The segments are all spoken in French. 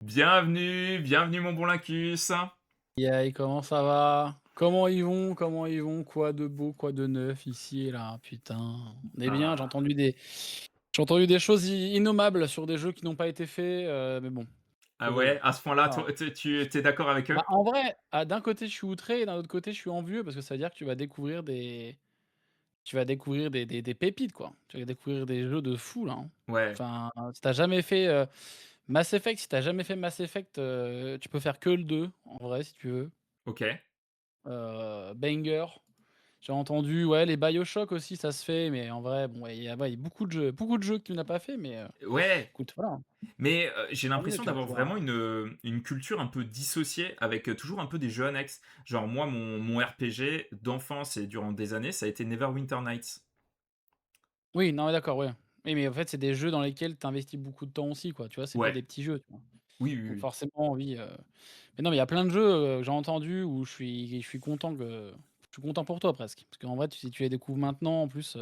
Bienvenue, bienvenue mon bon Lincus. Yaï, comment ça va? Comment ils vont? Comment ils vont? Quoi de beau, quoi de neuf ici et là? Putain, on est bien, Ah, j'ai entendu des choses i innommables sur des jeux qui n'ont pas été faits, mais bon, ah que ouais, à ce point-là, voilà. toi, tu es d'accord avec eux? Bah, en vrai, d'un côté, je suis outré et d'un autre côté, je suis envieux parce que ça veut dire que tu vas découvrir des pépites, quoi. Tu vas découvrir des jeux de fou là, hein. Ouais, Enfin, si tu jamais fait, Mass Effect, si tu jamais fait Mass Effect, tu peux faire que le 2 en vrai, si tu veux. OK. Banger. J'ai entendu, ouais, les BioShock aussi, ça se fait, mais en vrai, bon, ouais, il y a beaucoup de jeux que tu n'as pas fait, mais Ouais, écoute, voilà, mais j'ai tant mieux, l'impression tu vas d'avoir pouvoir vraiment une culture un peu dissociée avec, toujours un peu des jeux annexes. Genre moi, mon RPG d'enfance et durant des années, ça a été Neverwinter Nights. oui, non, mais d'accord, ouais. Oui, mais en fait, c'est des jeux dans lesquels tu investis beaucoup de temps aussi, quoi, tu vois? C'est pas Ouais, des petits jeux, tu vois? oui, oui, Donc oui. forcément, oui, mais non, mais il y a plein de jeux, que j'ai entendus où je suis content pour toi presque. Parce qu'en vrai, si tu les découvres maintenant, en plus,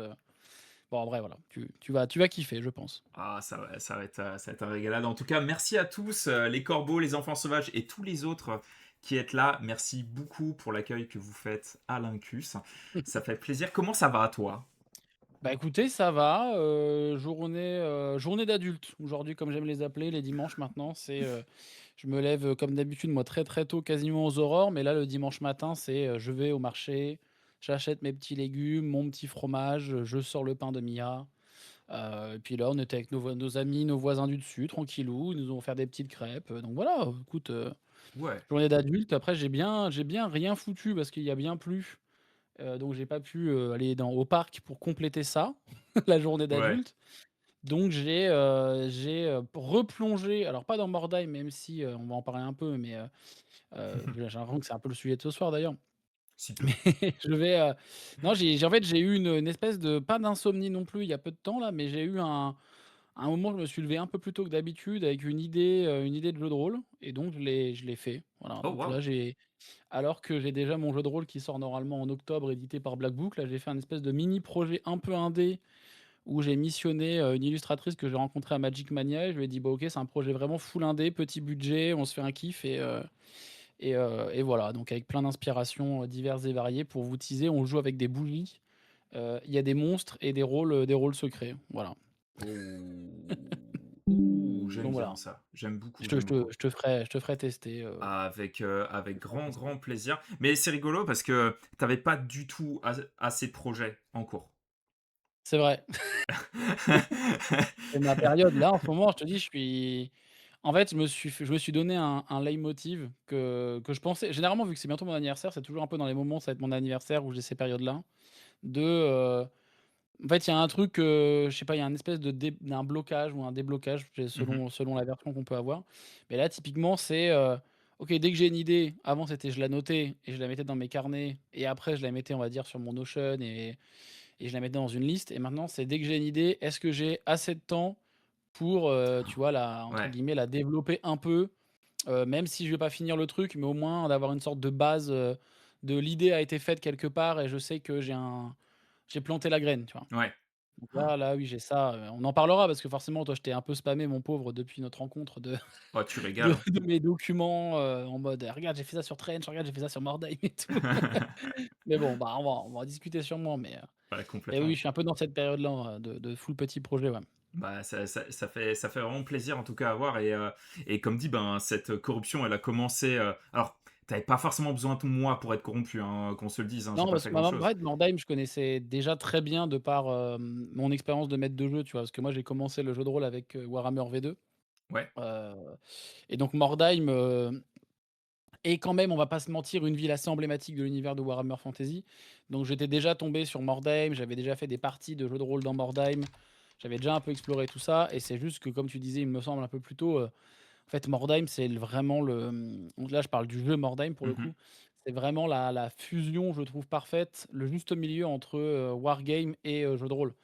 bon, en vrai, voilà, tu vas kiffer, je pense. Ah, ça va être un régalade. En tout cas, merci à tous, les corbeaux, les enfants sauvages et tous les autres qui êtes là. Merci beaucoup pour l'accueil que vous faites à l'Incus. Ça fait plaisir. Comment ça va à toi? Bah, écoutez, ça va, journée d'adulte aujourd'hui, comme j'aime les appeler, les dimanches maintenant, je me lève, comme d'habitude, moi, très, très tôt, quasiment aux aurores, mais là, le dimanche matin, je vais au marché, j'achète mes petits légumes, mon petit fromage, je sors le pain de Mia, et puis là, on était avec nos amis, nos voisins du dessus, tranquillou, ils nous ont offert des petites crêpes, donc voilà, écoute, Ouais. journée d'adulte. Après, j'ai bien rien foutu parce qu'il y a bien plu. Donc j'ai pas pu, aller au parc pour compléter ça, la journée Ouais. d'adulte. Donc replongé, alors pas dans Mordheim, même si, on va en parler un peu, mais j'ai l'impression que c'est un peu le sujet de ce soir d'ailleurs. Si peu. Mais je vais, non, en fait, j'ai eu une espèce de pas d'insomnie non plus il y a peu de temps là, mais j'ai eu un moment, je me suis levé un peu plus tôt que d'habitude avec une idée de jeu de rôle et donc je l'ai fait. Voilà, Oh donc là, waouh! alors que j'ai déjà mon jeu de rôle qui sort normalement en octobre, édité par Black Book, là, j'ai fait un espèce de mini projet un peu indé où j'ai missionné, une illustratrice que j'ai rencontrée à Magic Mania et je lui ai dit: «Bah, OK, c'est un projet vraiment full indé, petit budget, on se fait un kiff» et voilà, donc avec plein d'inspirations, diverses et variées pour vous teaser, on joue avec des bougies, il y a des monstres et des rôles secrets, voilà. Oh! Ouh, j'aime Donc bien voilà, ça. J'aime je beaucoup, te j'aime je te beaucoup. je te ferai tester, Avec je te ferai grand, tester. grand plaisir. Mais c'est rigolo parce que tu pas du tout assez de projets en cours. C'est vrai. C'est ma période. Là, en ce moment, je te dis, en fait, je me suis donné un leitmotiv que je pensais généralement, vu que c'est bientôt mon anniversaire, c'est toujours un peu dans les moments, ça va être mon anniversaire où j'ai ces périodes-là, en fait, il y a un truc, je sais pas, il y a un espèce d'un blocage ou un déblocage, c'est Mmh. selon la version qu'on peut avoir. Mais là, typiquement, OK, dès que j'ai une idée, avant, c'était je la notais et je la mettais dans mes carnets et après je la mettais, on va dire, sur mon Notion et je la mettais dans une liste et maintenant, c'est dès que j'ai une idée, est-ce que j'ai assez de temps pour, tu vois, la entre Ouais, guillemets, «la développer un peu», même si je vais pas finir le truc, mais au moins d'avoir une sorte de base, de l'idée a été faite quelque part et je sais que j'ai planté la graine, tu vois? ouais. Donc là, oui, j'ai ça, on en parlera parce que forcément, toi, je t'ai un peu spammé, mon pauvre, depuis notre rencontre de Oh, tu de régales. de mes documents, en mode: «Regarde, j'ai fait ça sur Trench, regarde, j'ai fait ça sur Mordheim et tout». Mais bon, bah, on va en discuter sûrement, Ouais, mais oui, complètement. je suis un peu dans cette période-là, de full petit projet, ouais. Bah, ça fait vraiment plaisir en tout cas à voir et comme dit, ben, cette corruption, elle a commencé, alors tu pas forcément besoin de moi pour être corrompu, hein, qu'on se le dise, hein, j'ai Non, pas parce fait que grand chose. Mordheim, je connaissais déjà très bien de par, mon expérience de maître de jeu, tu vois? Parce que moi, j'ai commencé le jeu de rôle avec, Warhammer V2, Ouais. heu et donc Mordheim, est quand même, on va pas se mentir, une ville assez emblématique de l'univers de Warhammer Fantasy. Donc j'étais déjà tombé sur Mordheim, j'avais déjà fait des parties de jeux de rôle dans Mordheim, j'avais déjà un peu exploré tout ça et c'est juste que comme tu disais, il me semble un peu plus tôt, en fait Mordheim, c'est vraiment donc là je parle du jeu Mordheim pour le Mmh. coup, c'est vraiment la fusion, je trouve parfaite, le juste milieu entre, wargame et jeu de rôle.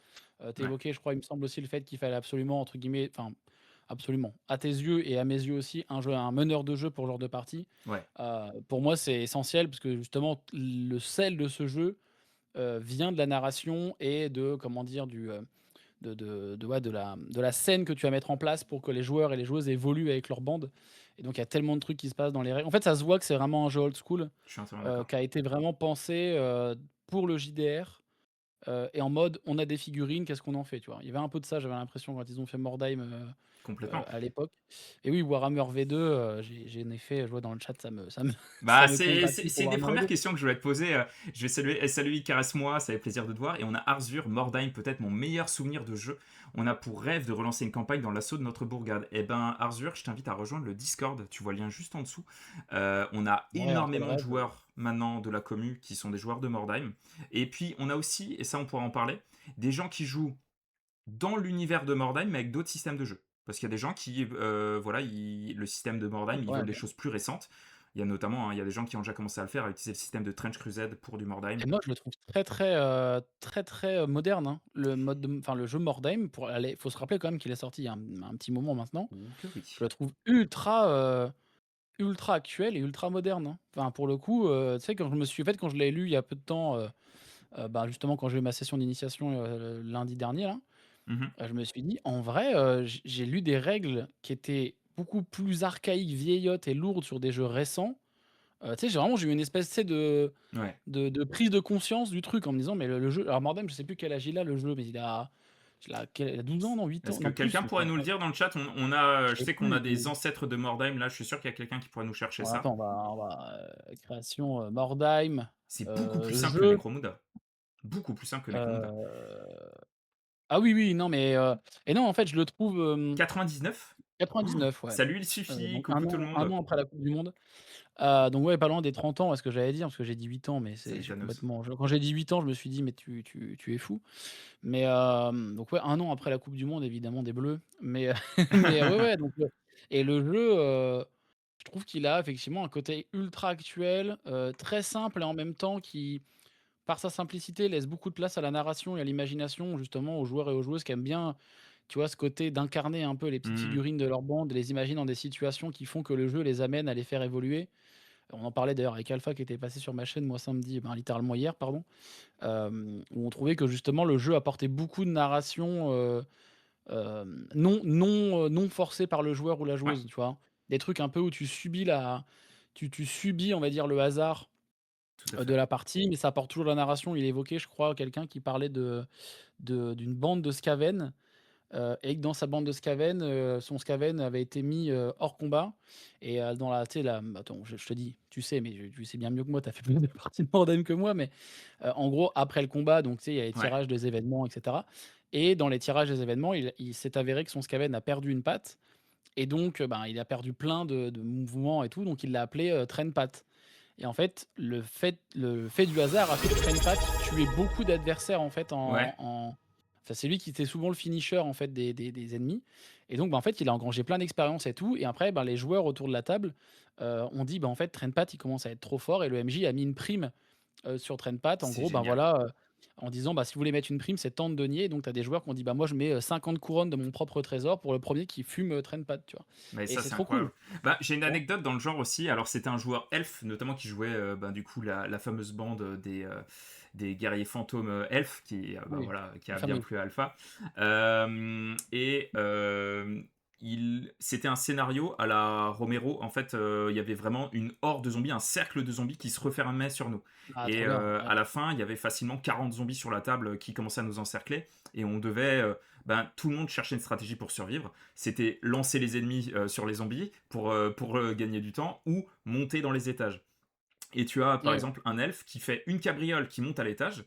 Tu Ouais. évoquais, je crois, il me semble aussi le fait qu'il fallait absolument entre guillemets, enfin absolument, à tes yeux et à mes yeux aussi, un meneur de jeu pour ce genre de partie. Ouais. Pour moi, c'est essentiel parce que justement le sel de ce jeu, vient de la narration et de comment dire? De ouais, de la scène que tu vas mettre en place pour que les joueurs et les joueuses évoluent avec leur bande et donc il y a tellement de trucs qui se passent dans les règles. En fait, ça se voit que c'est vraiment un jeu old school, Je suis entièrement d'accord. qui a été vraiment pensé, pour le JDR, et en mode: «On a des figurines, qu'est-ce qu'on en fait?» tu vois? Il y avait un peu de ça, j'avais l'impression quand ils ont fait Mordheim, Complètement. à l'époque. Et oui, Warhammer V2, j'ai en effet, je vois dans le chat, ça me ça Bah, me congratule pour c'est des Warhammer premières V2. questions que je voulais te poser. Je vais saluer Caresse-moi, ça fait plaisir de te voir. Et on a Arzur, Mordheim, peut-être mon meilleur souvenir de jeu. On a pour rêve de relancer une campagne dans l'assaut de notre bourgade. Eh ben, Arzur, je t'invite à rejoindre le Discord. Tu vois le lien juste en dessous. On a Ouais, un tel énormément de rêve, joueurs maintenant de la commu qui sont des joueurs de Mordheim. Et puis, on a aussi, et ça on pourra en parler, des gens qui jouent dans l'univers de Mordheim, mais avec d'autres systèmes de jeu. Parce qu'il y a des gens qui, voilà, le système de Mordheim, ils ouais, veulent des choses plus récentes. Il y a notamment, il y a des gens qui ont déjà commencé à le faire, à utiliser le système de Trench Crusade pour du Mordheim. et moi je le trouve très, très, très, très, moderne, hein. Le mode de enfin le jeu Mordheim pour aller faut se rappeler quand même qu'il est sorti il y a un petit moment maintenant. Ou que oui. Je le trouve ultra, ultra actuel et ultra moderne, hein. Enfin pour le coup, tu sais quand je me suis en fait quand je l'ai lu il y a peu de temps, bah, justement quand j'ai eu ma session d'initiation, lundi dernier là, Mhm. je me suis dit: «En vrai, j'ai lu des règles qui étaient beaucoup plus archaïques, vieillottes et lourdes sur des jeux récents». Tu sais, j'ai eu une espèce, tu sais, Ouais. de prise de conscience du truc en me disant: «Mais le jeu» alors Mordheim, je sais plus quel âge il a le jeu, mais il a 12 ans, non 8 ans? Est-ce que Non quelqu'un plus, pourrait nous le dire dans le chat? je Je sais sais qu'on a plus, des ancêtres de Mordheim là, je suis sûr qu'il y a quelqu'un qui pourrait nous chercher bon ça. attends, création, Mordheim, C'est beaucoup plus simple que jeu, Necromunda. Beaucoup plus simple que Necromunda. heu ah oui, oui, non mais et non, en fait, je le trouve, 99. Oh, 99, ouais, salut, il suffit. donc Coucou tout le un monde. an après la coupe du monde. Donc ouais, pas loin des 30 ans, ouais, ce que j'allais dire, parce que j'ai dit 8 ans, mais Salut j'ai Thanos. complètement quand j'ai dit 8 ans, je me suis dit: «Mais tu es fou». Mais donc ouais, un an après la coupe du monde évidemment des bleus, mais mais ouais, ouais, donc et le jeu, je trouve qu'il a effectivement un côté ultra actuel, très simple et en même temps qui, par sa simplicité, laisse beaucoup de place à la narration et à l'imagination, justement aux joueurs et aux joueuses qui aiment bien, tu vois, ce côté d'incarner un peu les petites Mhm. figurines de leur bande, les imaginer dans des situations qui font que le jeu les amène à les faire évoluer. On en parlait d'ailleurs avec Alpha qui était passé sur ma chaîne, moi samedi, ben, littéralement hier, pardon, où on trouvait que justement le jeu apportait beaucoup de narration, non forcée par le joueur ou la Ouais, joueuse, tu vois? Des trucs un peu où tu subis, on va dire, le hasard, tout à de fait. la partie, mais ça apporte toujours de la narration. Il évoquait, je crois, quelqu'un qui parlait d'une bande de Skaven. Et que dans sa bande de Skaven, son Skaven avait été mis, hors combat et dans la tu sais la attends, je te dis, tu sais, mais tu sais bien mieux que moi, tu as fait plus de parties de Mordheim que moi, mais en gros, après le combat, donc tu sais, il y a les Ouais, tirages des événements et cetera, et dans les tirages des événements, il s'est avéré que son Skaven a perdu une patte et donc ben, il a perdu plein de mouvements et tout, donc il l'a appelé, Traîne-Patte. Et en fait, le fait du hasard a fait que Train-Pat tuait beaucoup d'adversaires en fait ouais, enfin, c'est lui qui était souvent le finisher en fait des ennemis. Et donc, bah, en fait, il a engrangé plein d'expérience et tout. Et après, bah, les joueurs autour de la table ont dit, bah, en fait, Train-Pat, il commence à être trop fort. Et le MJ a mis une prime sur Train-Pat. En c'est gros, ben génial. voilà, en disant, bah, si vous voulez mettre une prime, c'est tant de deniers. Et donc, tu as des joueurs qui ont dit, bah, moi, je mets 50 couronnes de mon propre trésor pour le premier qui fume Train-Pat, tu vois. Mais Et ça, c'est c'est trop cool. incroyable. Bah, j'ai une Tu vois. anecdote dans le genre aussi. Alors, c'était un joueur elfe, notamment qui jouait ben, du coup la fameuse bande des guerriers fantômes elfes, qui, ben, Oui, voilà, qui les a bien fameux. plu à Alpha. Et c'était un scénario à la Romero. En fait, il y avait vraiment une horde de zombies, un cercle de zombies qui se refermait sur nous. Ah, Et trop bien. Ouais. à la fin, il y avait facilement 40 zombies sur la table qui commençaient à nous encercler. Et on devait. Ben, tout le monde cherchait une stratégie pour survivre. C'était lancer les ennemis sur les zombies pour gagner du temps ou monter dans les étages. Et tu as par Ouais. exemple un elfe qui fait une cabriole qui monte à l'étage,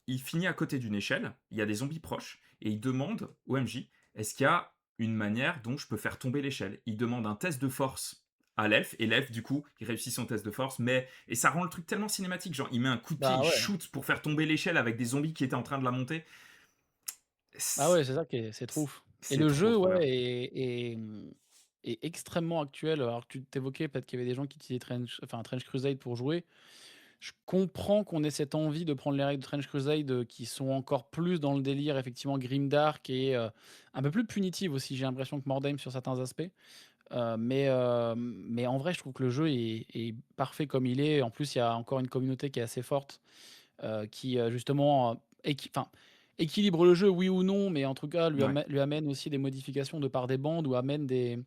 il finit à côté d'une échelle, il y a des zombies proches, et il demande au MJ est-ce qu'il y a une manière dont je peux faire tomber l'échelle. Il demande un test de force à l'elfe, et l'elfe du coup il réussit son test de force, mais et ça rend le truc tellement cinématique, genre il met un coup de pied, Bah il ouais. shoot pour faire tomber l'échelle avec des zombies qui étaient en train de la monter. Ah ouais, c'est ça qui est c'est trop ouf. Et C'est le trop jeu, trop bien. ouais, est extrêmement actuel. Alors que tu t'évoquais peut-être qu'il y avait des gens qui utilisaient Trench Crusade pour jouer. Je comprends qu'on ait cette envie de prendre les règles de Trench Crusade, qui sont encore plus dans le délire effectivement grimdark et un peu plus punitives aussi, j'ai l'impression que Mordheim sur certains aspects. Mais en vrai, je trouve que le jeu est parfait comme il est. En plus, il y a encore une communauté qui est assez forte. Qui, justement, équilibre le jeu, oui ou non, mais en tout cas lui Ouais. amène aussi des modifications de par des bandes ou amène des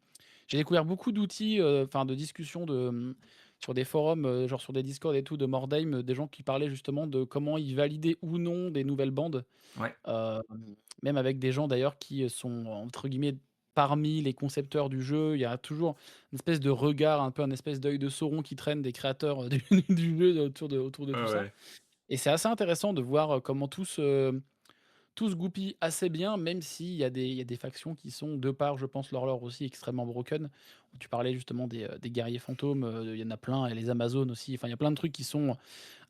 j'ai découvert beaucoup d'outils, enfin de discussions sur des forums, genre sur des Discord et tout de Mordheim, des gens qui parlaient justement de comment ils validaient ou non des nouvelles bandes. Ouais, Hem, Même avec des gens d'ailleurs qui sont entre guillemets «parmi les concepteurs du jeu». Il y a toujours une espèce de regard, un peu un espèce d'œil de Sauron qui traîne des créateurs, du jeu autour de ouais, tout ça ouais. et c'est assez intéressant de voir, comment tout se goupille assez bien, même s'il y a des factions qui sont, de par, je pense, leur lore aussi extrêmement broken. Tu parlais justement des guerriers fantômes, il y en a plein et les Amazones aussi. Enfin, il y a plein de trucs qui sont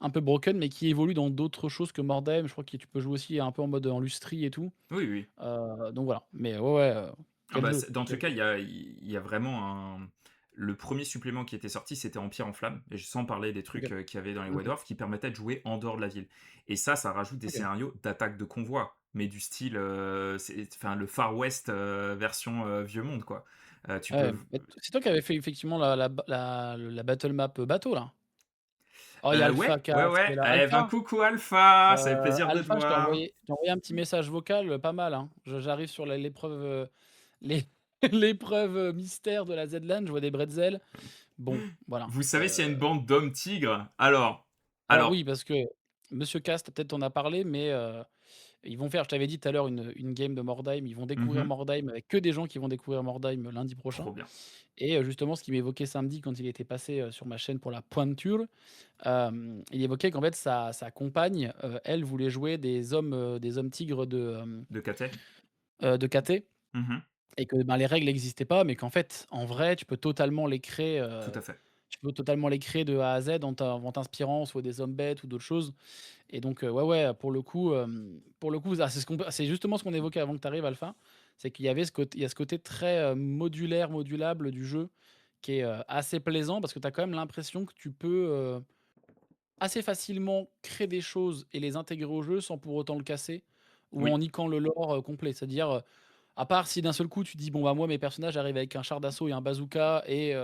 un peu broken, mais qui évoluent dans d'autres choses que Mordheim. Je crois que tu peux jouer aussi un peu en mode en lustrie et tout. Oui, oui. Donc voilà. Mais ouais, ouais, Ah quel bah, jeu, dans tous quel les cas, jeu. il y a vraiment un. Le premier supplément qui était sorti, c'était Empire en flammes, et sans parler des trucs OK. qu'il y avait dans les White Mmh. Dwarf qui permettaient de jouer en dehors de la ville. Et ça rajoute des OK. scénarios d'attaque de convoi, mais du style, enfin, le Far West version vieux monde, quoi. Tu Ouais, peux. mais c'est toi qui avais fait effectivement la battle map, bateau là? Oh, il y a Ouais, Alpha qui ouais, est ouais. là. Eh ben, Alpha? coucou Alpha, ça fait plaisir de te Alpha, voir. je t'ai envoyé un petit message vocal, pas mal, hein. Je J'arrive sur l'épreuve, l'é l'épreuve, mystère de la Z-Land, je vois des bretzels. Bon, voilà, Vous savez s'il y a une bande d'hommes tigres? Alors, alors alors. oui, parce que Monsieur Cast peut-être en a parlé, mais ils vont faire, je t'avais dit tout à l'heure, une game de Mordheim. Ils vont découvrir Mhm, Mordheim avec que des gens qui vont découvrir Mordheim lundi prochain trop bien. et justement ce qu'il m'évoquait samedi quand il était passé, sur ma chaîne pour la pointure, il évoquait qu'en fait sa compagne, elle voulait jouer des hommes tigres De Katé. de KT. Mhm, Et que, ben, les règles n'existaient pas, mais qu'en fait, en vrai, tout à fait. tu peux totalement les créer de A à Z en t'inspirant soit des hommes bêtes ou d'autres choses et donc ouais, ouais, pour le coup, ça c'est justement ce qu'on évoquait avant que tu arrives, Alpha. C'est qu'il y avait il y a ce côté très, modulaire, modulable du jeu qui est, assez plaisant parce que tu as quand même l'impression que tu peux, assez facilement créer des choses et les intégrer au jeu sans pour autant le casser ou en Oui. niquant le lore, complet. C'est-à-dire, à part si d'un seul coup tu dis: «Bon, bah, moi mes personnages arrivent avec un char d'assaut et un bazooka et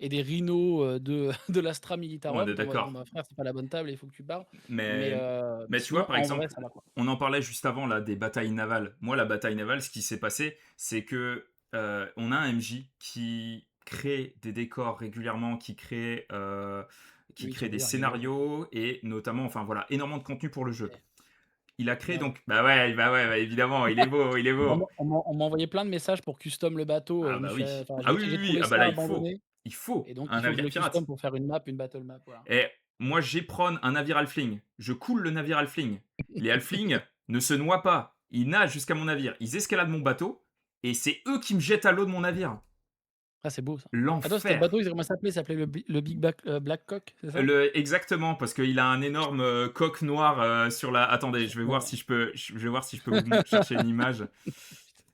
des rhinos, de de l'Astra On Militarum». est Tu es en mode: «Bon, d'accord. bah, frère, c'est pas la bonne table, il faut que tu parles». Mais Mais, mais mais tu vois, sinon par en vrai exemple, ça va, quoi. on en parlait juste avant là, des batailles navales. Moi, la bataille navale, ce qui s'est passé, c'est que on a un MJ qui crée des décors régulièrement, qui Oui, crée sur des VR, il est bon, hein. scénarios et notamment, enfin voilà, énormément de contenu pour le jeu. Ouais, Il a créé bah, ouais. donc, bah ouais, bah, évidemment, il est beau, il est beau. On m'a envoyé plein de messages pour custom le bateau, Ah je me bah suis oui, enfin, ah oui, j'ai oui, oui, trouvé ah bah ça là, abandonné il et faut donc un il faut que je navire le custom pirate. pour faire une battle map, voilà. Et moi, j'éperonne un navire halfling. Je coule le navire halfling. Les halflings ne se noient pas. Ils nagent jusqu'à mon navire. Ils escaladent mon bateau. Et c'est eux qui me jettent à l'eau de mon navire. Ah, c'est beau ça. Attends, c'était le L'enfer. bateau, comment ça s'appelait? Ça s'appelait le Big Black Cock, c'est ça? Exactement, parce qu'il a un énorme coq noir sur la. Attendez, je vais voir Ouais. si je peux, je vais voir si je peux vous chercher une image.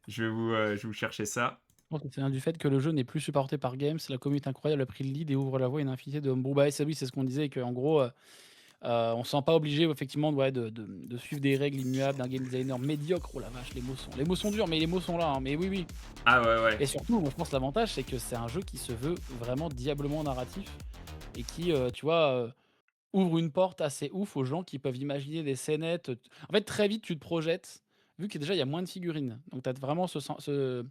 Je vais vous chercher ça. Je pense que ça vient du fait que le jeu n'est plus supporté par Games, la communauté incroyable a pris le lead et ouvre la voie à une infinité de bon, bah, c'est oui, c'est ce qu'on disait qu'en gros, on se sent pas obligé effectivement ouais, de suivre des règles immuables d'un game designer médiocre. Oh la vache, les mots sont durs, mais les mots sont là, hein, mais oui, oui. Ah ouais, ouais. Et surtout, moi je pense l'avantage, c'est que c'est un jeu qui se veut vraiment diablement narratif et qui, tu vois, ouvre une porte assez ouf aux gens qui peuvent imaginer des scénettes. En fait, très vite, tu te projettes, vu que déjà il y a moins de figurines, donc tu as vraiment ce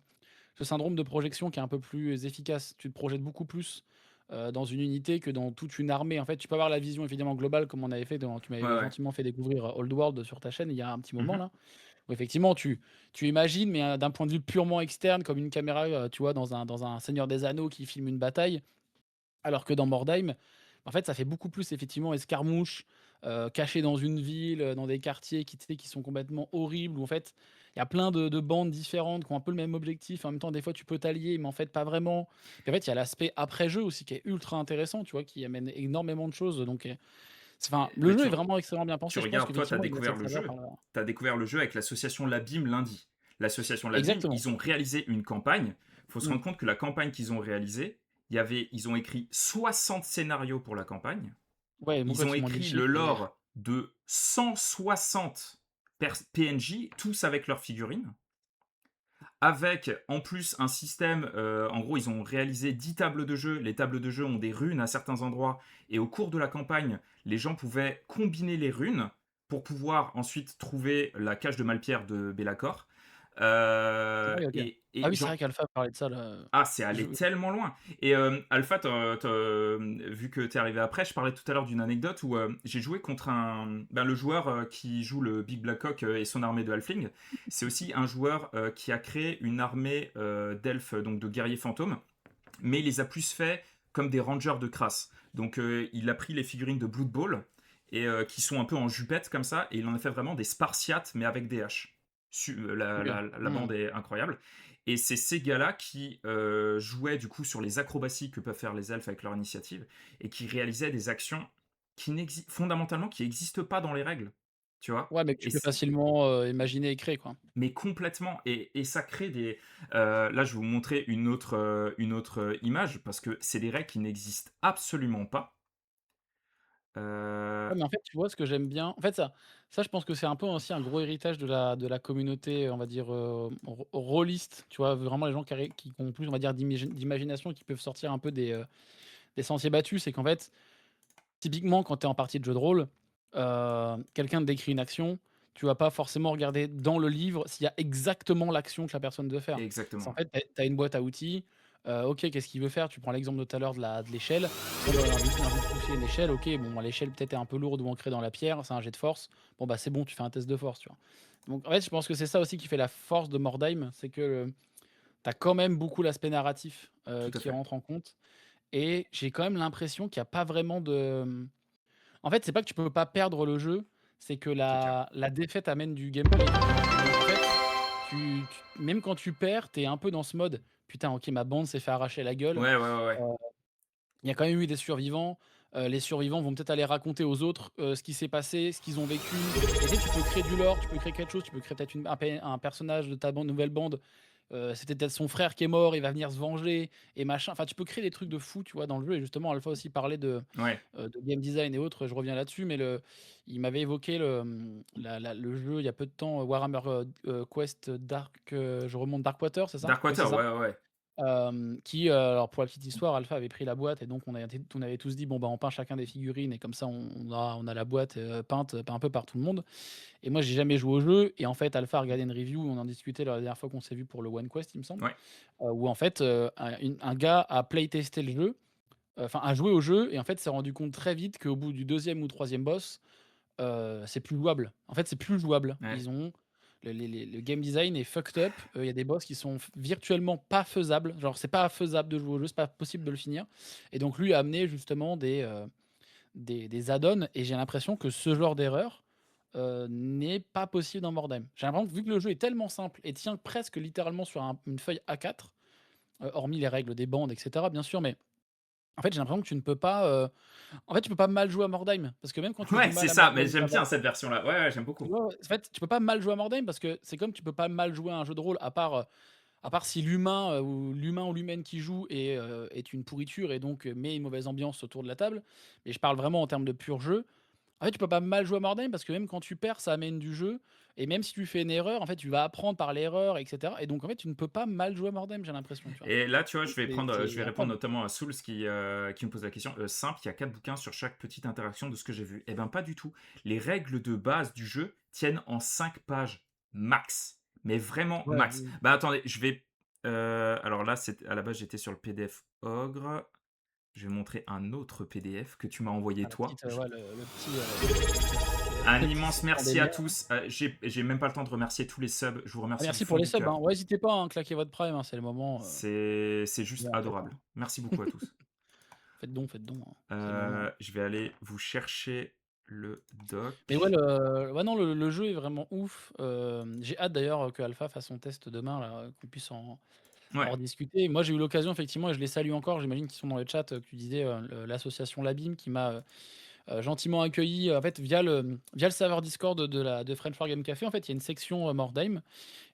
syndrome de projection qui est un peu plus efficace. Tu te projettes beaucoup plus, dans une unité que dans toute une armée. En fait, tu peux avoir la vision évidemment globale comme on avait fait tu Ouais, m'avais ouais. gentiment fait découvrir, Old World sur ta chaîne il y a un petit moment Mhm. là, où effectivement tu imagines mais, d'un point de vue purement externe comme une caméra, tu vois dans un Seigneur des Anneaux qui filme une bataille. Alors que dans Mordheim, en fait, ça fait beaucoup plus effectivement escarmouche, caché dans une ville, dans des quartiers qui, tu sais, qui sont complètement horribles, où en fait, il y a plein de bandes différentes qui ont un peu le même objectif. En même temps, des fois, tu peux t'allier, mais en fait, pas vraiment. Puis en fait, il y a l'aspect après-jeu aussi qui est ultra intéressant, tu vois, qui amène énormément de choses. Donc, enfin, le Mais jeu est vraiment extrêmement bien tu pensé. Je pense regardes, toi, tu as qu'effectivement, il a découvert cette le saveur. jeu. Tu as découvert le jeu avec l'association Labim lundi. L'association Labim, Exactement. ils ont réalisé une campagne. Il faut se Mm. rendre compte que la campagne qu'ils ont réalisée, ils ont écrit 60 scénarios pour la campagne. Ouais, mon Ils pote, ont ils m'ont dit le écrit le chiffre. lore de 160 PNJ, tous avec leurs figurines. Avec en plus un système, en gros, ils ont réalisé 10 tables de jeu. Les tables de jeu ont des runes à certains endroits. Et au cours de la campagne, les gens pouvaient combiner les runes pour pouvoir ensuite trouver la cage de Malpierre de Bellacor. Ah oui, OK. Ah Et oui, c'est vrai qu'Alpha parlait de ça là, ah, c'est je allé tellement loin et Alpha, vu que tu es arrivé après, je parlais tout à l'heure d'une anecdote où, j'ai joué contre le joueur, qui joue le Big Black Hawk, et son armée de halflings. C'est aussi un joueur, qui a créé une armée, d'elfes, donc de guerriers fantômes, mais il les a plus fait comme des rangers de crasse. Donc, il a pris les figurines de Blood Bowl et qui sont un peu en jupette comme ça, et il en a fait vraiment des Spartiates, mais avec des haches. OK. La Mmh. bande est incroyable. Et c'est ces gars-là qui jouaient du coup sur les acrobaties que peuvent faire les elfes avec leur initiative et qui réalisaient des actions fondamentalement qui n'existent pas dans les règles, tu vois. Ouais, mais que tu Et peux facilement, imaginer et créer, quoi. mais complètement, et ça crée des. Là, je vais vous montrer une autre image parce que c'est des règles qui n'existent absolument pas. Euh, Ouais, mais en fait, tu vois, ce que j'aime bien en fait, ça, je pense que c'est un peu aussi un gros héritage de la communauté, on va dire, rôliste, tu vois? Vraiment les gens qui ont plus, on va dire, d'imagination, qui peuvent sortir un peu des sentiers battus. C'est qu'en fait, typiquement, quand tu es en partie de jeu de rôle, quelqu'un te décrit une action, tu vas pas forcément regarder dans le livre s'il y a exactement l'action que la personne doit faire. C'est en Exactement. fait, tu as une boîte à outils, OK, qu'est-ce qu'il veut faire? Tu prends l'exemple de tout à l'heure de l'échelle. Bon, bah, il a envie de pousser une échelle, OK, bon, bah, l'échelle peut-être est un peu lourde ou ancrée dans la pierre, c'est un jet de force. Bon, bah, c'est bon, tu fais un test de force, tu vois? Donc en fait, je pense que c'est ça aussi qui fait la force de Mordheim, c'est que, tu as quand même beaucoup l'aspect narratif, Tout à qui fait. rentre en compte, et j'ai quand même l'impression qu'il y a pas vraiment en fait, c'est pas que tu peux pas perdre le jeu, c'est que C'est clair. la défaite amène du gameplay. Et donc en fait, même quand tu perds, tu es un peu dans ce mode: «Putain, OK, ma bande s'est fait arracher la gueule». Ouais, ouais, ouais, Heu, ouais. il y a quand même eu des survivants. Les survivants vont peut-être aller raconter aux autres, ce qui s'est passé, ce qu'ils ont vécu. Et tu sais, tu peux créer du lore, tu peux créer quelque chose, tu peux créer peut-être un personnage de ta nouvelle bande. C'était peut-être son frère qui est mort, il va venir se venger et machin. Enfin, tu peux créer des trucs de fou, tu vois, dans le jeu. Et justement, Alpha aussi parlait Ouais. de game design et autres, je reviens là-dessus, mais il m'avait évoqué le jeu il y a peu de temps, Warhammer, Quest Dark, je remonte Darkwater, c'est ça? Oui, c'est Darkwater, ça. ouais, ouais, ouais. Alors pour la petite histoire, Alpha avait pris la boîte et donc on avait tous dit: «Bon, bah, on peint chacun des figurines et comme ça on a la boîte, peinte, un peu par tout le monde». Et moi, j'ai jamais joué au jeu et en fait, Alpha a regardé une review, on en discutait la dernière fois qu'on s'est vu pour le One Quest, il me semble, Ouais. où en fait, un gars a playtesté le jeu, enfin a joué au jeu et en fait s'est rendu compte très vite qu'au bout du deuxième ou troisième boss, c'est plus jouable. En fait, c'est plus jouable. Ouais. Ils ont le game design est fucked up, il y a des boss qui sont virtuellement pas faisables. Genre, c'est pas faisable de jouer au jeu, c'est pas possible de le finir et donc lui a amené justement des add-ons et j'ai l'impression que ce genre d'erreur, n'est pas possible dans Mordheim. J'ai l'impression que vu que le jeu est tellement simple et tient presque littéralement sur une feuille A4, hormis les règles des bandes et cetera bien sûr, mais en fait, j'ai l'impression que tu ne peux pas, en fait, tu peux pas mal jouer à Mordheim parce que même quand tu joues Ouais, c'est mal à ça, mais Mordheim, j'aime ça va. bien cette version-là. Ouais, ouais, j'aime Tu beaucoup. vois? Ouais, en fait, tu peux pas mal jouer à Mordheim parce que c'est comme tu peux pas mal jouer à un jeu de rôle à part si l'humain ou l'humaine qui joue est une pourriture et donc met une mauvaise ambiance autour de la table. Mais je parle vraiment en termes de pur jeu. En fait, tu peux pas mal jouer à Mordheim parce que même quand tu perds, ça amène du jeu et même si tu fais une erreur, en fait, tu vas apprendre par l'erreur et cetera et donc en fait, tu ne peux pas mal jouer à Mordheim, j'ai l'impression, tu vois? Et là, tu vois, Et c'est je vais répondre incroyable. notamment à Souls qui me pose la question. Simple, il y a 4 bouquins sur chaque petite interaction de ce que j'ai vu. Eh ben, pas du tout. Les règles de base du jeu tiennent en 5 pages max. Mais vraiment Ouais, max. Bah, attendez, je vais. Alors là, à la base, j'étais sur le PDF Ogre. Je vais montrer un autre PDF que tu m'as envoyé la toi. petite, ouais, le petit, Un le petit immense serpent des merci à mers. tous. J'ai même pas le temps de remercier tous les subs. Je vous Ah, remercie du merci fond pour les du subs, hein. cœur. Ouais, n'hésitez pas, hein, claquez votre prime, hein, c'est le moment, C'est juste bon, en fait, hein. adorable. Merci beaucoup à tous. Faites don, hein, c'est le moment. Je vais aller vous chercher le Mais ouais, doc. ouais, non, le jeu est vraiment ouf. J'ai hâte d'ailleurs que Alpha fasse son test demain là, qu'on puisse en Ouais, rediscuter. Moi, j'ai eu l'occasion effectivement et je les salue encore, j'imagine qu'ils sont dans le chat, que tu disais, l'association Labim qui m'a, gentiment accueilli, en fait via le serveur Discord de French for Game Café. En fait, il y a une section, Mordheim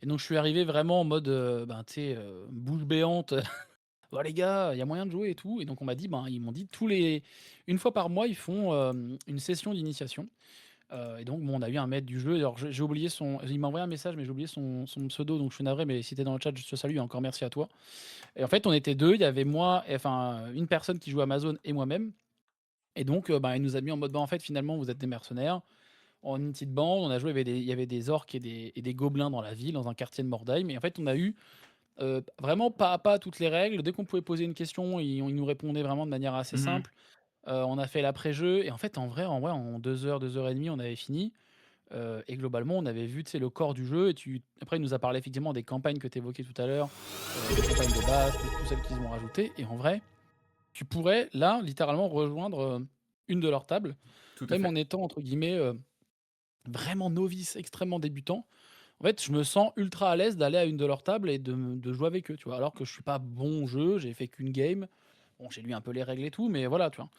et donc je suis arrivé vraiment en mode, ben, tu sais, bouche béante. «Oh les gars, il y a moyen de jouer et tout» et donc on m'a dit, ben, ils m'ont dit tous les une fois par mois, ils font, une session d'initiation. Et donc bon, on a eu un maître du jeu. Alors j'ai oublié il m'a envoyé un message, mais j'ai oublié son pseudo, donc je suis navré, mais si tu dans le chat, je te salue et encore merci à toi. Et en fait, on était 2, il y avait moi et enfin, une personne qui joue Amazon et moi-même et donc bah, il nous a mis en mode: «Bah, en fait, finalement, vous êtes des mercenaires, en une petite bande, on a joué, il y avait des orques et des gobelins dans la ville, dans un quartier de Mordheim et en fait, on a eu, vraiment pas à pas toutes les règles. Dès qu'on pouvait poser une question, ils nous répondaient vraiment de manière assez Mmh. simple. On a fait l'après-jeu et en fait, en vrai, en 2 heures et demie, on avait fini, et globalement, on avait vu, tu sais, le corps du jeu et tu après, il nous a parlé effectivement des campagnes que tu évoquais tout à l'heure, les campagnes de base, toutes celles qu'ils ont rajoutées et en vrai, tu pourrais là, littéralement rejoindre, une de leurs tables, Tout à même fait. en étant entre guillemets, vraiment novice, extrêmement débutant. En fait, je me sens ultra à l'aise d'aller à une de leurs tables et de jouer avec eux, tu vois? Alors que je suis pas bon au jeu, j'ai fait qu'une game. Bon, j'ai lu un peu les règles et tout, mais voilà, tu vois?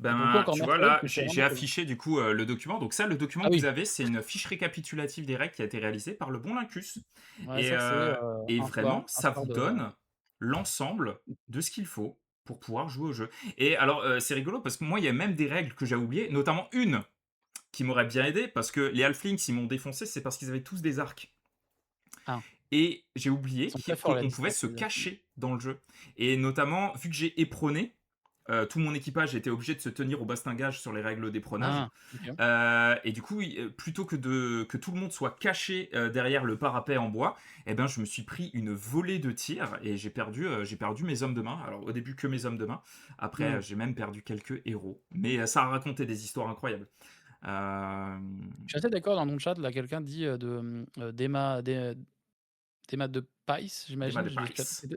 Et pour le coup, Ben, encore tu vois, merci à eux, là, c'était j'ai vraiment cool, hein. affiché du coup, le document. Donc ça, le document Ah que vous oui, avez, c'est une fiche récapitulative des règles qui a été réalisée par le bon Lincus ouais, et ça c'est, vraiment, un ça soir vous de donne l'ensemble de ce qu'il faut pour pouvoir jouer au jeu. Et alors, c'est rigolo parce que moi, il y a même des règles que j'ai oubliées, notamment une qui m'aurait bien aidé parce que les halflings, s'ils m'ont défoncé, c'est parce qu'ils avaient tous des arcs. ah, Et j'ai ils oublié sont très forts à la qu'on pouvait distance, se les elfes. cacher dans le jeu. Et notamment, vu que j'ai éperonné, tout mon équipage était obligé de se tenir au bastingage sur les règles d'éperonnage. Ah, OK. Et du coup, plutôt que tout le monde soit caché derrière le parapet en bois, eh ben, je me suis pris une volée de tirs et j'ai perdu mes hommes de main. Alors au début que mes hommes de main, après Mmh. j'ai même perdu quelques héros. Mais ça a raconté des histoires incroyables. Euh, Je suis assez d'accord dans mon chat, là, quelqu'un dit, d'Emma de Pice, des j'imagine, de je peut-être Pice.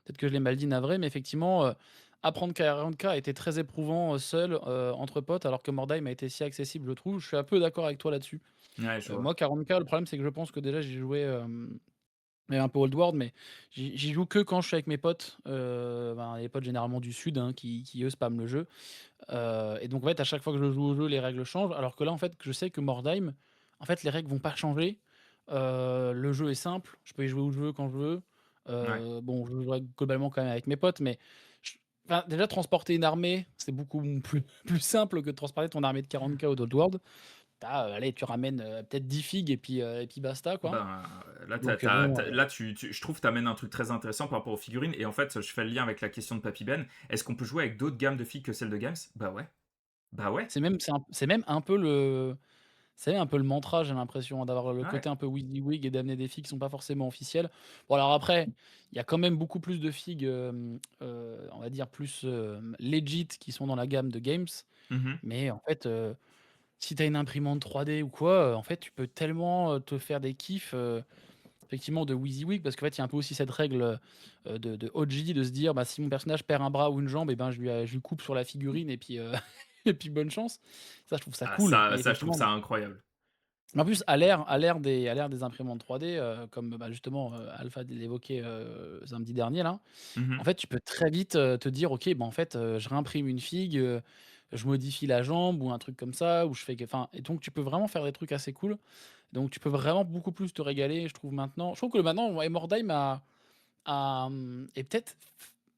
peut-être que je l'ai mal dit, navré, mais effectivement, apprendre 40K a été très éprouvant, seul, entre potes, alors que Mordheim a été si accessible, je trouve. Je suis un peu d'accord avec toi là-dessus. Ouais, je vois. Moi 40K, le problème, c'est que je pense que déjà j'y jouais, mais un peu Old World, mais j'y joue que quand je suis avec mes potes, ben, les potes généralement du sud, hein, qui eux spamment le jeu, et donc en fait, à chaque fois que je joue au jeu, les règles changent, alors que là, en fait, je sais que Mordheim, en fait, les règles vont pas changer. Le jeu est simple, je peux y jouer où je veux, quand je veux. Ouais. Bon, je jouerai globalement quand même avec mes potes, mais j enfin, déjà transporter une armée, c'est beaucoup plus plus simple que de transporter ton armée de 40K au Old World. Tu allez, tu ramènes, peut-être 10 figues et puis basta, quoi. Ben, là, Donc bon, là je trouve que tu amènes un truc très intéressant par rapport aux figurines. Et en fait, je fais le lien avec la question de Papy Ben. Est-ce qu'on peut jouer avec d'autres gammes de figues que celles de Games? Bah ouais. Bah ouais. c'est même un peu le c'est un peu le mantra, j'ai l'impression, hein, d'avoir le Ouais. côté un peu WYSIWYG et d'amener des filles qui sont pas forcément officielles. Bon alors après, il y a quand même beaucoup plus de figues, on va dire plus, legit qui sont dans la gamme de games. Mhm. Mais en fait, si tu as une imprimante 3D ou quoi, en fait, tu peux tellement, te faire des kiffs, effectivement de WYSIWYG parce qu'en fait, il y a un peu aussi cette règle, de OG de se dire: «Bah, si mon personnage perd un bras ou une jambe et ben, je lui coupe sur la figurine et puis, et puis bonne chance». Ça, je trouve ça Ah, cool, mais ça, je trouve effectivement ça incroyable. en plus, à l'ère des imprimantes 3D, comme, bah, justement, Alpha l'évoquait, samedi dernier là, en Mhm. fait, tu peux très vite, te dire: «OK, bah, en fait, je réimprime une figue, je modifie la jambe ou un truc comme ça, ou je fais que» enfin et donc tu peux vraiment faire des trucs assez cool. Donc tu peux vraiment beaucoup plus te régaler, je trouve maintenant. Je trouve que maintenant, ouais, Mordheim est peut-être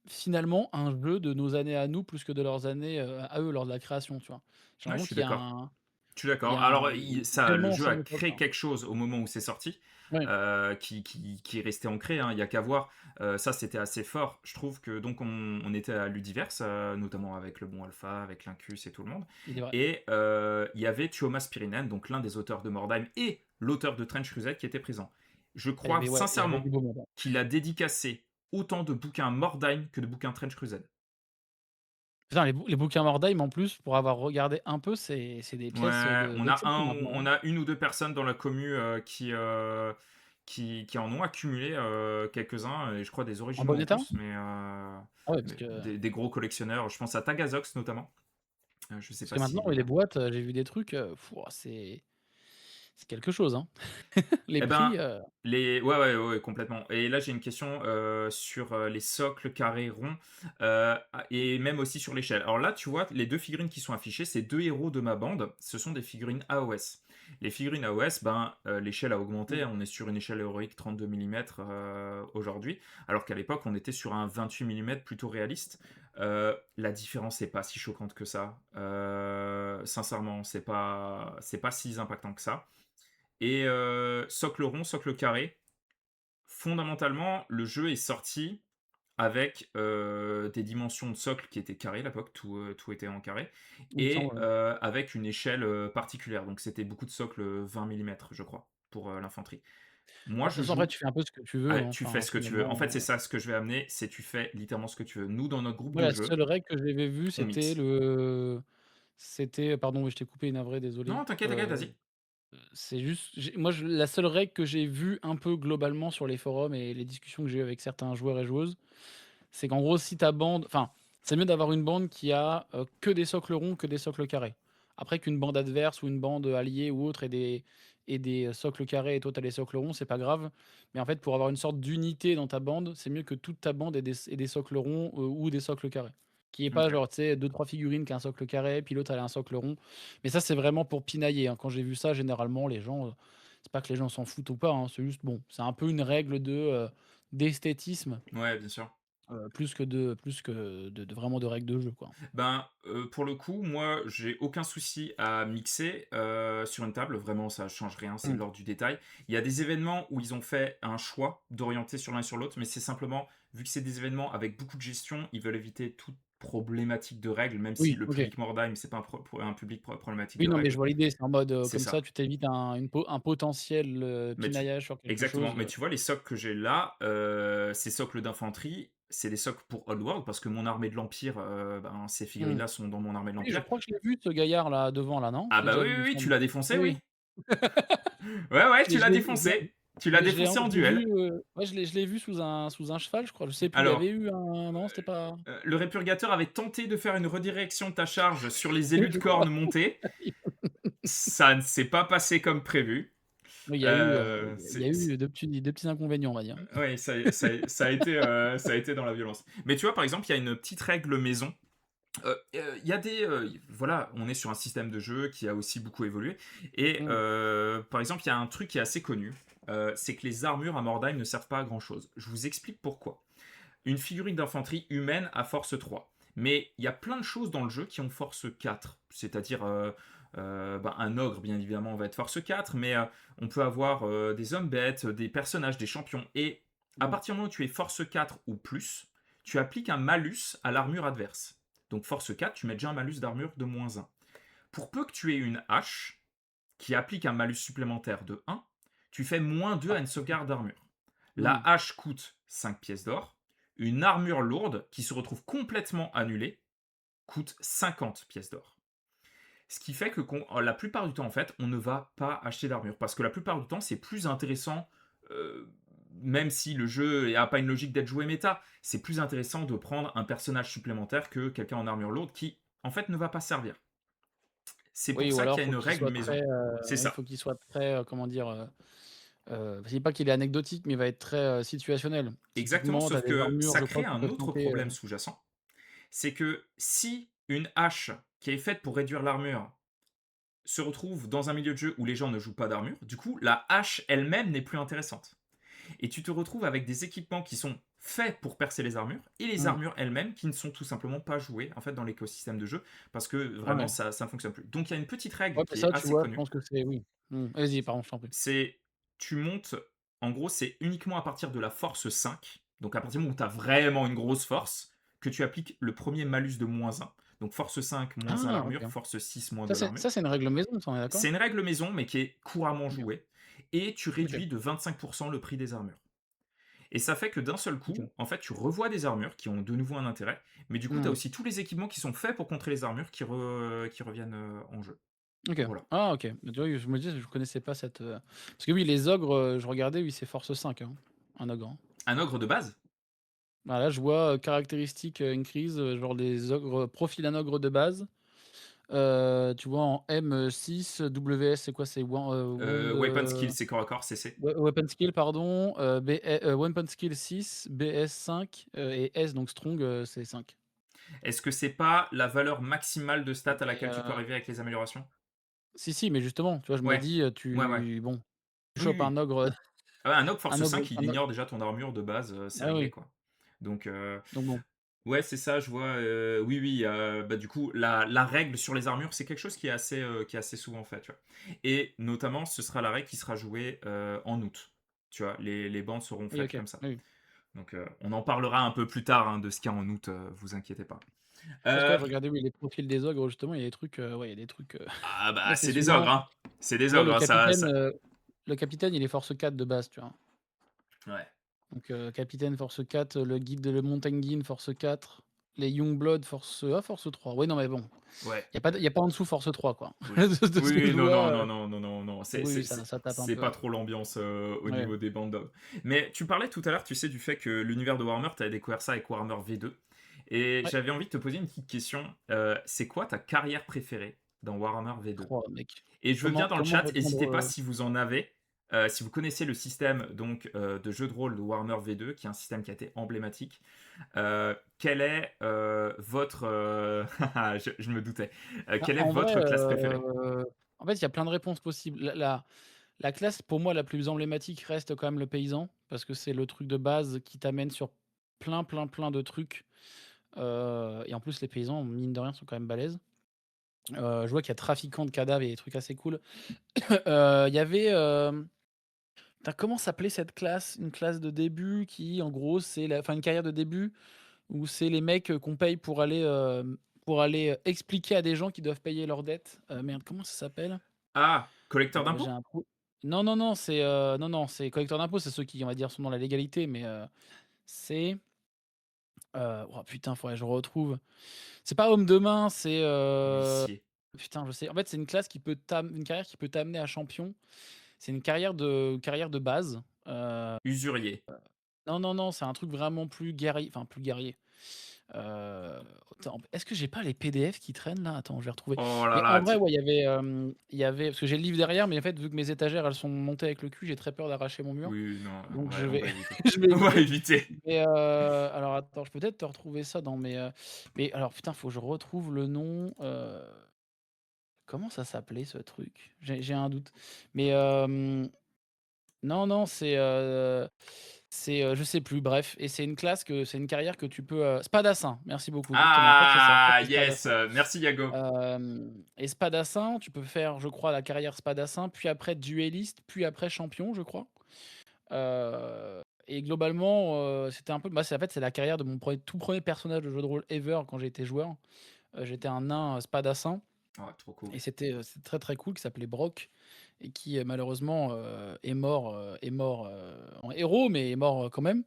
finalement un jeu de nos années à nous plus que de leurs années, à eux lors de la création, tu vois? J'ai Ouais, je l'impression suis qu'il y a d'accord. un Je suis il y d'accord. a un Alors, le tellement jeu a ancienne époque, créé quoi. quelque chose au moment où c'est sorti, Ouais. qui est resté ancré, hein, il y a qu'à voir. Ça, c'était assez fort. Je trouve que donc on était à Ludiverse, notamment avec le bon Alpha, avec l'Incus et tout le monde. Il est vrai. Et il y avait Tuomas Pirinen, donc l'un des auteurs de Mordheim et l'auteur de Trench Crusade qui était présent. Je Ah, il y crois avait ouais, il y avait sincèrement du beau monde, hein. qu'il a dédicacé autant de bouquins Mordheim que de bouquins Trench Crusade. Putain, les bouquins Mordheim en plus, pour avoir regardé un peu, c'est des pièces, Ouais, d'exception maintenant, on hein. a une ou deux personnes dans la commu qui en ont accumulé quelques-uns, et je crois des En originaux bon en état? plus, Ah ouais, mais des gros collectionneurs. Je pense à Tagazox notamment. Je sais parce pas que maintenant, si. les boîtes, j'ai vu des trucs, pouah, c'est quelque chose, hein. Les Eh prix, ben, ouais, complètement. Et là, j'ai une question sur les socles carrés ronds et même aussi sur l'échelle. Alors là, tu vois, les deux figurines qui sont affichées, c'est deux héros de ma bande. Ce sont des figurines AOS. Les figurines AOS, ben, l'échelle a augmenté. mmh, On est sur une échelle héroïque 32 mm aujourd'hui, alors qu'à l'époque, on était sur un 28 mm plutôt réaliste. La différence n'est pas si choquante que ça. Sincèrement, c'est pas si impactant que ça. Et socle rond, socle carré. Fondamentalement, le jeu est sorti avec des dimensions de socle qui étaient carrées à l'époque, tout était en carré, il me et semble, ouais. avec une échelle particulière. Donc c'était beaucoup de socles 20 mm, je crois, pour l'infanterie. Moi, Bah, de toute je façon, après, joue. tu fais un peu ce que tu veux, Ouais, hein, tu fais enfin, ce que tu veux. En fait, c'est finalement, ça ce que je vais amener, c'est tu fais littéralement ce que tu veux. Nous, dans notre groupe moi, de la jeu, seule règle que j'avais vue, on mixe. c'était pardon, oui, je t'ai coupé, navré, désolé. Non, t'inquiète, t'inquiète, vas-y. C'est juste moi, la seule règle que j'ai vue un peu globalement sur les forums et les discussions que j'ai eues avec certains joueurs et joueuses, c'est qu'en gros, si ta bande enfin, c'est mieux d'avoir une bande qui a, que des socles ronds que des socles carrés. Après qu'une bande adverse ou une bande alliée ou autre ait des socles carrés et toi tu as les socles ronds, c'est pas grave. Mais en fait, pour avoir une sorte d'unité dans ta bande, c'est mieux que toute ta bande ait des socles ronds, ou des socles carrés. Qu'il y ait pas OK. genre, tu sais, 2-3 figurines qui a un socle carré, puis l'autre elle a un socle rond. Mais ça, c'est vraiment pour pinailler, hein. Quand j'ai vu ça, généralement, les gens, c'est pas que les gens s'en foutent ou pas, hein, c'est juste bon, c'est un peu une règle d'esthétisme. Ouais, bien sûr. Plus que de vraiment de règles de jeu, quoi. Ben, pour le coup, moi, j'ai aucun souci à mixer, sur une table. Vraiment, ça change rien, c'est de Mmh. l'ordre du détail. Il y a des événements où ils ont fait un choix d'orienter sur l'un et sur l'autre, mais c'est simplement, vu que c'est des événements avec beaucoup de gestion, ils veulent éviter toute problématique de règles, même si Oui, le OK. public Mordheim, c'est pas un public problématique Oui, de non, mais je règles. vois l'idée, c'est en mode, C'est comme ça, ça. tu t'évites un potentiel, Mais tu pinaillage sur quelque Exactement, chose, mais tu vois les socles que j'ai là, ces socles d'infanterie, c'est des socles pour Oddworld parce que mon armée de l'Empire, ben, ces mmh. figurines-là sont dans mon armée de Oui, je l'Empire. crois que je l'ai vu ce gaillard là, devant là, non? Ah Je l'ai bah déjà oui, vu, il oui, me oui, tu semble. l'as défoncé, Oui, oui. oui. Ouais, ouais, Je tu l'ai je l'as l'ai je l'ai défoncé. Tu l'as je défoncé en l'ai vu, duel. ouais, je l'ai vu sous un cheval, je crois. Je sais plus, il y avait Alors, eu un non, c'était pas le Répurgateur avait tenté de faire une redirection de ta charge sur les élus oui, de je crois. cornes montés. Ça ne s'est pas passé comme prévu. Oui, il y a C'est eu deux petits inconvénients, on va dire. ouais, ça a été dans la violence. Mais tu vois, par exemple, il y a une petite règle maison. Il y a voilà, on est sur un système de jeu qui a aussi beaucoup évolué. Et Mmh. par exemple, il y a un truc qui est assez connu, c'est que les armures à Mordheim ne servent pas à grand chose. Je vous explique pourquoi. Une figurine d'infanterie humaine a force 3. Mais il y a plein de choses dans le jeu qui ont force 4. C'est-à-dire, ben, un ogre, bien évidemment, va être force 4, mais on peut avoir des hommes bêtes, des personnages, des champions. Et à Ouais. partir du moment où tu es force 4 ou plus, tu appliques un malus à l'armure adverse. Donc force 4, tu mets déjà un malus d'armure de -1. Pour peu que tu aies une hache qui applique un malus supplémentaire de 1, tu fais -2 Ah, à une sauvegarde d'armure. La mmh. hache coûte 5 pièces d'or. Une armure lourde qui se retrouve complètement annulée coûte 50 pièces d'or. Ce qui fait que la plupart du temps, en fait, on ne va pas acheter d'armure. Parce que la plupart du temps, c'est plus intéressant, euh, même si le jeu n'a pas une logique d'être joué méta, c'est plus intéressant de prendre un personnage supplémentaire que quelqu'un en armure lourde qui, en fait, ne va pas servir. C'est pour Oui, ou ça qu'il alors y a faut une qu'il règle soit maison. très, C'est oui, ça. faut qu'il soit très, comment dire? Je dis pas qu'il est anecdotique, mais il va être très, situationnel. Exactement, Typiquement, tu as sauf des que armures, ça je crois, crée qui un peuvent autre compter, problème sous-jacent. C'est que si une hache qui est faite pour réduire l'armure se retrouve dans un milieu de jeu où les gens ne jouent pas d'armure, du coup, la hache elle-même n'est plus intéressante. Et tu te retrouves avec des équipements qui sont faits pour percer les armures et les mmh. armures elles-mêmes qui ne sont tout simplement pas jouées en fait dans l'écosystème de jeu parce que vraiment Ouais. ça ne fonctionne plus. Donc il y a une petite règle Ouais, mais qui est ça, tu assez vois, je connue, pense que c'est oui. Vas-y, pardon, je t'en prie. c'est tu montes, en gros c'est uniquement à partir de la force 5, donc à partir du moment où tu as vraiment une grosse force, que tu appliques le premier malus de -1. Donc force 5, -1 Ah, l'armure, OK. force 6, Ça, -2 c'est l'armure. ça, c'est une règle maison, ça, on est d'accord? C'est une règle maison, mais qui est couramment OK. jouée. Et tu OK. réduis de 25% le prix des armures. Et ça fait que d'un seul OK. coup, en fait, tu revois des armures qui ont de nouveau un intérêt, mais du coup, tu as Mmh. aussi tous les équipements qui sont faits pour contrer les armures qui reviennent en jeu. OK. Voilà. Ah, OK. Bah, tu vois, je me dis, je connaissais pas cette, parce que oui, les ogres, je regardais, oui, c'est force 5, hein, un ogre, hein. Un ogre de base. Bah, là, je vois, caractéristiques, increase, genre les ogres, profil d'un ogre de base. Tu vois en M6, WS, c'est quoi? C'est wound, Weapon skill, c'est corps à corps, CC. weapon skill, pardon, weapon skill 6, BS 5, et S donc strong, c'est 5. Est-ce que c'est pas la valeur maximale de stats à Mais, laquelle tu peux arriver avec les améliorations? si, si, mais justement, tu vois, je me Ouais. dis, Ouais, ouais. tu bon, tu Oui, chopes oui. un ogre, Ah ouais, un ogre un force ogre 5, il un o ignore déjà ton armure de base, c'est ah réglé, oui, quoi. Donc, donc bon. ouais, c'est ça, je vois, oui, oui, bah, du coup, la règle sur les armures, c'est quelque chose qui est assez souvent fait, tu vois? Et notamment, ce sera la règle qui sera jouée, en août, tu vois? Les bandes seront Oui, faites OK. comme ça. Oui, oui. Donc, on en parlera un peu plus tard hein, de ce qu'il y a en août, vous inquiétez pas. Parce que là, Euh, je regardais, oui, les profils des ogres, justement, il y a des trucs, ouais, il y a des trucs, ah là, bah c'est c'est des ogres, suivant. hein. C'est des Tu vois, ogres, hein, ça... le capitaine, il est force 4 de base, tu vois? Ouais, Donc, capitaine force 4, le guide de le Montagnine force 4, les Youngblood force 3. Ouais, non, mais bon, ouais. il y a pas en dessous force 3, quoi. Oui. De ce que Oui, je non, non, vois, non, non, non, non, non. oui, ça tape un C'est peu, pas ouais. trop l'ambiance au Ouais, niveau des bandes. Mais tu parlais tout à l'heure, tu sais, du fait que l'univers de Warhammer, tu as découvert ça avec Warhammer V2. Et ouais. j'avais envie de te poser une petite question. C'est quoi ta carrière préférée dans Warhammer V2? Oh, mec, Et je veux bien dans le comment chat, répondre, n'hésitez pas si vous en avez, si vous connaissez le système donc de jeu de rôle de Warhammer V2, qui est un système qui a été emblématique. Quelle est votre je me doutais. bah, Quelle est en vrai, votre classe préférée? en fait, il y a plein de réponses possibles. La classe, pour moi, la plus emblématique reste quand même le paysan, parce que c'est le truc de base qui t'amène sur plein, plein, plein de trucs, et en plus, les paysans, mine de rien, sont quand même balèzes. Je vois qu'il y a trafiquant de cadavres et des trucs assez cool. Il y avait, putain, comment s'appelait cette classe? Une classe de début qui, en gros, c'est la enfin, une carrière de début où c'est les mecs, qu'on paye pour aller, expliquer à des gens qui doivent payer leurs dettes. Merde, comment ça s'appelle? Ah, collecteur J'ai d'impôts? un trou. Non, non, c'est collecteurs d'impôts, c'est ceux qui, on va dire, sont dans la légalité, mais, c'est, oh putain, faudrait que je retrouve. C'est pas homme de main, c'est, Huissier. putain, je sais. En fait, c'est une carrière qui peut t'amener à champion. C'est une carrière de base. Usurier. Non, non, non, c'est un truc vraiment plus guerrier, enfin plus guerrier. Attends, est-ce que j'ai pas les PDF qui traînent là? Attends, je vais retrouver. Oh là Mais en là, vrai, ouais, il y avait parce que j'ai le livre derrière, mais en fait, vu que mes étagères, elles sont montées avec le cul, j'ai très peur d'arracher mon mur. oui, non, Donc je on vais va éviter. je vais On va éviter. éviter. Mais, alors attends, je peux peut-être te retrouver ça dans mes, mais alors putain, faut que je retrouve le nom, comment ça s'appelait ce truc? J'ai un doute. Mais, non, non, je sais plus, bref, et c'est une carrière que tu peux, Spadassin, merci beaucoup, exactement, je crois que c'est ça, je crois que Ah c'est yes, Spadassin. merci Yago. Et Spadassin, tu peux faire, je crois, la carrière Spadassin, puis après duelliste, puis après champion, je crois. Et globalement, c'était un peu bah, c'est en fait, c'est la carrière de mon tout premier personnage de jeu de rôle ever quand j'étais joueur. J'étais un nain, Spadassin, Oh, trop cool. et c'était très, très cool, qui s'appelait Brock et qui, malheureusement, est mort, en héros, mais est mort, quand même.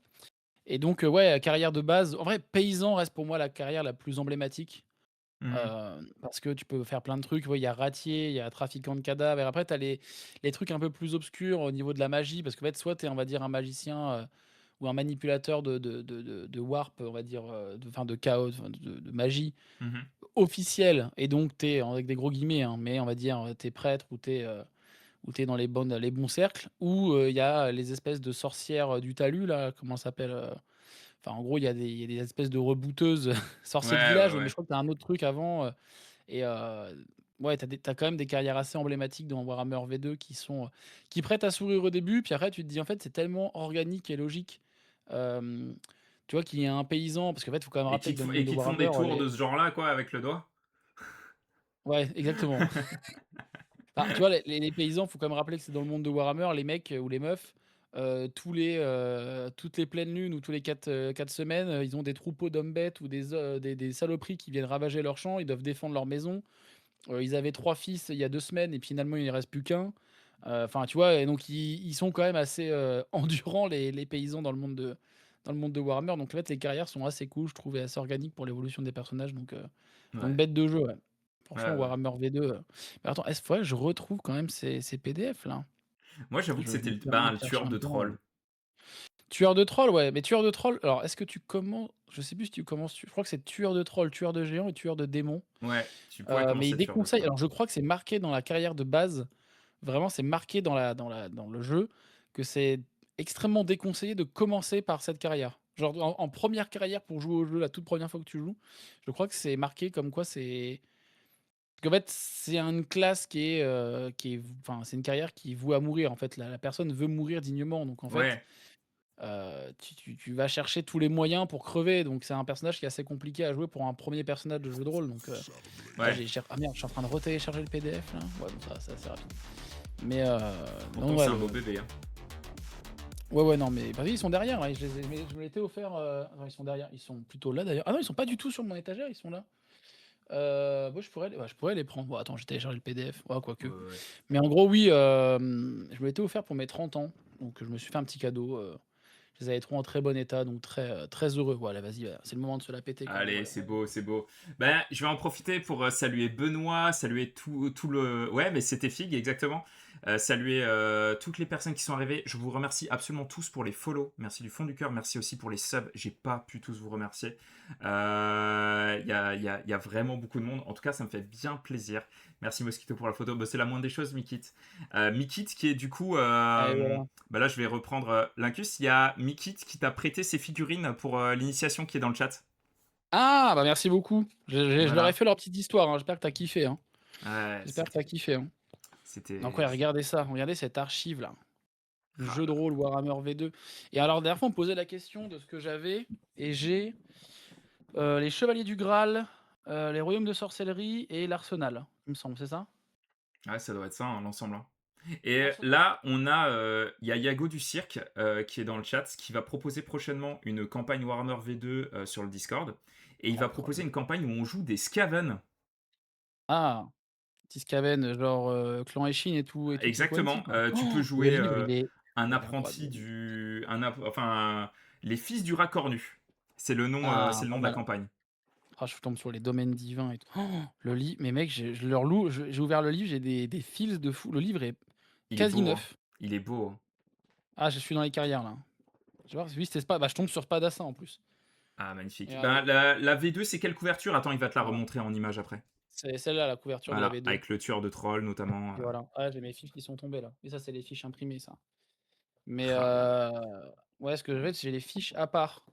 Et donc, ouais, carrière de base en vrai, paysan reste pour moi la carrière la plus emblématique, Mhm. parce que tu peux faire plein de trucs. Ouais, il y a ratier, il y a trafiquant de cadavres et après tu as les trucs un peu plus obscurs au niveau de la magie parce qu'en fait, soit tu es, on va dire, un magicien, ou un manipulateur de warp, on va dire, enfin de chaos, enfin de magie Mhm. officielle, et donc tu es avec des gros guillemets, hein, mais on va dire, tu es prêtre ou tu es dans les bons cercles, ou il y a les espèces de sorcières, du talus là, comment ça s'appelle? Enfin, en gros, il y a des espèces de rebouteuses, sorciers de Ouais, ouais, village, mais je ouais. crois que tu as un autre truc avant, et ouais, tu as quand même des carrières assez emblématiques dans Warhammer V2 qui prêtent à sourire au début, puis après tu te dis: «En fait, c'est tellement organique et logique», hem, tu vois, qu'il y a un paysan parce qu'en fait, il faut quand même rappeler que dans le Et monde de qui te font des Warhammer, tours les de ce genre-là, quoi, avec le doigt. ouais, exactement. Enfin, tu vois, les paysans, faut quand même rappeler que c'est dans le monde de Warhammer, les mecs, ou les meufs, toutes les pleines lunes ou tous les 4 semaines, ils ont des troupeaux d'hommes-bêtes ou des saloperies qui viennent ravager leurs champs, ils doivent défendre leur maison. Ils avaient 3 fils il y a 2 semaines et puis finalement il ne reste plus qu'un. Enfin, tu vois? Et donc ils sont quand même assez, endurants, les paysans dans le monde de Warhammer. Donc en fait, les carrières sont assez cool, je trouve, et assez organiques pour l'évolution des personnages, donc Ouais, bête de jeu, ouais. ouais, Franchement, ouais. Warhammer V2, mais attends, est-ce faudrait que je retrouve quand même ces PDF là? Moi, j'avoue que Je c'était me permets ben, de le chercher tueur un de peu, trolls. tueur de troll, ouais, mais tueur de troll, alors est-ce que tu commences, je sais plus si tu commences, je crois que c'est tueur de troll, tueur de géants et tueur de démons, Ouais, tu pourrais mais il commencer tueur de déconseille, trolls. alors je crois que c'est marqué dans la carrière de base. Vraiment, c'est marqué dans le jeu que c'est extrêmement déconseillé de commencer par cette carrière. Genre en 1re carrière pour jouer au jeu, la toute première fois que tu joues, je crois que c'est marqué comme quoi c'est parce qu'en fait, c'est une classe enfin, c'est une carrière qui voue à mourir, en fait. La personne veut mourir dignement, donc en fait, Ouais, tu vas chercher tous les moyens pour crever, donc c'est un personnage qui est assez compliqué à jouer pour un 1er personnage de jeu de rôle, donc là, ouais. ah merde, je suis en train de retélécharger le PDF là. Ouais, bon, ça va, c'est assez rapide. Mais, Pourtant, donc ouais, c'est un beau bébé, hein. Ouais, ouais, non, mais bah oui, ils sont derrière là, je me l'étais offert, attends, ils sont derrière, ils sont plutôt là d'ailleurs. Ah non, ils sont pas du tout sur mon étagère, ils sont là. Bah, je pourrais les prendre. Bon, attends, j'ai téléchargé le PDF. Ouais, quoique. Ouais, ouais, ouais. Mais en gros, oui, je me l'étais offert pour mes 30 ans, donc je me suis fait un petit cadeau, je les avais trouvés en très bon état, donc très heureux. Voilà, vas-y, c'est le moment de se la péter quand même, Allez, voilà. c'est beau, c'est beau. Ben, je vais en profiter pour saluer Benoît, saluer tout le... Ouais, mais c'était Fig, exactement. Saluer toutes les personnes qui sont arrivées. Je vous remercie absolument tous pour les follow. Merci du fond du cœur. Merci aussi pour les subs. J'ai pas pu tous vous remercier. Il y a vraiment beaucoup de monde. En tout cas, ça me fait bien plaisir. Merci Mosquito pour la photo. Bah, c'est la moindre des choses, Mikit. Mikit qui est du coup... Et voilà. bah là, je vais reprendre Lincus. Il y a Mikit qui t'a prêté ses figurines pour l'initiation qui est dans le chat. Ah! Bah, merci beaucoup. Je leur ai Voilà. fait leur petite histoire, hein. J'espère que tu as kiffé, hein. Ouais, J'espère que tu as kiffé, hein. Donc c'était. ouais, regardez ça, regardez cette archive-là. Ah Jeu de là. rôle Warhammer V2. Et alors, la dernière fois, on me posait la question de ce que j'avais, et j'ai les Chevaliers du Graal, les Royaumes de Sorcellerie et l'Arsenal, il me semble, c'est ça? Ouais, ça doit être ça, hein, l'ensemble, hein. Et L'arsenal. là, il y a Yago du Cirque qui est dans le chat, qui va proposer prochainement une campagne Warhammer V2 sur le Discord. Et il va proposer une campagne où on joue des Skaven. Ah! Petit Skaven, genre, Clan Eshin et tout quanti, Exactement. quoi. Tu peux Le jouer livre, un il est incroyable, apprenti le livre. du. Enfin, les fils du Racornu. Ah, C'est le nom pas de la mal. campagne. Ah, je tombe sur les domaines divins et tout. Le livre, mais mec, je leur loue, j'ai ouvert le livre, j'ai des feels de fou. Le livre est Il est quasi beau, hein. neuf. Il est beau, hein. Ah, je suis dans les carrières, là. Je vois, oui, c'était Spa bah, je tombe sur Spadassin, en plus. Ah, magnifique. Ben, Regardez, la V2, c'est quelle couverture? Attends, il va te la voilà. remontrer en image après. C'est celle-là, la couverture de la Voilà, V2. avec le tueur de troll notamment. Et voilà. Ah, j'ai mes fiches qui sont tombées, là. Et ça, c'est les fiches imprimées, ça. Mais Ah là là. ouais, ce que j'ai fait, c'est j'ai les fiches à part.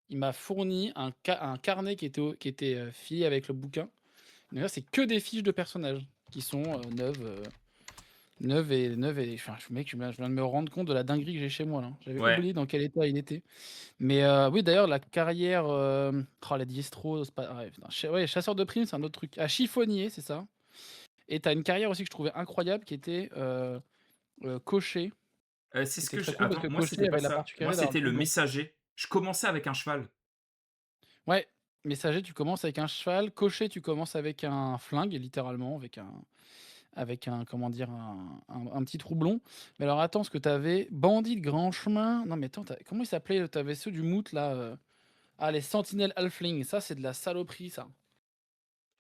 Il m'a fourni un carnet qui était, filé avec le bouquin. Mais là, c'est que des fiches de personnages qui sont, neuves et enfin, mec, je viens de me rendre compte de la dinguerie que j'ai chez moi, là. J'avais Ouais, oublié dans quel état il était. Mais oui, d'ailleurs, la carrière, oh, la Diestro, c'est pas ouais, putain, ouais, chasseur de primes, c'est un autre truc. Ah, chiffonnier, c'est ça. Et tu as une carrière aussi que je trouvais incroyable qui était, cocher, c'est qui ce était que très je. cool parce Attends, que moi cocher c'était pas avait la ça. Moi particularité d'avoir un c'était le troublon. messager. Je commençais avec un cheval. Ouais, messager, tu commences avec un cheval, cocher, tu commences avec un flingue, littéralement, avec un comment dire? Un petit troublon. Mais alors attends, ce que tu avais bandit de grand chemin. Non mais attends, comment il s'appelait? Tu avais ceux du Mout là, ah, les sentinelles halfling, ça c'est de la saloperie ça.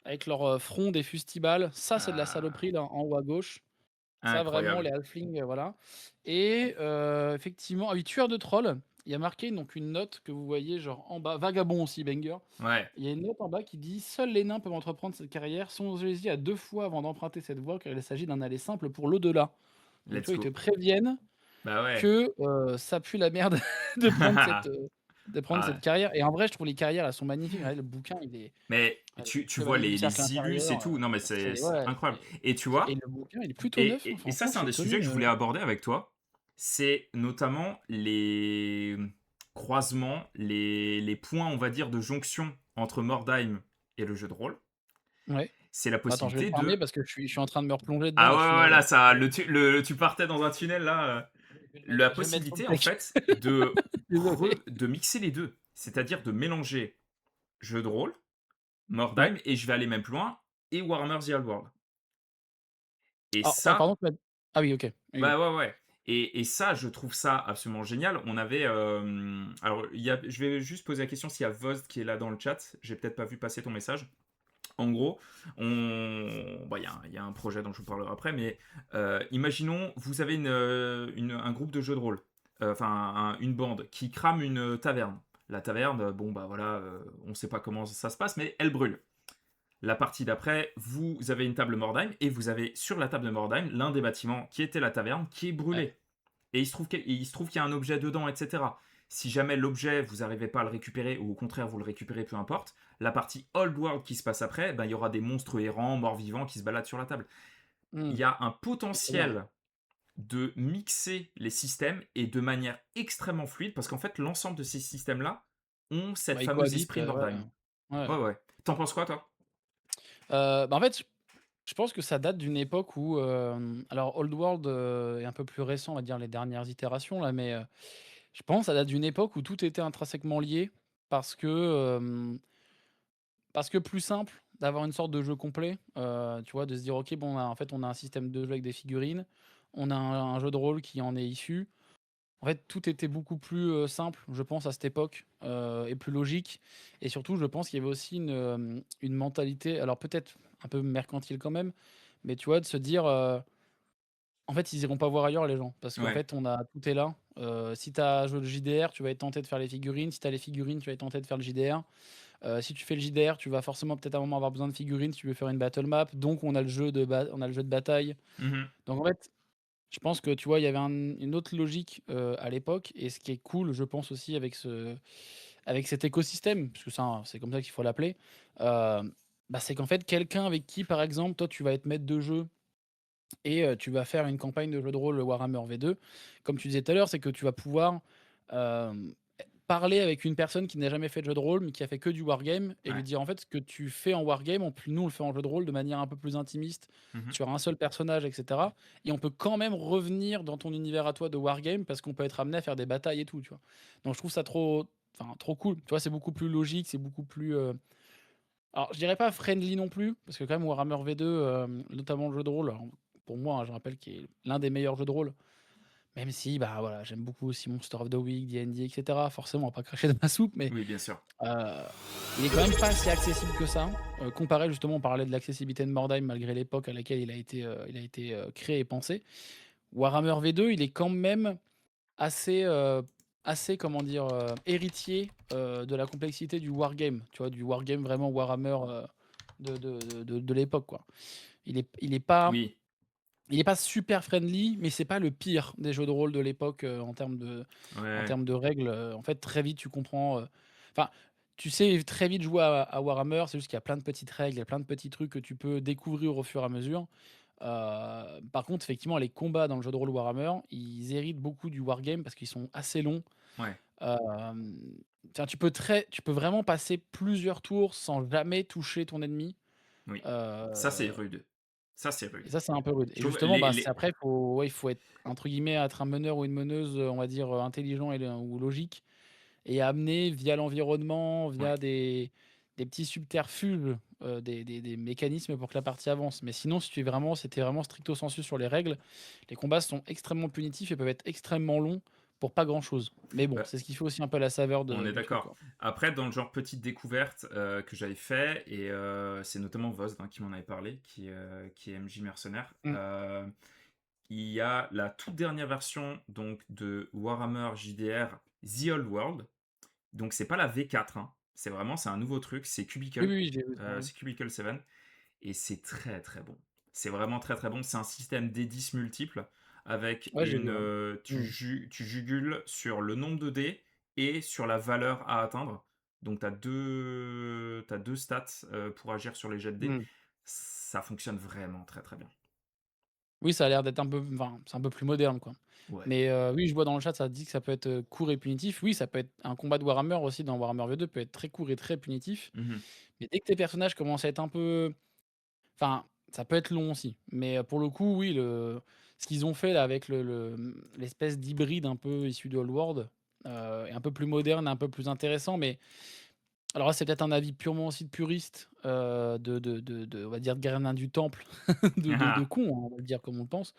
Avec leur, front des fustibales, ça c'est de la Ah, saloperie là, en haut à gauche. Ça vraiment incroyable. les halflings, voilà. Et effectivement, ah oui, tueur de trolls, il y a marqué donc une note que vous voyez genre en bas, vagabond aussi, banger. Ouais, Il y a une note en bas qui dit: «Seuls les nains peuvent entreprendre cette carrière, songez-y à 2 fois avant d'emprunter cette voie car il s'agit d'un aller simple pour l'au-delà». Donc tu let's vois, ils te go. préviennent Bah ouais. que, ça pue la merde de prendre cette Ah, carrière et en vrai, je trouve les carrières, elles sont magnifiques. Regardez le bouquin, il est mais le tu vois chevalier du cercle les illus et inférieur, tout. Non, mais c'est c'est c'est ouais, incroyable. Et tu et vois, le bouquin, il est plutôt neuf, hein, et ça, franchement, je c'est un suis des sujets étonné, que je voulais aborder avec toi. C'est notamment les croisements, les points, on va dire, de jonction entre Mordheim et le jeu de rôle. ouais. C'est la Attends, je vais le possibilité fermer de. parce que je suis en train de me replonger dedans Ah là, je suis ouais, ouais, navré. là, ça, tu partais dans un tunnel, là. La Je vais le mettre sur le possibilité, en deck. fait, de, Désolé. de mixer les deux. C'est-à-dire de mélanger jeu de rôle, Ouais. Mordheim, et je vais aller même plus loin, et Warhammer The Old World. Et Alors pa ça, pardon, ah oui, OK. Oui, oui. bah ouais, ouais. Et ça, je trouve ça absolument génial. On avait. Alors, je vais juste poser la question s'il y a Vost qui est là dans le chat. J'ai peut-être pas vu passer ton message. En gros, bon, il y a un projet dont je vous parlerai après, mais imaginons, vous avez un groupe de jeux de rôle, enfin une bande qui crame une taverne. La taverne, bon bah voilà, on sait pas comment ça se passe, mais elle brûle. La partie d'après, vous avez une table Mordheim et vous avez sur la table de Mordheim l'un des bâtiments qui était la taverne qui est Ouais. brûlé. Et il se trouve qu'il y a un objet dedans, etc. Si jamais l'objet, vous n'arrivez pas à le récupérer, ou au contraire, vous le récupérez, peu importe, la partie Old World qui se passe après, ben, il y aura des monstres errants, morts-vivants qui se baladent sur la table. Il Mmh. y a un C'est bien. potentiel de mixer les systèmes et de manière extrêmement fluide, parce qu'en fait, l'ensemble de ces systèmes-là ont cette Bah, ils fameuse cohabitent, esprit ouais. Mordheim. Ouais. Ouais, ouais. T'en penses quoi, toi? Bah, en fait, je pense que ça date d'une époque où, alors Old World, est un peu plus récent, on va dire les dernières itérations là, mais Je pense, ça date d'une époque où tout était intrinsèquement lié parce que, plus simple d'avoir une sorte de jeu complet, tu vois? De se dire: «OK, bon, en fait, on a un système de jeu avec des figurines, on a un jeu de rôle qui en est issu». En fait, tout était beaucoup plus, simple, je pense, à cette époque, et plus logique et surtout, je pense qu'il y avait aussi une mentalité, alors peut-être un peu mercantile quand même, mais tu vois, de se dire, en fait, ils iront pas voir ailleurs les gens parce qu'en Ouais. fait, on a tout est là. Si tu as joué le JDR, tu vas être tenté de faire les figurines. Si tu as les figurines, tu vas être tenté de faire le JDR. Si tu fais le JDR, tu vas forcément peut-être à un moment avoir besoin de figurines si tu veux faire une battle map, donc on a le jeu de bataille. Mmh. Donc en fait, je pense que, tu vois, il y avait une autre logique, à l'époque et ce qui est cool, je pense aussi avec cet écosystème, puisque ça, c'est comme ça qu'il faut l'appeler, bah, c'est qu'en fait, quelqu'un avec qui, par exemple, toi, tu vas être maître de jeu et tu vas faire une campagne de jeu de rôle Warhammer V2, comme tu disais tout à l'heure, c'est que tu vas pouvoir, hem, parler avec une personne qui n'a jamais fait de jeu de rôle, mais qui a fait que du wargame et lui Ouais. dire: «En fait, ce que tu fais en wargame, nous, on le fait en jeu de rôle de manière un peu plus intimiste, Mmh. sur un seul personnage et cetera et on peut quand même revenir dans ton univers à toi de wargame parce qu'on peut être amené à faire des batailles et tout», tu vois? Donc je trouve ça trop cool, tu vois? C'est beaucoup plus logique, c'est beaucoup plus, alors je dirais pas friendly non plus, parce que quand même Warhammer V2, notamment le jeu de rôle, alors pour moi, hein, je rappelle qui est l'un des meilleurs jeux de rôle, même si, bah, voilà, j'aime beaucoup aussi Monster of the Week, D&D et cetera. Forcément, on va pas cracher dans ma soupe, mais Oui, bien sûr. heu, il est quand même pas si accessible que ça, comparé justement, on parlait de l'accessibilité de Mordheim malgré l'époque à laquelle il a été créé et pensé. Warhammer V2, il est quand même assez, comment dire? Héritier, de la complexité du wargame, tu vois? Du wargame vraiment Warhammer, de l'époque, quoi. Il est il est pas Oui. il est pas super friendly, mais c'est pas le pire des jeux de rôle de l'époque, Ouais. en termes de règles, en fait, très vite, tu comprends, enfin, tu sais très vite jouer à Warhammer, c'est juste qu'il y a plein de petites règles, il y a plein de petits trucs que tu peux découvrir au fur et à mesure. Par contre, effectivement, les combats dans le jeu de rôle Warhammer, ils héritent beaucoup du wargame parce qu'ils sont assez longs. Ouais. Hem, Enfin, tu peux vraiment passer plusieurs tours sans jamais toucher ton ennemi, Oui. Ça, c'est heu rude. Ça, c'est et rude. ça, c'est un peu rude Je et trouve justement, bah, c'est après, il faut être entre guillemets, «être un meneur ou une meneuse», on va dire, intelligent ou logique et amener via l'environnement, ouais. via des petits subterfuges, des mécanismes pour que la partie avance. Mais sinon, si tu vraiment stricto sensu sur les règles, les combats sont extrêmement punitifs et peuvent être extrêmement longs pour pas grand chose. Mais bon, Bah, c'est ce qui fait aussi un peu la saveur on de est du truc, d'accord. quoi. Après, dans le genre petite découverte, que j'avais fait et c'est notamment Vost, hein, qui m'en avait parlé, qui est MJ Mercenaires. Mmh. Il y a la toute dernière version donc de Warhammer JDR The Old World. Donc c'est pas la V4, hein. C'est un nouveau truc, Oui, Cubicle, oui, oui, j'ai vu ça, oui. c'est Cubicle 7 et c'est très, très bon. C'est vraiment très, très bon. C'est un système D10 multiple avec Ouais, j'ai vu, ouais. Mmh. tu jugules sur le nombre de dés et sur la valeur à atteindre. Donc tu as 2 stats, pour agir sur les jets de dés. Mmh. Ça fonctionne vraiment très, très bien. Oui, ça a l'air d'être un peu enfin, c'est un peu plus moderne, quoi. Ouais. Mais oui, je vois dans le chat, ça dit que ça peut être, court et punitif. Oui, ça peut être un combat de Warhammer aussi dans Warhammer V2 peut être très court et très punitif. Mmh. Mais dès que tes personnages commencent à être un peu enfin, ça peut être long aussi. Mais pour le coup, oui, ce qu'ils ont fait là avec l'espèce d'hybride un peu issu de Old World, est un peu plus moderne, un peu plus intéressant. Mais alors là, c'est peut-être un avis purement aussi de puriste, on va dire de gardien du temple, de con, hein, on va le dire comme on le pense.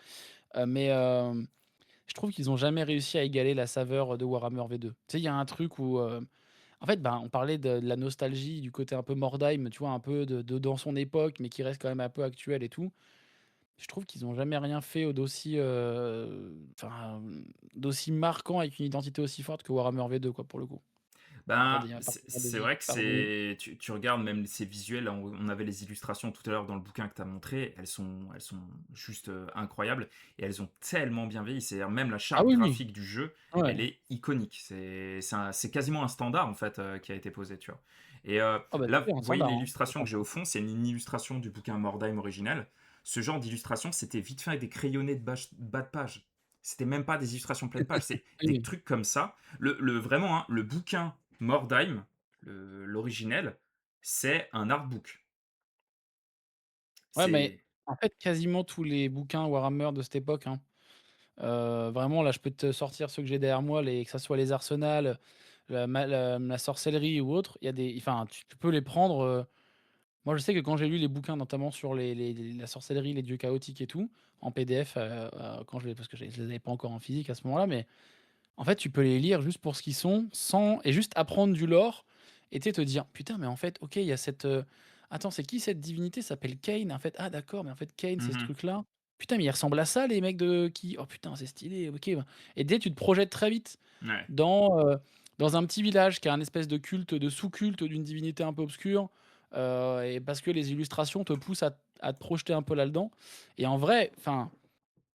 Mais je trouve qu'ils ont jamais réussi à égaler la saveur de Warhammer V2. Tu sais, il y a un truc où, en fait, ben, on parlait de la nostalgie, du côté un peu Mordheim, tu vois? Un peu de dans son époque, mais qui reste quand même un peu actuel et tout. Je trouve qu'ils ont jamais rien fait d'aussi, d'aussi marquant avec une identité aussi forte que Warhammer V2, quoi, pour le coup. Ben, À partir c'est vrai que des tu regardes même ces visuels, on avait les illustrations tout à l'heure dans le bouquin que tu as montré, elles sont juste, incroyables et elles ont tellement bien vieilli. C'est-à-dire même la ah charte oui, oui. graphique du jeu, Ouais. elle est iconique. C'est quasiment un standard en fait, qui a été posé, tu vois? Et Ah bah, là, c'est un vous voyez standard, hein. l'illustration que j'ai au fond, c'est une illustration du bouquin Mordheim original. Ce genre d'illustration, c'était vite fait avec des crayonnés bas de page. C'était même pas des illustrations pleine page, c'est Oui, des oui. trucs comme ça. Vraiment, hein, le bouquin Mordheim, l'originel, c'est un artbook. Ouais, mais C'est en fait, quasiment tous les bouquins Warhammer de cette époque, hein. Vraiment là, je peux te sortir ceux que j'ai derrière moi, les que ça soit les Arsenal, la sorcellerie ou autre, il y a des enfin, tu peux les prendre, moi, je sais que quand j'ai lu les bouquins, notamment sur la sorcellerie, les dieux chaotiques et tout, en PDF, quand parce que je les avais pas encore en physique à ce moment-là, mais en fait, tu peux les lire juste pour ce qu'ils sont, sans et juste apprendre du lore et tu sais, te dire: «Putain, mais en fait, OK, il y a attends, c'est qui cette divinité? Ça s'appelle Cain, en fait. Ah d'accord, mais en fait, Cain, c'est ce Mmh. truc-là. Putain, mais ils ressemblent à ça les mecs de qui? Oh putain, c'est stylé, OK, bah» et dès tu te projettes très vite Ouais. dans, dans un petit village qui a un espèce de culte, de sous-culte d'une divinité un peu obscure, et parce que les illustrations te poussent à te projeter un peu là-dedans et en vrai, enfin,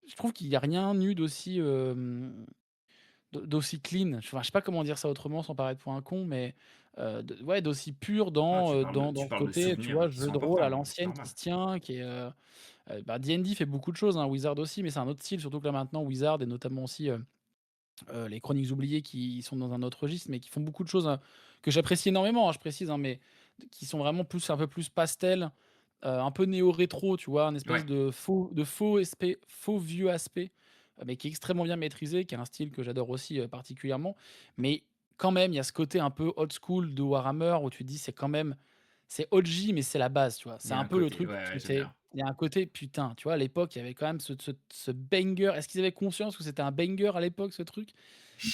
je trouve qu'il y a rien eu d'aussi, d'aussi clean. Enfin, je sais pas comment dire ça autrement sans paraître pour un con, mais, de ouais, d'aussi pur Ah, dans, tu dans le parles de côté, tu souvenirs vois, qui jeu sont de rôle à importants, c'est l'ancienne qui normal. se tient, qui est, bah, D&D fait beaucoup de choses, hein, Wizard aussi, mais c'est un autre style, surtout que là maintenant Wizard et notamment aussi, les Chroniques oubliées qui sont dans un autre registre, mais qui font beaucoup de choses, que j'apprécie énormément, hein, je précise, hein, mais qui sont vraiment plus un peu plus pastel, un peu néo-rétro, tu vois? Un espèce Ouais. de faux vieux aspect, mais qui est extrêmement bien maîtrisé, qui est un style que j'adore aussi, particulièrement. Mais quand même, il y a ce côté un peu old school de Warhammer où tu te dis: «C'est quand même c'est OG, mais c'est la base», tu vois? Il y C'est a un un peu le côté truc, ouais, ouais, tu j'aime sais, bien. il y a un côté putain, tu vois? À l'époque, il y avait quand même ce banger. Est-ce qu'ils avaient conscience que c'était un banger à l'époque, ce truc?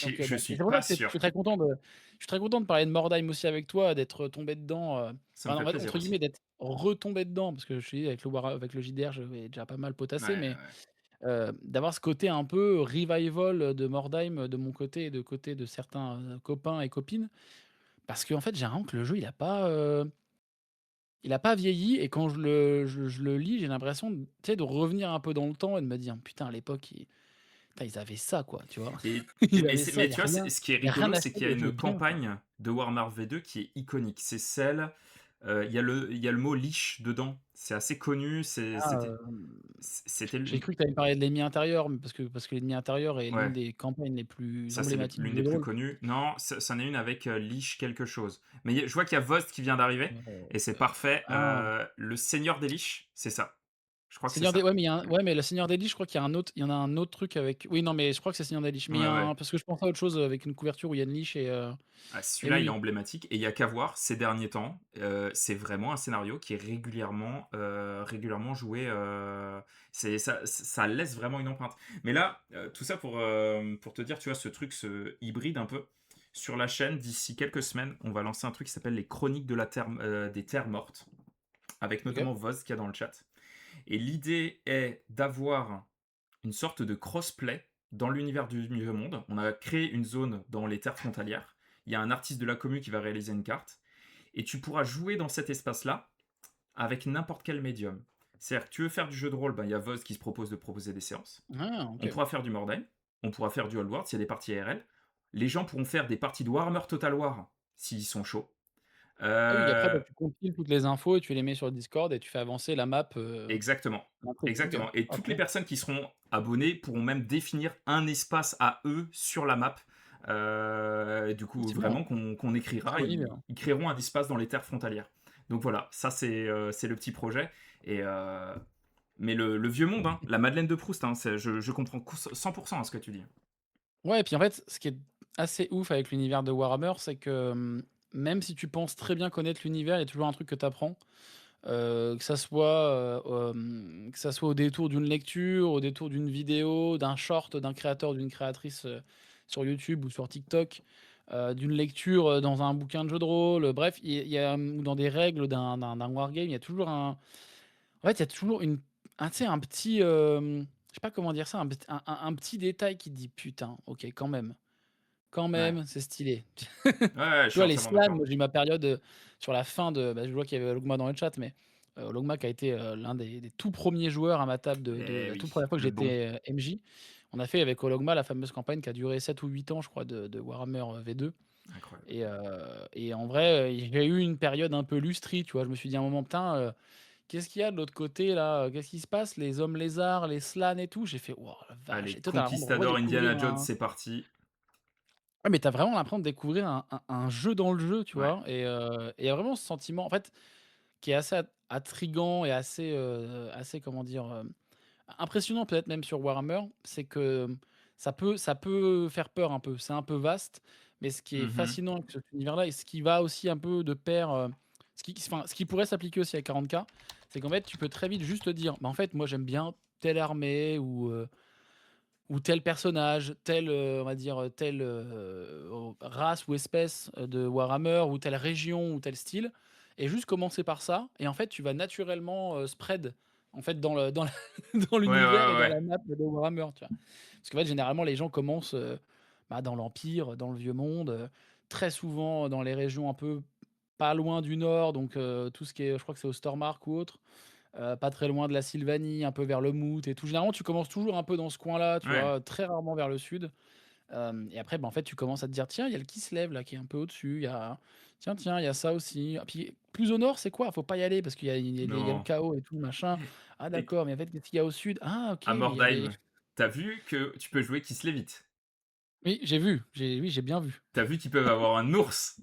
Donc Je bon, et suis c'est pour ça pas que je sûr. suis très content de parler de Mordheim aussi avec toi, d'être tombé dedans, Ça me enfin, fait on va plaisir entre aussi. guillemets, d'être retombé dedans parce que je suis avec le JDR, j'avais déjà pas mal Ouais, potassé, ouais, mais, ouais. d'avoir ce côté un peu revival, de Mordheim, de mon côté et de côté de certains, copains et copines. Parce qu'en fait, j'ai l'impression que le jeu, il a pas vieilli et quand je le lis, j'ai l'impression tu sais, de revenir un peu dans le temps et de me dire: «Putain, à l'époque, putain, ils avaient ça, quoi», tu vois? Et Ils avaient ça, mais tu vois, ce qui est il y a rien rigolo, c'est acheté qu'il y a de jeu une bien, quoi. campagne de Warhammer V2 qui est iconique. C'est celle, il y a le mot «liche» dedans. C'est assez connu, Ah, c'était j'ai l cru que tu allais me parler de l'ennemi intérieur, mais parce que l'ennemi intérieur est l'une ouais, des campagnes les plus ça c'est emblématiques l'une du des jeu de plus rôle. connues. Non, c'en est une avec, liche quelque chose. Mais je vois qu'il y a Vost qui vient d'arriver et c'est parfait. Ah, Le Seigneur des Liches, c'est ça. Je crois que c'est Seigneur des ça. ouais, mais il y a un ouais, mais le Seigneur des Liches, je crois qu'il y a un autre il y en a un autre truc avec oui, non, mais je crois que c'est Seigneur des Liches, mais il y Ouais, a ouais. un parce que je pensais à autre chose, avec une couverture où il y a une liche Ah, et celui-là, il est oui, emblématique et il y a qu'à voir ces derniers temps, c'est vraiment un scénario qui est régulièrement joué, c'est ça laisse vraiment une empreinte. Mais là, tout ça pour te dire, tu vois, ce truc, ce hybride un peu, sur la chaîne, d'ici quelques semaines, on va lancer un truc qui s'appelle les Chroniques de la terre des terres mortes, avec OK. notamment Voz qui est dans le chat et l'idée est d'avoir une sorte de crossplay dans l'univers du Vieux Monde. On a créé une zone dans les terres frontalières. Il y a un artiste de la commune qui va réaliser une carte. Et tu pourras jouer dans cet espace-là avec n'importe quel médium. C'est-à-dire que tu veux faire du jeu de rôle, ben, il y a Voz qui se propose de proposer des séances. Ah, On OK. pourra faire du Mordheim. On pourra faire du Old World s'il y a des parties ARL. Les gens pourront faire des parties de Warhammer Total War s'ils sont chauds. Ah oui, après, bah, Euh, tu compiles toutes les infos et tu les mets sur le Discord et tu fais avancer la map, Exactement. l'intrigue. OK, Exactement. Et toutes OK. les personnes qui seront abonnées pourront même définir un espace à eux sur la map. Du Ah, coup, c'est bien, vraiment, qu'on très écrira, bonne idée, hein. ils créeront un espace dans les terres frontalières. Donc voilà, ça c'est le petit projet. Et, mais le vieux monde, hein, la Madeleine de Proust, hein, je comprends 100% à ce que tu dis. Ouais et puis en fait, ce qui est assez ouf avec l'univers de Warhammer, c'est que, même si tu penses très bien connaître l'univers, il y a toujours un truc que tu apprends, que ça soit au détour d'une lecture, au détour d'une vidéo, d'un short, d'un créateur, d'une créatrice, sur YouTube ou sur TikTok, d'une lecture, dans un bouquin de jeu de rôle, bref, il y a, ou dans des règles d'un wargame, il y a toujours en fait, il y a toujours tu sais, un petit, je sais pas comment dire ça, un petit détail qui te dit: «Putain, OK, quand Ouais, même, c'est stylé». ouais, ouais, je Tu suis vois, les entièrement slams, d'accord. moi, j'ai eu ma période, sur la fin de bah, je vois qu'il y avait Logma dans le chat, mais Logma qui a été, l'un des tout premiers joueurs à ma table de Eh la toute oui, première fois que le bon. j'étais, MJ. On a fait avec Logma la fameuse campagne qui a duré 7 ou 8 ans, je crois, de Warhammer, V2 Incroyable. et en vrai, j'ai eu une période un peu lustrie, tu vois? Je me suis dit à un moment: «Putain, qu'est-ce qu'il y a de l'autre côté là? Qu'est-ce qui se passe? Les hommes lézards, les slans et tout?» J'ai fait: «Waouh, la vache» Allez, et toi, tu as l'impression de Conquistador redécouvrir Indiana Jones, un c'est parti. ouais, mais tu as vraiment l'impression de découvrir un jeu dans le jeu, tu Ouais. vois? Et il y a vraiment ce sentiment, en fait, qui est assez intriguant et assez, assez comment dire? Impressionnant peut-être même sur Warhammer, c'est que, ça peut faire peur un peu. C'est un peu vaste, mais ce qui est Mmh. fascinant avec cet univers-là et ce qui va aussi un peu de pair, ce qui pourrait s'appliquer aussi à 40K, c'est qu'en fait, tu peux très vite juste te dire: «Bah, en fait, moi j'aime bien telle armée ou tel personnage, telle, on va dire, telle, race ou espèce, de Warhammer ou telle région ou tel style» et juste commencer par ça et en fait, tu vas naturellement, spread, en fait, dans dans Ouais, ouais, l'univers et ouais, dans ouais. la map de Warhammer, tu vois? Parce qu'en fait, généralement, les gens commencent, bah, dans l'Empire, dans le Vieux Monde, très souvent dans les régions un peu pas loin du nord, donc tout ce qui est je crois que c'est Ostermark ou autre. Pas très loin de la Sylvanie, un peu vers le Mout et tout. Généralement, tu commences toujours un peu dans ce coin-là, tu Ouais. vois? Très rarement vers le sud. Et après, bah, en fait, tu commences à te dire: «Tiens, il y a le Kislev là qui est un peu au-dessus, il y a tiens, il y a ça aussi. Ah puis plus au nord, c'est quoi? Faut pas y aller parce qu'il y a le Non. chaos et tout machin. Ah Et d'accord, mais en fait, qu'est-ce qu'il y a au sud? Ah OK, à mais il y a les» Mordheim, tu vu que tu peux jouer Kislev? oui, j'ai vu, j'ai bien vu. Tu vu qu'ils peuvent avoir un ours?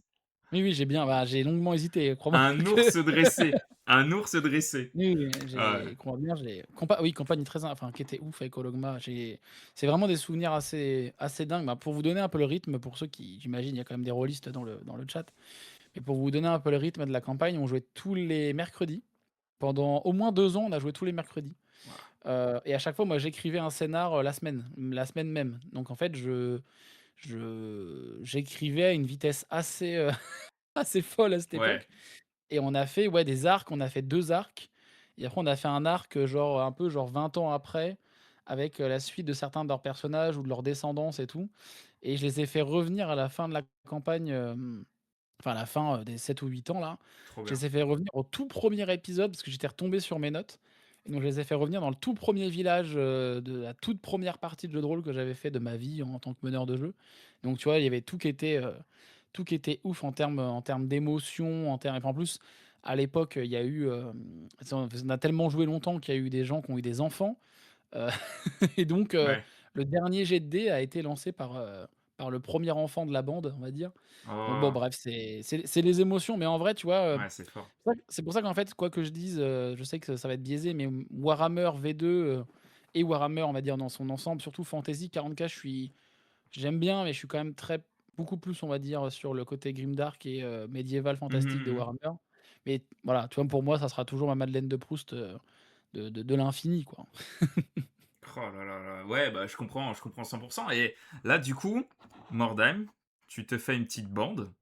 Oui, oui, j'ai bien bah, j'ai longuement hésité, crois-moi Un que ours dressé, un ours dressé. oui, oui, Ouais, j'ai crois bien, j'ai oui, campagne très enfin, qui était ouf avec Ologma. C'est vraiment des souvenirs assez dingues. Bah, pour vous donner un peu le rythme, pour ceux qui j'imagine, il y a quand même des rôlistes dans le chat. Mais pour vous donner un peu le rythme de la campagne, on jouait tous les mercredis. Pendant au moins 2 ans, on a joué tous les mercredis. waouh, Et à chaque fois, moi, j'écrivais un scénar, la semaine même. Donc en fait, j'écrivais à une vitesse assez, assez folle à cette ouais, époque. Et on a fait, ouais, des arcs, on a fait 2 arcs et après on a fait un arc, genre, un peu genre 20 ans après avec, la suite de certains de leurs personnages ou de leurs descendance et tout et je les ai fait revenir à la fin de la campagne, enfin à la fin, des 7 ou 8 ans là. trop Je bien. les ai fait revenir au tout premier épisode parce que j'étais retombé sur mes notes et donc je les ai fait revenir dans le tout premier village, de la toute première partie de jeu de rôle que j'avais fait de ma vie en tant que meneur de jeu. Donc tu vois, il y avait tout qui était ouf en termes d'émotion, en termes et puis en plus, à l'époque, il y a eu, on a tellement joué longtemps qu'il y a eu des gens qui ont eu des enfants, heu et donc Ouais. le dernier jet de dés a été lancé par le premier enfant de la bande, on va dire. Donc bon, Oh, bref, c'est les émotions, mais en vrai, tu vois, ouais, c'est fort. c'est pour ça qu'en fait, quoi que je dise, je sais que ça va être biaisé, mais Warhammer V2, et Warhammer, on va dire dans son ensemble, surtout fantasy 40K, j'aime bien, mais je suis quand même beaucoup plus, on va dire, sur le côté grimdark et médiéval Mmh fantastique de mh, mmh. Warhammer. Mais voilà, tu vois, pour moi, ça sera toujours ma Madeleine de Proust, de l'infini, quoi. Oh là là là, ouais, bah, je comprends 100 et là, du coup, Mordheim, tu te fais une petite bande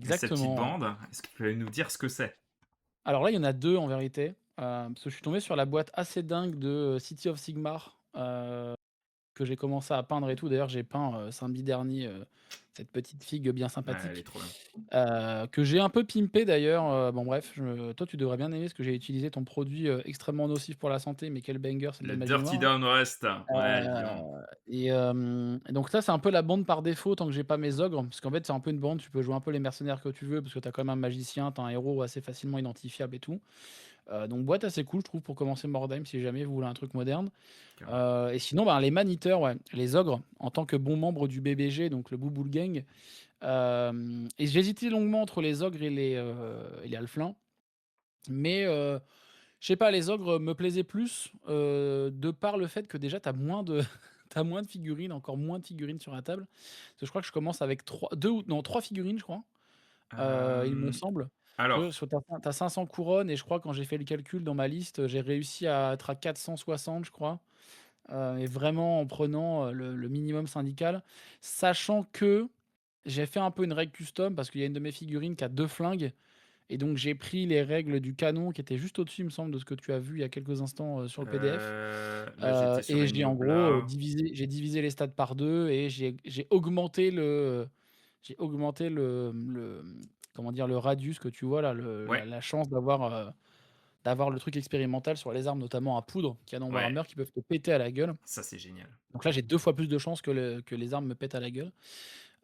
et cette petite Exactement, ouais. bande, est-ce que tu peux nous dire ce que c'est? Alors là, il y en a 2 en vérité, parce que je suis tombé sur la boîte assez dingue de, City of Sigmar, que j'ai commencé à peindre et tout. D'ailleurs, j'ai peint, samedi dernier, cette petite figue bien Ouais, elle est sympathique, trop bien. que j'ai un peu pimpé d'ailleurs, bon bref, toi tu devrais bien aimer parce que j'ai utilisé ton produit, extrêmement nocif pour la santé, mais quel banger, c'est de la Le magie Dirty noire, là. Down West, ouais, évidemment. Et donc ça, c'est un peu la bande par défaut tant que j'ai pas mes ogres, parce qu'en fait, c'est un peu une bande, tu peux jouer un peu les mercenaires que tu veux, parce que tu as quand même un magicien, tu as un héros assez facilement identifiable et tout. Donc boîte assez cool, je trouve, pour commencer Mordheim si jamais vous voulez un truc moderne. Carrément. Et sinon, ben, les maniteurs, ouais, les ogres, en tant que bon membre du BBG, donc le Bouboule Gang. Et j'ai hésité longuement entre les ogres et les halflins, mais je sais pas, les ogres me plaisaient plus, de par le fait que déjà tu as moins de tu moins de figurines, encore moins de figurines sur la table. Parce que je crois que je commence avec 3 2 ou non 3 figurines, je crois, il me Hem, semble. alors, Tu as 500 couronnes et je crois quand j'ai fait le calcul dans ma liste, j'ai réussi à être à 460 je crois, et vraiment en prenant, le minimum syndical. Sachant que j'ai fait un peu une règle custom parce qu'il y a une de mes figurines qui a 2 flingues et donc j'ai pris les règles du canon qui étaient juste au-dessus, il me semble, de ce que tu as vu il y a quelques instants, sur le PDF. là, j'étais sur Et j'ai en gros, Ignoble. divisé les stats par 2 et j'ai augmenté le, comment dire? Le radius que tu vois là, Ouais, la chance d'avoir le truc expérimental sur les armes, notamment à poudre qu'il y a dans ouais, Warhammer qui peuvent te péter à la gueule. ça, c'est génial. Donc là, j'ai 2 fois plus de chances que les armes me pètent à la gueule.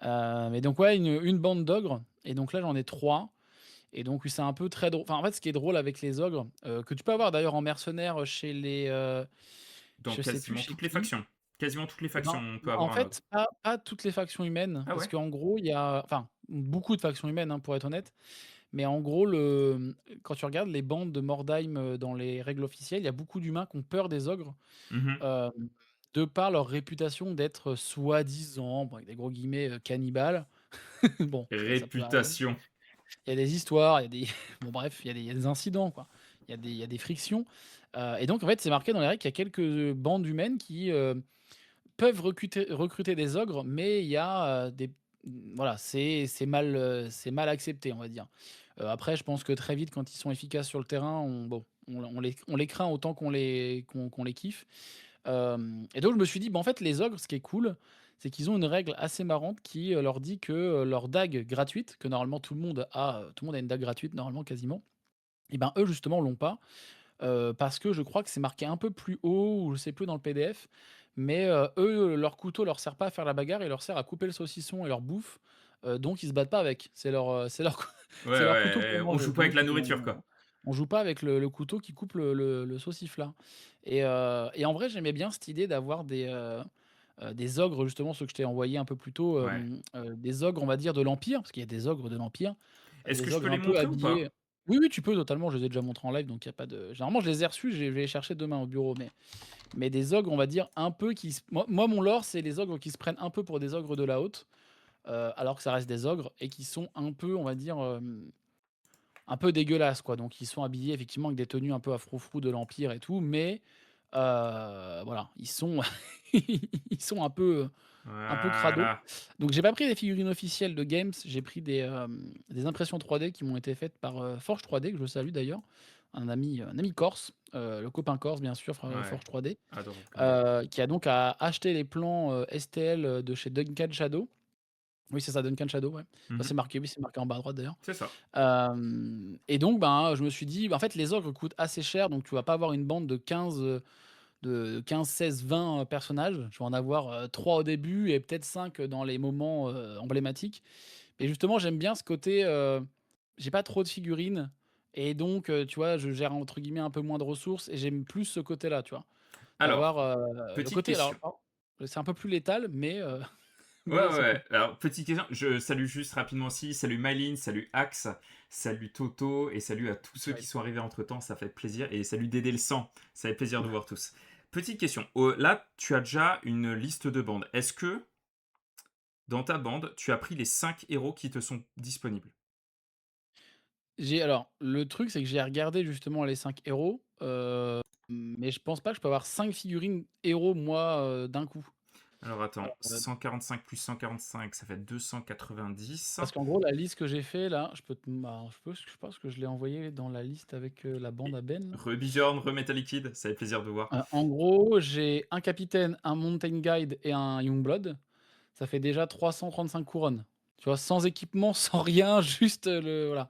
Mais donc ouais, une bande d'ogres et donc là, j'en ai 3 et donc oui, c'est un peu très drôle. Enfin, en fait, ce qui est drôle avec les ogres, que tu peux avoir d'ailleurs en mercenaire chez les, Dans je sais plus quasiment chez toutes les qui. factions. Quasiment toutes les Et ben, factions, on peut en avoir un ogre. fait, pas toutes les factions humaines, Ah parce ouais? qu'en gros, il y a enfin, beaucoup de factions humaines, hein, pour être honnête, Mais en gros, quand tu regardes les bandes de Mordheim, dans les règles officielles, il y a beaucoup d'humains qui ont peur des ogres, Mmh. hem, de par leur réputation d'être soi-disant, bon avec des gros guillemets, «cannibales». Bon, ça peut arriver. Réputation. Il y a des histoires, il y a des bon bref, il y a des incidents quoi. Il y a des frictions, et donc en fait, c'est marqué dans les règles qu'il y a quelques bandes humaines qui, peuvent recruter des ogres, mais il y a, voilà, c'est mal accepté, on va dire. Après, je pense que très vite, quand ils sont efficaces sur le terrain, on les craint autant qu'on les kiffe. Et donc je me suis dit: «Bah, en fait, les ogres, ce qui est cool, c'est qu'ils ont une règle assez marrante qui, leur dit que, leur dague gratuite, que normalement tout le monde a une dague gratuite normalement quasiment, et ben, eux justement l'ont pas. Parce que je crois que c'est marqué un peu plus haut ou je sais plus dans le PDF, mais eux, leur couteau leur sert pas à faire la bagarre, il leur sert à couper le saucisson et leur bouffe, donc ils se battent pas avec. C'est leur cou Ouais, c'est leur couteau pour ouais, on manger, joue pas avec donc la nourriture, quoi. on joue pas avec le couteau qui coupe le sauciflard, et en vrai, j'aimais bien cette idée d'avoir des ogres justement, ceux que je t'ai envoyés un peu plus tôt, Ouais. des ogres, on va dire, de l'Empire, parce qu'il y a des ogres de l'Empire, Est-ce que des je peux ogres les un peu montrer ou habillés. pas? Oui, oui, tu peux totalement, je les ai déjà montrés en live, donc il y a pas de généralement, je les ai reçus, je vais les chercher demain au bureau, mais des ogres, on va dire, un peu qui se moi, mon lore, c'est les ogres qui se prennent un peu pour des ogres de la haute, alors que ça reste des ogres et qui sont un peu, on va dire, un peu dégueulasses, quoi. Donc ils sont habillés effectivement avec des tenues un peu à frou-frou de l'Empire et tout, mais voilà, ils sont ils sont un peu crado. Voilà. Donc j'ai pas pris des figurines officielles de Games, j'ai pris des impressions 3D qui m'ont été faites par, Forge 3D, que je salue d'ailleurs, un ami corse, le copain corse bien sûr, Ouais, Forge 3D, adorable comme gars. qui a donc acheté les plans, STL, de chez Duncan Shadow. Oui, c'est ça, Duncan Shadow, ouais. Bah, c'est Mmh. marqué, oui, c'est marqué en bas à droite d'ailleurs. C'est ça. Et donc ben, je me suis dit, bah, en fait, les ogres coûtent assez cher, donc tu vas pas avoir une bande de 15, 16, 20 personnages. Je vais en avoir, 3 au début et peut-être 5 dans les moments, emblématiques. Et justement, j'aime bien ce côté, j'ai pas trop de figurines et donc tu vois, je gère entre guillemets «un peu moins de ressources» et j'aime plus ce côté-là, tu vois? Alors, D'avoir, le petite côté question. alors, c'est un peu plus létal, mais Ouais, ouais, mais c'est ouais. cool. Alors, petite question, je salue juste rapidement aussi, salut Myline, salut Axe, salut Toto, et salut à tous ceux qui Ouais. sont arrivés entre-temps, ça fait plaisir, et salut Dédé le sang, ça fait plaisir de voir tous. Petite question, là, tu as déjà une liste de bandes. Est-ce que, dans ta bande, tu as pris les 5 héros qui te sont disponibles? Alors, le truc, c'est que j'ai regardé justement les 5 héros, mais je pense pas que je peux avoir 5 figurines héros moi, d'un coup. Alors attends, Heu, 145 plus 145, ça fait 290. Parce qu'en gros, la liste que j'ai fait là, je peux te bah, je pense que je l'ai envoyé dans la liste avec, la bande Et à Ben là. Rebijorn, Remetal Liquid, ça fait plaisir de voir. En gros, j'ai un capitaine, un mountain guide et un Youngblood. Ça fait déjà 335 couronnes. Tu vois? Sans équipement, sans rien, juste, le voilà.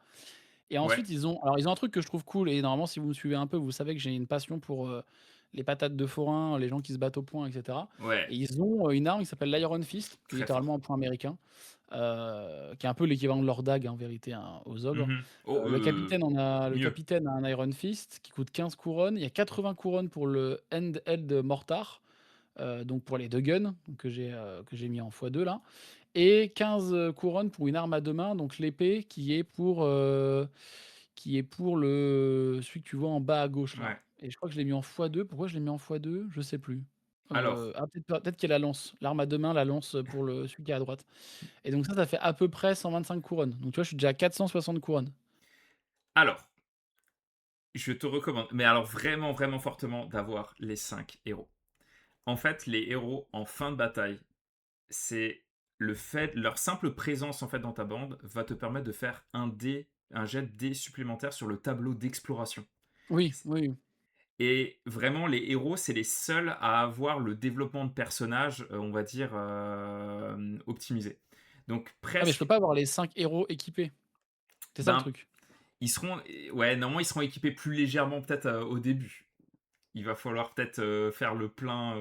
Et Ouais, ensuite, ils ont un truc que je trouve cool et normalement, si vous me suivez un peu, vous savez que j'ai une passion pour, les patates de forain, les gens qui se battent au poing et cetera. ouais, Et ils ont, une arme qui s'appelle l'Iron Fist, qui est très littéralement fort. un poing américain, qui est un peu l'équivalent de leur dague en vérité, hein, aux ogres. Mhm. Oh, Le mieux. capitaine a un Iron Fist qui coûte 15 couronnes. Il y a 80 couronnes pour le Handheld Mortar, donc pour les 2 guns, donc que j'ai mis en x2 là, et 15, couronnes pour une arme à 2 mains, donc l'épée qui est pour celui que tu vois en bas à gauche là, Ouais. et je crois que je l'ai mis en x2. Pourquoi je l'ai mis en x2? Je sais plus. Alors, Peut-être qu'il y a la lance, l'arme à 2 mains, la lance, pour celui qui est à droite, et donc ça fait à peu près 125 couronnes. Donc tu vois, je suis déjà à 460 couronnes. alors, je te recommande, mais alors vraiment, vraiment fortement, d'avoir les 5 héros. En fait, les héros en fin de bataille, c'est le fait, leur simple présence en fait dans ta bande va te permettre de faire un jet de dés supplémentaire sur le tableau d'exploration. Oui, oui, oui. Et vraiment, les héros, c'est les seuls à avoir le développement de personnage, on va dire, optimisé. Donc Ah mais je peux presque, pas avoir les 5 héros équipés. C'est ça le ben, truc. ils seront, ouais, normalement, ils seront équipés plus légèrement peut-être au début. Il va falloir peut-être faire le plein.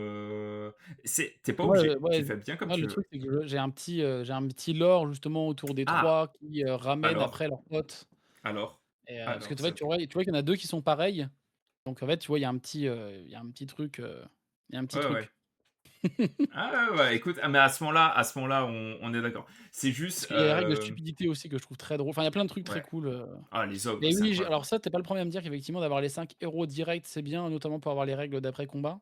T'es pas Moi, obligé, tu ouais, fais bien comme moi tu le veux. truc c'est que j'ai un petit lore justement autour des Ah, 3 qui, ramènent alors, après leurs potes, alors, et parce que alors, ça. tu vois qu'il y en a 2 qui sont pareils, donc en fait, tu vois, il y a un petit truc, il y a un petit Ouais, ouais. truc. Ah ouais, ouais, écoute, ah mais à ce moment-là, on est d'accord. C'est Parce juste, qu'il y a les règles de stupidité aussi que je trouve très drôles. Enfin, il y a plein de trucs très ouais. cool. Ah les ogres, Mais c'est oui, j'ai incroyable. alors ça, tu pas le premier à me dire qu'effectivement d'avoir les 5 héros directs, c'est bien, notamment pour avoir les règles d'après combat.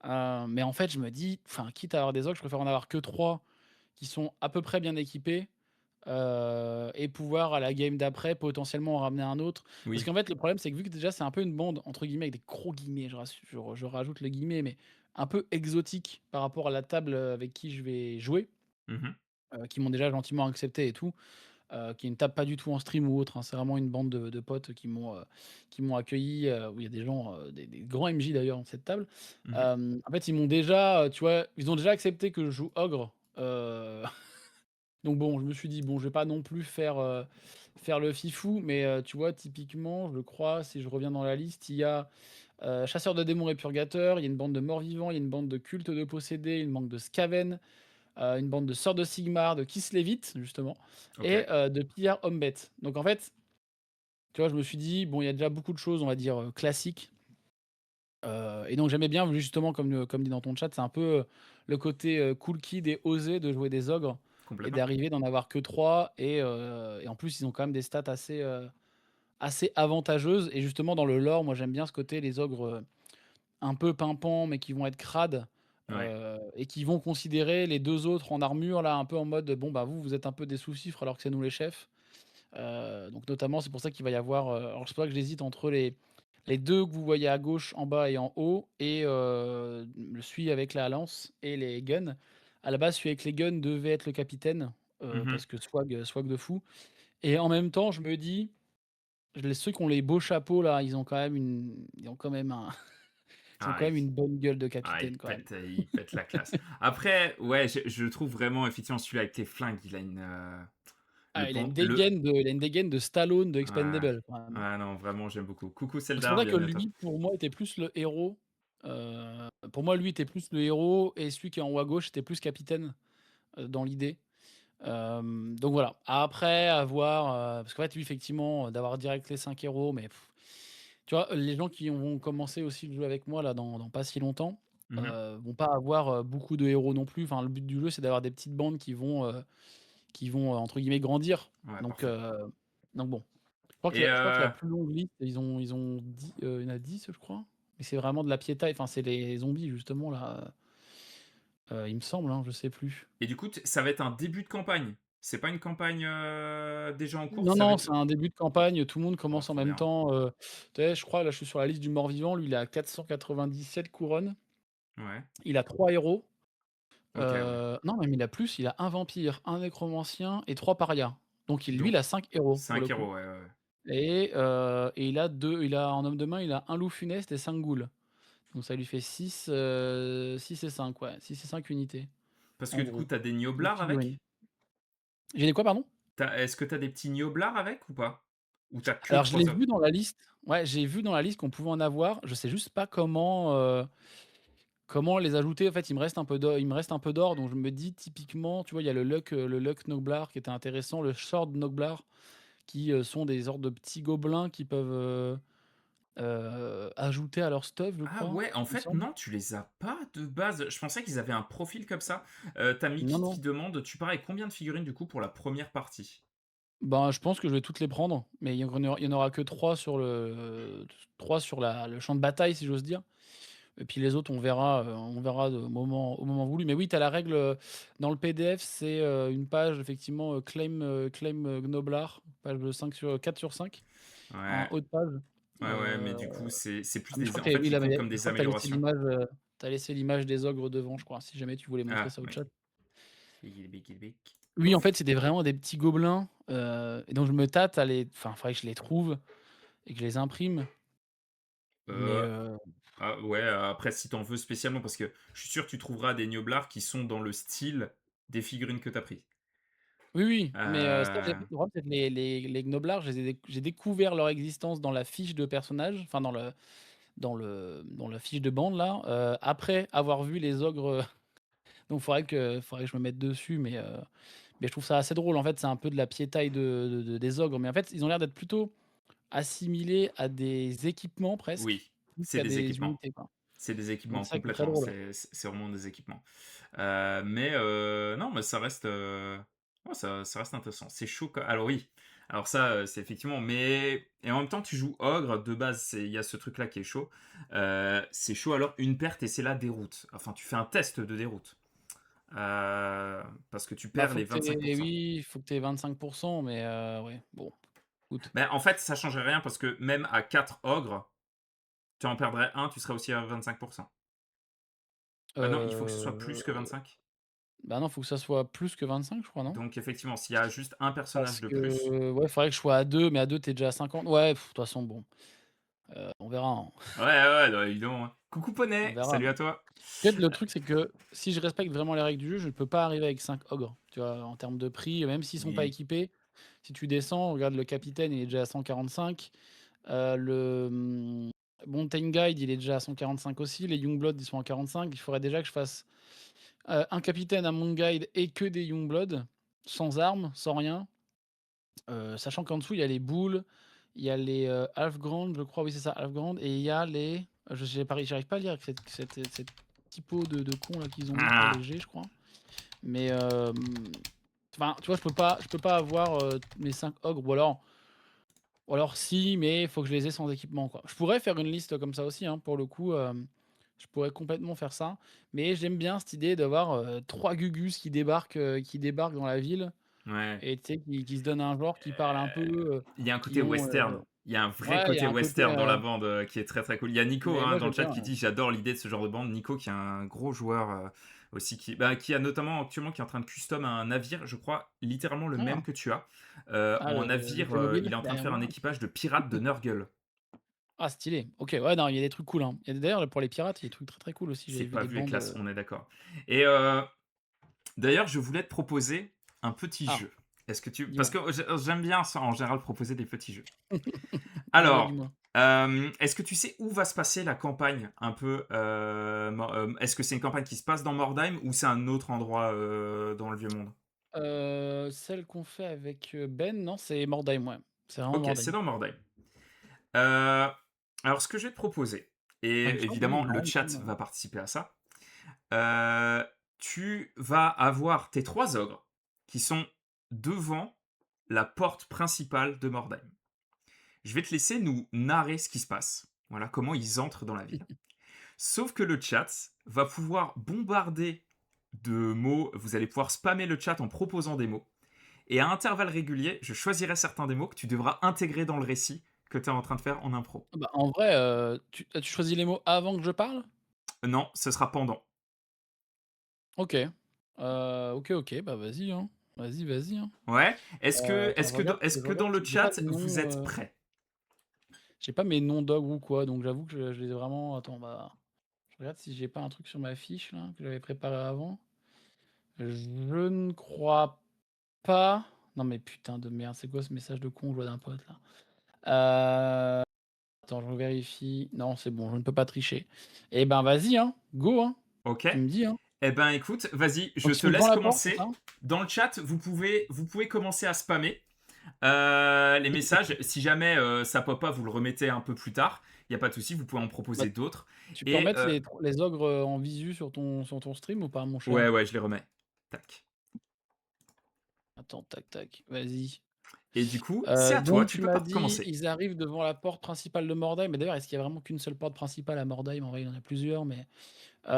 Mais en fait, je me dis, enfin, quitte à avoir des ogres, je préfère en avoir que 3 qui sont à peu près bien équipés, et pouvoir à la game d'après potentiellement en ramener un autre. Parce Oui. qu'en fait, le problème, c'est que vu que déjà c'est un peu une bande entre guillemets avec des gros guillemets, je rajoute le guillemet, mais un peu exotique par rapport à la table, avec qui je vais jouer, Mmh. qui m'ont déjà gentiment accepté et tout, qui ne tapent pas du tout en stream ou autre, hein. C'est vraiment une bande de potes qui m'ont accueilli, où il y a des gens, des grands MJ d'ailleurs dans cette table. Mmh. En fait, ils m'ont déjà, tu vois, ils ont déjà accepté que je joue ogre, donc bon, je me suis dit: «Bon, je vais pas non plus faire le fifou», mais tu vois, typiquement, je crois, si je reviens dans la liste, il y a, chasseur de démons et purgateur, il y a une bande de morts-vivants, il y a une bande de culte de possédés, une bande de Skaven, une bande de sœurs de Sigmar, de Kislevites justement et OK. de pillards hommes-bêtes. Donc en fait, tu vois, je me suis dit: «Bon, il y a déjà beaucoup de choses, on va dire, classiques», et donc j'aimais bien justement comme dit dans ton chat, c'est un peu, le côté, cool kid et osé de jouer des ogres et Complètement. d'arriver d'en avoir que 3 et en plus ils ont quand même des stats assez avantageuses et justement dans le lore, moi j'aime bien ce côté les ogres, un peu pimpants mais qui vont être crades, Ouais. et qui vont considérer les 2 autres en armure là, un peu en mode: «Bon bah vous êtes un peu des sous-fifres alors que c'est nous les chefs». Donc notamment, c'est pour ça qu'il va y avoir, alors c'est pour ça que j'hésite entre les 2 que vous voyez à gauche, en bas et en haut et celui avec la lance et les guns. À la base, celui avec les guns devait être le capitaine, Mmh. parce que swag de fou et en même temps, je me dis, ceux qui ont les beaux chapeaux là, ils ont quand même ils ont Ah quand même oui. une bonne gueule de Ah, capitaine quand même. il pète la classe. Après, ouais, je trouve vraiment effectivement celui-là avec les flingues, il a Ah, le il a une dégaine de Stallone de ouais. Expendables quand même, hein. Ouais, non, vraiment, j'aime beaucoup. Coucou Donc c'est pour Seldar, ça que bienvenue à toi. lui, pour moi, était plus le héros. Pour moi, lui était plus le héros et celui qui est en haut à gauche était plus capitaine, dans l'idée. Donc voilà. Après, à voir, parce qu'en fait, lui, effectivement, d'avoir direct les 5 héros, mais tu vois, les gens qui vont commencer aussi le jeu avec moi là dans pas si longtemps, Mmh. vont pas avoir, beaucoup de héros non plus. Enfin, le but du jeu, c'est d'avoir des petites bandes qui vont, entre guillemets «grandir». Ouais, Donc parfait. heu, donc bon. Et Je crois que la plus longue liste, ils ont 10, il y en a 10 je crois. Mais c'est vraiment de la piétaille, enfin c'est les zombies justement là, il me semble, hein, je sais plus. du coup, ça va être un début de campagne? C'est pas une campagne, déjà en cours? Non, Ça va non, être c'est un début de campagne, tout le monde oh, commence en trop même bien. temps, tu sais, je crois là je suis sur la liste du mort-vivant, lui il est à 497 couronnes, Ouais. il a 3 héros, OK, ouais. non même il a plus, il a un vampire, un nécromancien et 3 parias. Donc lui il Donc a 5 héros pour le 5 coup héros, ouais, ouais, ouais. et il a en homme de main, il a un loup funeste et 5 ghouls. Donc ça lui fait 6 6 et 5 ouais, 6 et 5 unités, Parce que en du coup, gros, tu as des de nioblards figurines. avec? J'ai des quoi, pardon? Est-ce que tu as des petits nioblards avec ou pas? Ou tu as que Alors je l'ai 3 ogres? vu dans la liste, ouais, j'ai vu dans la liste qu'on pouvait en avoir, je sais juste pas comment les ajouter. En fait, il me reste un peu d'or, donc je me dis typiquement, tu vois, il y a le Luck Noglar qui était intéressant, le Sword Noglar qui, sont des sortes de petits gobelins qui peuvent, ajouter à leur stuff, je Ah crois, ouais, en il me fait, semble. non, tu les as pas de base. Je pensais qu'ils avaient un profil comme ça. Tu Non, Mikit non. qui demande: «Tu pars avec combien de figurines du coup pour la première partie?» Ben, je pense que je vais toutes les prendre, mais il y en aura que 3 sur 3 sur la le champ de bataille, si j'ose dire. Et puis les autres, on verra au moment voulu. Mais oui, tu as la règle, dans le PDF, c'est, une page effectivement, claim, Gnoblar, page 5 sur 4 sur 5, en Ouais, haut de page. ouais, ouais, mais Heu, du coup, c'est plus mais je des crois en que tu fait, oui, ils là, comptent mais comme je des crois que améliorations. tu laissé l'image des ogres devant, je crois, si jamais tu voulais montrer Ah, ça au chat. OK. Bigilibic. Oui, en Ouf! fait, c'est vraiment des petits gobelins, et donc je me tâte à les enfin, il faudrait que je les trouve et que je les imprime, mais Heu, ah ouais, après si t'en veux spécialement parce que je suis sûr que tu trouveras des nioblards qui sont dans le style des figurines que t'as pris. oui, oui, mais ça, j'ai le Heu, problème, c'est que les gnoblards, j'ai découvert leur existence dans la fiche de personnage, enfin dans la fiche de bande là, après avoir vu les ogres, donc faudrait que je me mette dessus, mais je trouve ça assez drôle. En fait, c'est un peu de la piétaille des ogres, mais en fait, ils ont l'air d'être plutôt assimilés à des équipements presque, oui, plus c'est qu'à des des équipements. unités, quoi. C'est des Donc équipements c'est ça qui est très complètement, drôle. c'est vraiment des équipements. Mais non, mais ça reste, ouais, ça reste intéressant. C'est chaud quand alors oui, alors ça, c'est effectivement mais et en même temps, tu joues ogre, de base, il y a ce truc-là qui est chaud. C'est chaud alors une perte et c'est la déroute. Enfin, tu fais un test de déroute, parce que tu Bah, perds les faut que tu aies 25 mais ouais, bon, écoute, mais en fait, ça changerait rien parce que même à 4 ogres, tu en perdrais un, tu serais aussi à 25. Non, il faut que ce soit plus que heu, 25. bah, non, faut que ça soit plus que 25 je crois, non? Donc effectivement, s'il y a juste un personnage Parce de plus. que, ouais, faudrait que je sois à 2 mais à 2 tu es déjà à 50. Ouais, de toute façon, bon, on verra, hein, Ouais, ouais, non, évidemment, hein. Coucou on poney, verra. salut à toi. Peut-être le truc, c'est que si je respecte vraiment les règles du jeu, je ne peux pas arriver avec 5 ogres, tu vois? En termes de prix, même s'ils sont pas Oui. équipés, si tu descends, regarde le capitaine, il est déjà à 145, Mountain Guide, il est déjà à 145 aussi, les Youngblood, ils sont à 45. Il faudrait déjà que je fasse, un capitaine, un Monk Guide et que des Youngblood, sans armes, sans rien, sachant qu'en dessous, il y a les boules, il y a les, Halfgrand, je crois, oui, c'est ça, Halfgrand et il y a les j'arrive pas à lire avec cette typo de con là qu'ils ont mis pour Ah! les G, je crois. Mais, enfin, tu vois, je peux pas avoir, mes 5 ogres ou alors si, mais il faut que je les ai sans équipement, quoi. Je pourrais faire une liste comme ça aussi, hein, pour le coup, je pourrais complètement faire ça. Mais j'aime bien cette idée d'avoir, 3 Gugus qui débarquent dans la ville Ouais. et tu sais, qui se donnent un genre, qui parlent un peu, Il y a un côté qui ont, western. Il y a un vrai ouais, il y côté a un côté, western dans la bande, qui est très, très cool. Il y a Nico, mais hein, moi dans le j'aime chat bien, qui dit: «J'adore l'idée de ce genre de bande». Nico qui est un gros joueur, aussi qui a notamment actuellement qui est en train de custom un navire, je crois littéralement le même ah, que tu as. ah En le navire, Playmobil il est en train de derrière faire un moi. équipage de pirates de Nurgle. Ah stylé, OK, ouais, non, il y a des trucs cool, hein. Il y a d'ailleurs pour les pirates, il y a des trucs très, très cool aussi. C'est J'avais vu pas des vu et bandes, classe, on est d'accord. Et d'ailleurs, je voulais te proposer un petit ah, jeu. Est-ce que tu parce dis-moi. que j'aime bien ça en général proposer des petits jeux. Dis-moi, Alors, dis-moi. est-ce que tu sais où va se passer la campagne un peu, est-ce que c'est une campagne qui se passe dans Mordheim ou c'est un autre endroit, dans le vieux monde? Celle qu'on fait avec, Ben, non, c'est Mordheim, ouais. C'est vraiment OK, c'est Mordheim. dans Mordheim. Heu, alors ce que je vais te proposer Ah, et il me semble, oui, évidemment le non, il me chat semble, va participer à ça, heu, tu vas avoir tes 3 ogres qui sont devant la porte principale de Mordheim. Je vais te laisser nous narrer ce qui se passe, voilà, comment ils entrent dans la ville. Sauf que le chat va pouvoir bombarder de mots, vous allez pouvoir spammer le chat en proposant des mots. Et à intervalles réguliers, je choisirai certains des mots que tu devras intégrer dans le récit que tu es en train de faire en impro. bah, en vrai, tu choisis les mots avant que je parle? Non, ce sera pendant. OK. OK, OK, bah, vas-y, hein. Vas-y, vas-y, hein. Ouais. Attends, Est-ce je que regarde dans le si j'ai pas chat, de vous nom, êtes prêts? j'ai pas mes noms d'ogres ou quoi, donc j'avoue que je les ai vraiment attends, bah, je regarde si j'ai pas un truc sur ma fiche là, que j'avais préparé avant. Je ne crois pas. Non mais putain de merde, c'est quoi ce message de con que je vois d'un pote là? Attends, je vérifie. Non, c'est bon, je ne peux pas tricher. Eh ben, vas-y, hein, go, hein. Ok. Tu me dis, hein. Eh ben écoute, vas-y, je Donc ils te sont devant laisse la porte, c'est ça? commencer. Dans le chat, vous pouvez commencer à spammer les messages. Si jamais ça pop pas, vous le remettez un peu plus tard. Il n'y a pas de souci, vous pouvez en Bah, proposer d'autres. tu peux Et remettre les ogres, en visu sur ton stream ou pas, mon cher? ouais, ouais, je les remets. Tac. Attends, tac, tac, vas-y. Et du coup, c'est à toi, Donc tu tu peux m'as pas dit, commencer. ils arrivent devant la porte principale de Mordheim. Mais d'ailleurs, est-ce qu'il y a vraiment qu'une seule porte principale à Mordheim? En vrai, il y en a plusieurs, mais et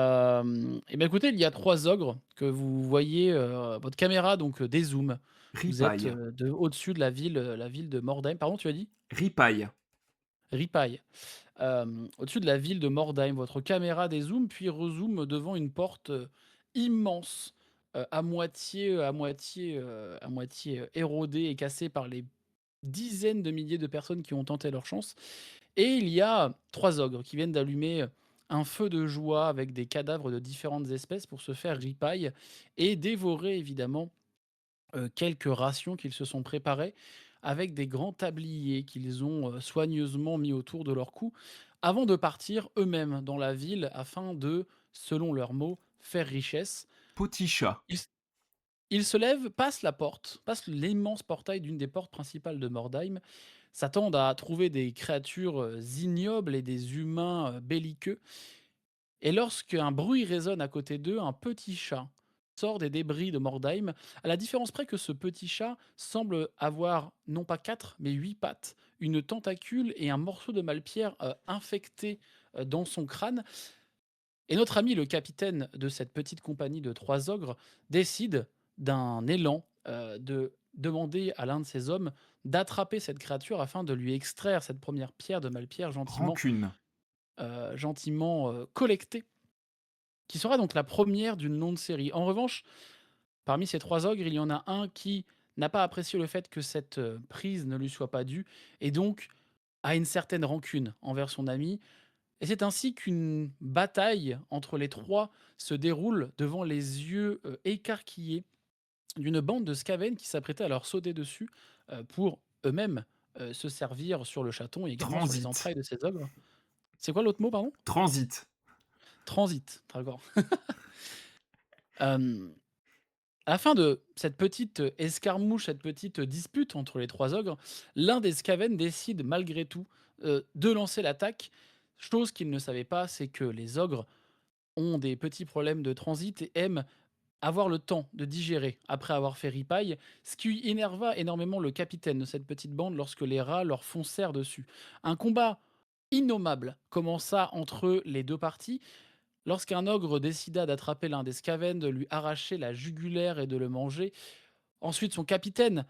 ben, écoutez, il y a 3 ogres que vous voyez, votre caméra donc dézoome. Vous êtes, Ripaille. de au-dessus de la ville de Mordheim. Pardon, tu as dit? Ripaille. Ripaille. Au-dessus de la ville de Mordheim, votre caméra dézoome puis rezoome devant une porte, immense, à moitié, érodée et cassée par les dizaines de milliers de personnes qui ont tenté leur chance. Et il y a 3 ogres qui viennent d'allumer, un feu de joie avec des cadavres de différentes espèces pour se faire ripaille et dévorer évidemment, quelques rations qu'ils se sont préparées avec des grands tabliers qu'ils ont, soigneusement mis autour de leur cou, avant de partir eux-mêmes dans la ville afin de, selon leurs mots, faire richesse. Poticha. Ils ils se lèvent, passent la porte, passent l'immense portail d'une des portes principales de Mordheim, s'attendent à trouver des créatures, ignobles et des humains, belliqueux. Et lorsqu'un bruit résonne à côté d'eux, un petit chat sort des débris de Mordheim, à la différence près que ce petit chat semble avoir non pas 4 mais 8 pattes, une tentacule et un morceau de malpierre infecté dans son crâne. Et notre ami, le capitaine de cette petite compagnie de 3 ogres, décide d'un élan de demander à l'un de ses hommes d'attraper cette créature afin de lui extraire cette première pierre de malpierre Rancune. gentiment collectée, qui sera donc la première d'une longue série. En revanche, parmi ces 3 ogres, il y en a un qui n'a pas apprécié le fait que cette prise ne lui soit pas due et donc a une certaine rancune envers son ami. Et c'est ainsi qu'une bataille entre les 3 se déroule devant les yeux écarquillés d'une bande de Skaven qui s'apprêtait à leur sauter dessus pour eux-mêmes se servir sur le chaton et également sur les Transit. entrailles de ces ogres. C'est quoi l'autre mot, pardon? Transit. Transit, d'accord. Hem, à la fin de cette petite escarmouche, cette petite dispute entre les 3 ogres, l'un des Skaven décide malgré tout de lancer l'attaque. Chose qu'il ne savait pas, c'est que les ogres ont des petits problèmes de transit et aiment avoir le temps de digérer après avoir fait ripaille, ce qui énerva énormément le capitaine de cette petite bande lorsque les rats leur foncèrent dessus. Un combat innommable commença entre les 2 parties lorsqu'un ogre décida d'attraper l'un des Skaven, de lui arracher la jugulaire et de le manger. Ensuite, son capitaine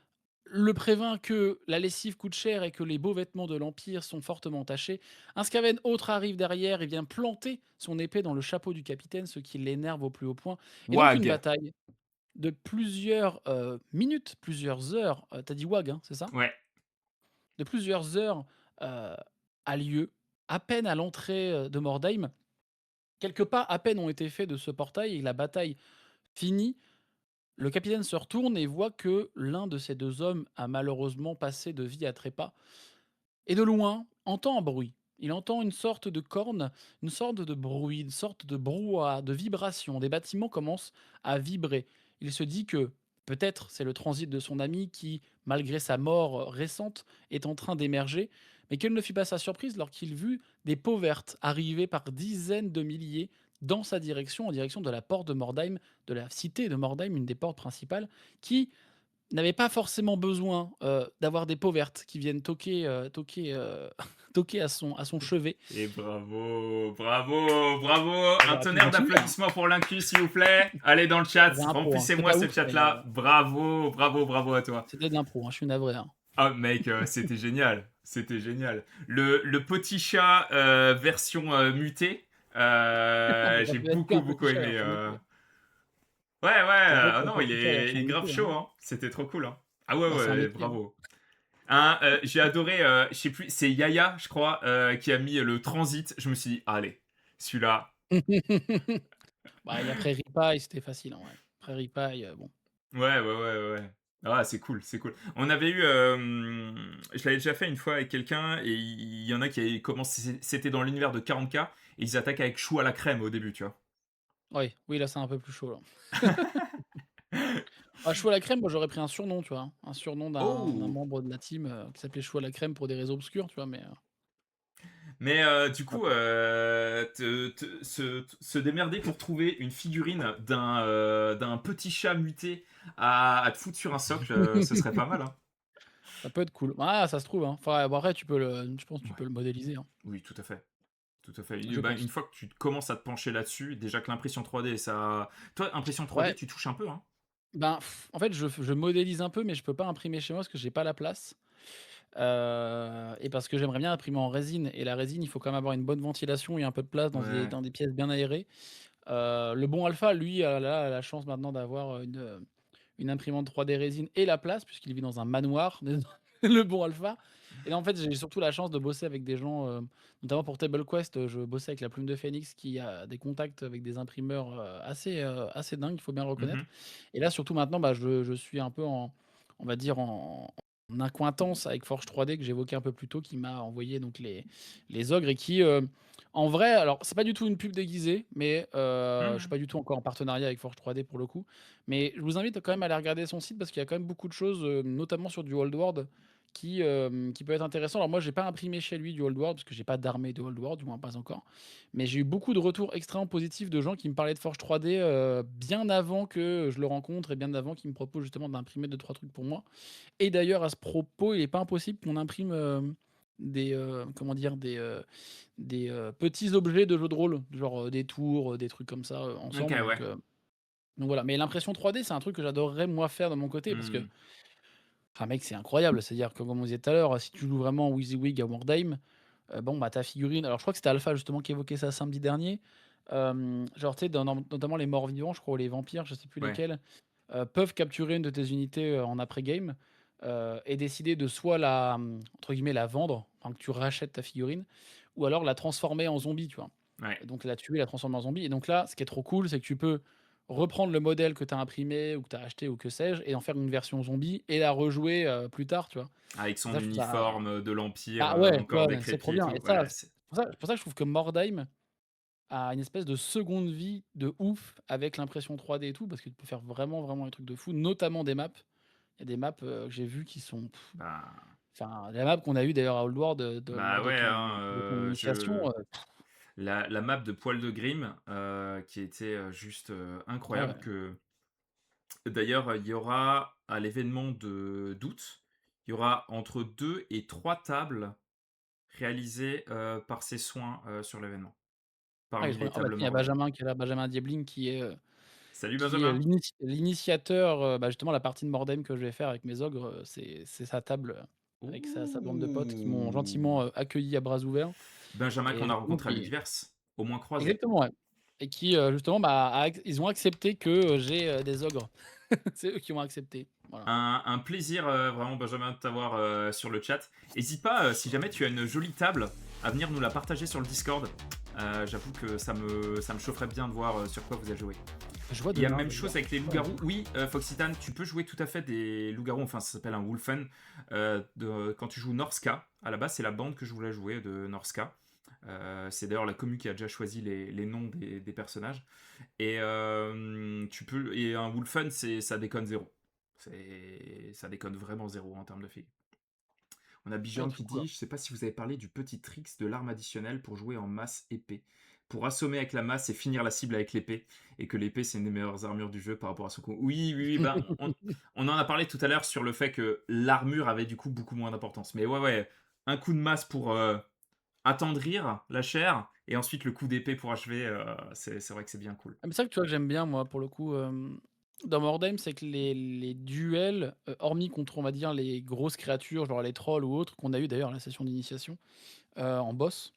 le prévint que la lessive coûte cher et que les beaux vêtements de l'Empire sont fortement tachés. Un Skaven autre arrive derrière et vient planter son épée dans le chapeau du capitaine, ce qui l'énerve au plus haut point. Et donc une Wag. bataille de plusieurs minutes, plusieurs heures, tu dit WAG, hein, c'est ça? Ouais. De plusieurs heures a lieu, à peine à l'entrée de Mordheim. Quelques pas à peine ont été faits de ce portail et la bataille finie. Le capitaine se retourne et voit que l'un de ces 2 hommes a malheureusement passé de vie à trépas et de loin entend un bruit. Il entend une sorte de corne, une sorte de bruit, une sorte de brouhaha, de vibration. Des bâtiments commencent à vibrer. Il se dit que peut-être c'est le transit de son ami qui, malgré sa mort récente, est en train d'émerger, mais quelle ne fut pas sa surprise lorsqu'il vit des peaux vertes arriver par dizaines de milliers dans sa direction, en direction de la porte de Mordheim, de la cité de Mordheim, une des portes principales, qui n'avait pas forcément besoin d'avoir des peaux vertes qui viennent toquer à son chevet. Et bravo, bravo, bravo. Ah Un bah, tu tonnerre continues, hein. d'applaudissements pour l'incus, s'il vous plaît. Allez dans le chat, C'était de l'impro, hein. C'était remplissez-moi pas ce ouf, mais chat-là. Bravo, bravo, bravo à toi. c'était de l'impro, hein, je suis navré, hein. Ah mec, c'était génial, c'était génial. Le petit chat version mutée, Ça j'ai peut être qu'un beaucoup petit chat aimé. version mutée. Ouais, ouais, Ça peut être ah un non, petit chat il version est grave mutée, hein. chaud, hein. C'était trop cool, hein. Ah ouais, Bah, c'est un ouais, métier, hein. bravo. Hein, j'ai adoré, je sais plus, c'est Yaya, je crois, qui a mis le transit. Je me suis dit, allez, celui-là. Bah, et après Ripaille, c'était facile, en vrai. Après Ripaille, bon. Ouais, ouais, ouais, ouais. Ah, c'est cool, c'est cool. On avait eu, je l'avais déjà fait une fois avec quelqu'un, et il y en a qui avaient commencé, c'était dans l'univers de 40K, et ils attaquent avec chou à la crème au début, tu vois. Oui, oui, là, c'est un peu plus chaud, là. Ah, chou à la crème, moi, j'aurais pris un surnom, tu vois? Hein. Un surnom d'un Oh! membre de la team, qui s'appelait Chou à la crème pour des raisons obscures, tu vois? Mais, Mais du ah coup, se démerder pour trouver une figurine d'un petit chat muté à te foutre sur un socle, ce serait pas mal, hein. ça peut être cool. Ah, ça se trouve, hein. Enfin, bon, après, je pense que tu Ouais, peux le modéliser, hein. oui, tout à fait. Tout à fait. Je Bah, pense. une fois que tu commences à te pencher là-dessus, déjà que l'impression 3D, ça. Toi, impression 3D, Ouais, tu touches un peu, hein. ben, en fait, je modélise un peu, mais je peux pas imprimer chez moi parce que j'ai pas la place, et parce que j'aimerais bien imprimer en résine et la résine, il faut quand même avoir une bonne ventilation et un peu de place Ouais. dans des pièces bien aérées. Le bon Alpha, lui, a la chance maintenant d'avoir, une imprimante 3D résine et la place puisqu'il vit dans un manoir, le bon Alpha. Et là, en fait, j'ai surtout la chance de bosser avec des gens, notamment pour Table Quest, je bossais avec la Plume de Phénix qui a des contacts avec des imprimeurs, assez dingues, il faut bien le reconnaître. Mhm. Et là, surtout maintenant, bah, je suis un peu on va dire en accointance avec Forge 3D que j'évoquais un peu plus tôt, qui m'a envoyé donc les ogres et qui, en vrai, alors c'est pas du tout une pub déguisée, mais je suis Mhm. pas du tout encore en partenariat avec Forge 3D pour le coup. Mais je vous invite quand même à aller regarder son site parce qu'il y a quand même beaucoup de choses, notamment sur du Old World, qui peut être intéressant. Alors moi, j'ai pas imprimé chez lui du Old World parce que j'ai pas d'armée de Old World, du moins pas encore. Mais j'ai eu beaucoup de retours extrêmement positifs de gens qui me parlaient de Forge 3D, bien avant que je le rencontre et bien avant qu'il me propose justement d'imprimer deux trois trucs pour moi. Et d'ailleurs, à ce propos, il est pas impossible qu'on imprime, comment dire? Des petits objets de jeux de rôle, genre, des tours, des trucs comme ça, OK, ensemble ouais. donc voilà. Mais l'impression 3D, c'est un truc que j'adorerais moi faire de mon côté parce que Mmh. enfin mec, c'est incroyable. C'est-à-dire que comme on disait tout à l'heure, si tu joues vraiment WYSIWYG à Wordheim, bon, bah, ta figurine alors je crois que c'était Alpha justement qui évoquait ça samedi dernier, genre tu sais dans notamment les morts vivants, je crois, ou les vampires, je sais plus Ouais. lesquels, peuvent capturer une de tes unités, en après game, et décider de soit la, entre guillemets «la vendre», enfin que tu rachètes ta figurine, ou alors la transformer en zombie, tu vois? Ouais. Et donc la tuer, la transformer en zombie et donc là, ce qui est trop cool, c'est que tu peux reprendre le modèle que tu as imprimé ou que tu as acheté ou que sais-je et en faire une version zombie et la rejouer, plus tard, tu vois? Avec Et son ça, je trouve ça uniforme, de l'Empire, bah, ouais, encore ouais, c'est trop décrépit et bien et tout. ça, Ouais, c'est c'est pour ça que je trouve que Mordheim a une espèce de seconde vie de ouf avec l'impression 3D et tout, parce que tu peux faire vraiment, vraiment des trucs de fou, notamment des maps. Il y a des maps, que j'ai vues qui sont bah enfin, la map qu'on a eue d'ailleurs à Old World, lors bah, ouais, hein, de ton initiation, la map de Poil de Grimm, qui était, juste, ah incroyable ouais. que d'ailleurs, il y aura à l'événement de d'août, il y aura entre 2 et 3 tables réalisées, par ses soins, sur l'événement, Ah, il est parmi trop les bien. Ah bah, tables tiens, il y a Mordheim. Benjamin qui est là, Benjamin Diebling Salut qui est Benjamin! l'initiateur, bah, justement la partie de Mordheim que je vais faire avec mes ogres, c'est sa table, avec sa bande de potes qui m'ont Ouh! gentiment, accueilli à bras ouverts Benjamin et qu'on a justement rencontré à qui l'Universe, au moins croisé. exactement, ouais et qui, justement, bah, ils ont accepté que, j'ai, des ogres. C'est eux qui ont accepté, voilà. Un plaisir, vraiment Benjamin de t'avoir, sur le chat. Hésite pas, si jamais tu as une jolie table, à venir nous la partager sur le Discord. J'avoue que ça me chaufferait bien de voir, sur quoi vous avez joué. Je vois Il y a demain même chose d'ailleurs. avec les loups-garous. Oui, Foxitan, tu peux jouer tout à fait des loups-garous, enfin ça s'appelle un Wolfen, quand tu joues Norska. À la base, c'est la bande que je voulais jouer de Norska. C'est d'ailleurs la commu qui a déjà choisi les noms des personnages. Et et un Wolfen, ça déconne zéro. Ça déconne vraiment zéro en termes de filles. On a Ouais, Bijan trop qui cool. dit, je sais pas si vous avez parlé du petit tricks de l'arme additionnelle pour jouer en masse épée. Pour assommer avec la masse et finir la cible avec l'épée. Et que l'épée, c'est une des meilleures armures du jeu par rapport à son coup. Oui, oui, oui, ben, on en a parlé tout à l'heure sur le fait que l'armure avait du coup beaucoup moins d'importance. Mais ouais, ouais, un coup de masse pour attendrir la chair, et ensuite le coup d'épée pour achever, c'est vrai que c'est bien cool. Ah mais c'est ça que tu vois que j'aime bien moi pour le coup, dans Mordheim, c'est que les duels, hormis contre on va dire les grosses créatures, genre les trolls ou autres, qu'on a eu d'ailleurs à la session d'initiation, en boss,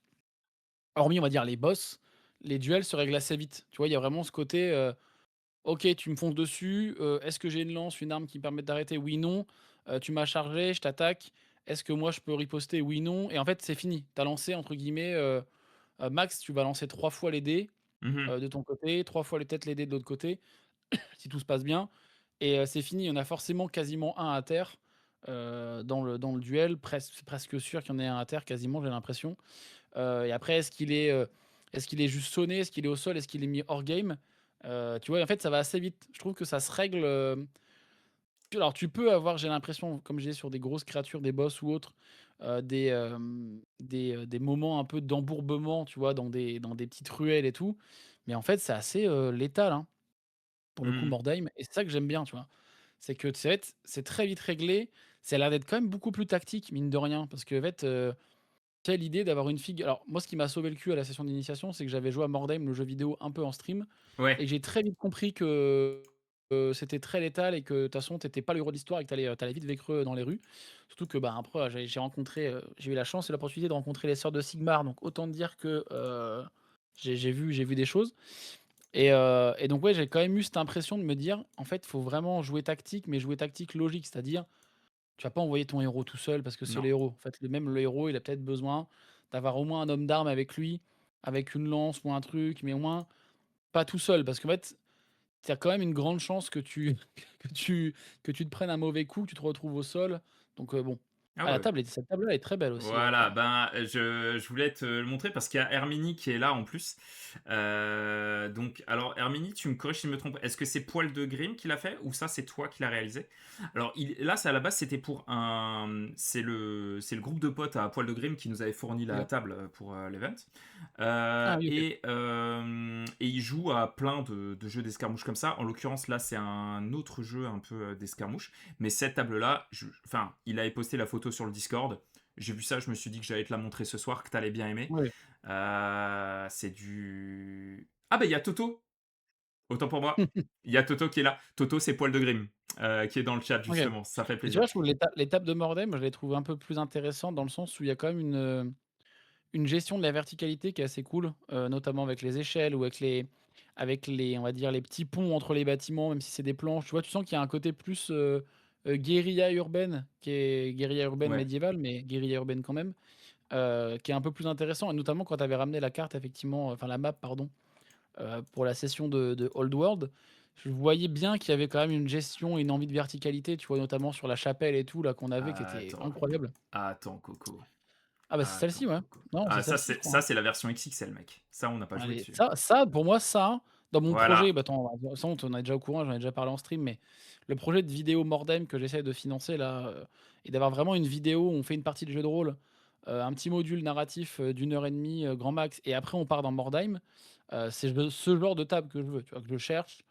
hormis on va dire les boss, les duels se règlent assez vite. Tu vois? Il y a vraiment ce côté, OK, tu me fonces dessus, est-ce que j'ai une lance, une arme qui me permette d'arrêter? Oui, non. Tu m'as chargé, je t'attaque. Est-ce que moi je peux riposter? Oui, non et en fait, c'est fini. Tu as lancé entre guillemets, max, tu vas lancer 3 fois les dés, Mhm. de ton côté, 3 fois peut-être les dés de l'autre côté, si tout se passe bien et c'est fini. Il y en a forcément quasiment un à terre, dans le duel. C'est presque sûr qu'il y en ait un à terre quasiment, j'ai l'impression. Et après est-ce qu'il est juste sonné? Est-ce qu'il est au sol? Est-ce qu'il est mis hors game? Tu vois? En fait, ça va assez vite. Je trouve que ça se règle, alors tu peux avoir, j'ai l'impression, comme je disais sur des grosses créatures, des boss ou autres, des moments un peu d'embourbement, tu vois? Dans des petites ruelles et tout. Mais en fait, c'est assez, létal, hein, pour le coup, Mhm. Mordheim et c'est ça que j'aime bien, tu vois? C'est que c'est très vite réglé. Ça a l'air d'être quand même beaucoup plus tactique, mine de rien, parce qu'en fait, tu sais, l'idée d'avoir une figue alors moi, ce qui m'a sauvé le cul à la session d'initiation, c'est que j'avais joué à Mordheim, le jeu vidéo, un peu en stream Ouais. et j'ai très vite compris que, c'était très létal et que de toute façon, tu étais pas le héros de l'histoire et que tu allais vite vaincre dans les rues. Surtout que, bah, après, j'ai eu la chance et l'opportunité de rencontrer les sœurs de Sigmar, donc autant dire que, j'ai vu des choses et donc ouais, j'ai quand même eu cette impression de me dire: «En fait, il faut vraiment jouer tactique, mais jouer tactique logique». C'est-à-dire tu vas pas envoyer ton héros tout seul parce que c'est Non. le héros. En fait, le héros, il a peut-être besoin d'avoir au moins un homme d'armes avec lui, avec une lance ou un truc, mais au moins pas tout seul. Parce qu'en fait, tu as quand même une grande chance que tu que tu te prennes un mauvais coup, que tu te retrouves au sol. Donc bon. Ah Ah la ouais. table est cette table-là est très belle aussi, Voilà, ben, je voulais te le montrer parce qu'il y a Hermini qui est là en plus. Donc alors Hermini, tu me corriges si je me trompe, est-ce que c'est Poil de Grimm qui l'a fait ou ça c'est toi qui l'as réalisé? Alors là, c'est à la base, c'était pour un c'est le groupe de potes à Poil de Grimm qui nous avait fourni la OK. table, pour, l'event. Ah oui, OK. Et il joue à plein de jeux d'escarmouche comme ça. En l'occurrence, là, c'est un autre jeu un peu, d'escarmouche. Mais cette table-là, enfin, il avait posté la photo sur le Discord. J'ai vu ça, je me suis dit que j'allais te la montrer ce soir, que t'allais bien aimer. Ouais. C'est du... Ah bah il y a Toto, autant pour moi. Il y a Toto qui est là. Toto, c'est Poil de Grimm, qui est dans le chat OK. justement. Ça fait Mais tu plaisir. vois, je trouve les tables de Mordheim, moi je les trouve un peu plus intéressantes dans le sens où il y a quand même une gestion de la verticalité qui est assez cool, notamment avec les échelles ou avec les on va dire les petits ponts entre les bâtiments, même si c'est des planches, tu vois? Tu sens qu'il y a un côté plus, guérilla urbaine, qui est guérilla urbaine Ouais. médiévale, mais guérilla urbaine quand même, qui est un peu plus intéressant et notamment quand tu avais ramené la carte effectivement, enfin la map pardon, pour la session de Old World, je voyais bien qu'il y avait quand même une gestion et une envie de verticalité, tu vois? Notamment sur la chapelle et tout là qu'on avait qui était Attends. incroyable. Attends, Coco. Ah bah, c'est Attends, celle-ci, ouais. Coco. Non, c'est Ah, ça, celle-ci je c'est crois, hein. ça, c'est la version XXL, mec. Ça, on n'a pas joué Allez, dessus. ça pour moi, ça, dans mon projet, Voilà. bah, attends, de toute façon, tu en es déjà au courant, j'en ai déjà parlé en stream, mais le projet de vidéo Mordheim que j'essaie de financer là, et d'avoir vraiment une vidéo où on fait une partie de jeu de rôle, un petit module narratif, d'1 heure et demie, grand max et après on part dans Mordheim, c'est ce genre de table que je veux, tu vois? Que je cherche,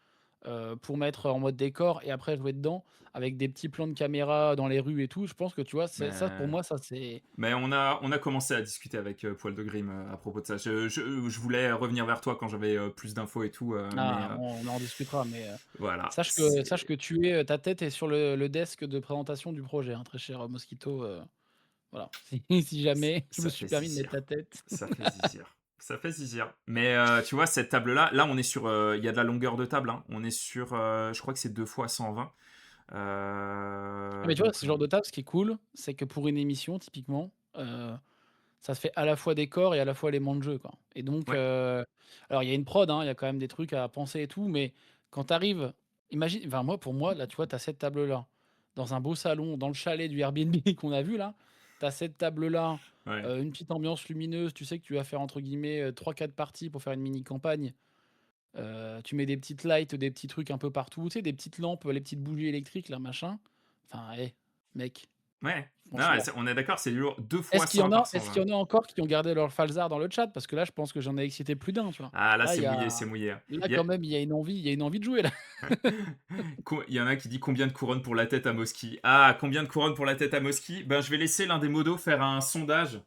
pour mettre en mode décor et après jouer dedans avec des petits plans de caméra dans les rues et tout. Je pense que, tu vois, c'est ça pour Mais moi, ça c'est Mais on a commencé à discuter avec Poil de Grim à propos de ça. Je voulais revenir vers toi quand j'avais plus d'infos et tout, mais ah, on en discutera, mais voilà, sache que tu es, ta tête est sur le desk de présentation du projet, hein, très cher, Mosquito, voilà. Si jamais je me ça suis fait permis de mettre ta zizir. tête. Ça fait zizir. Ça fait zizir. Mais tu vois, cette table-là, là, on est sur. Il y a de la longueur de table, hein. On est sur. Je crois que c'est 2 fois 120. Ah mais tu vois, Donc. ce genre de table, ce qui est cool, c'est que pour une émission typiquement, ça se fait à la fois décor et à la fois élément de jeu, quoi et donc Ouais, alors il y a une prod, hein, il y a quand même des trucs à penser et tout, mais quand tu arrives imagine enfin moi, pour moi, là, tu vois, tu as cette table-là, dans un beau salon, dans le chalet du Airbnb qu'on a vu là, tu as cette table-là, ouais. une petite ambiance lumineuse, tu sais que tu vas faire entre guillemets, 3-4 parties pour faire une mini campagne, tu mets des petites lights, des petits trucs un peu partout, tu sais, des petites lampes, les petites bougies électriques là, machin, enfin, mec, Ouais. Non, franchement. on est d'accord, c'est lourd. 2 Est-ce fois qu'il y 100 en par a est-ce qu'il 120. y en a encore qui ont gardé leur Falzar dans le chat? Parce que là, je pense que j'en ai excité plus d'un, tu vois? Ah, là, Là, c'est mouillé, c'est mouillé, hein. là Il y a- quand même, il y a une envie de jouer là. Il y en a un qui dit combien de couronnes pour la tête à Moski. Ah, combien de couronnes pour la tête à Moski? Ben, je vais laisser l'un des modos faire un sondage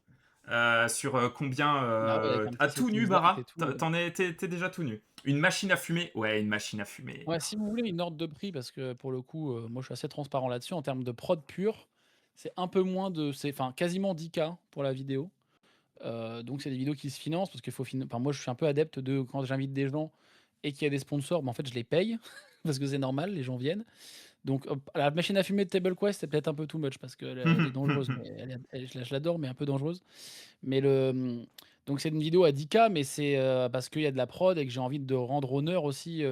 sur combien. Ah ouais, avec un À petit tout nu, settings light et Bara? tout, T'es déjà tout nu. Une machine à fumer? Ouais, une machine à fumer. Ouais, si vous voulez une ordre de prix, parce que pour le coup, moi je suis assez transparent là-dessus, en termes de prod pure, c'est un peu moins de c'est enfin quasiment 10K pour la vidéo. Donc c'est des vidéos qui se financent parce qu'il faut enfin moi je suis un peu adepte de quand j'invite des gens et qu'il y a des sponsors, bah, en fait je les paye parce que c'est normal, les gens viennent. Donc hop, la machine à fumer de Table Quest, c'est peut-être un peu too much parce qu'elle est dangereuse, mais je l'adore, mais un peu dangereuse. Mais donc c'est une vidéo à 10K, mais c'est, parce qu'il y a de la prod et que j'ai envie de rendre honneur aussi,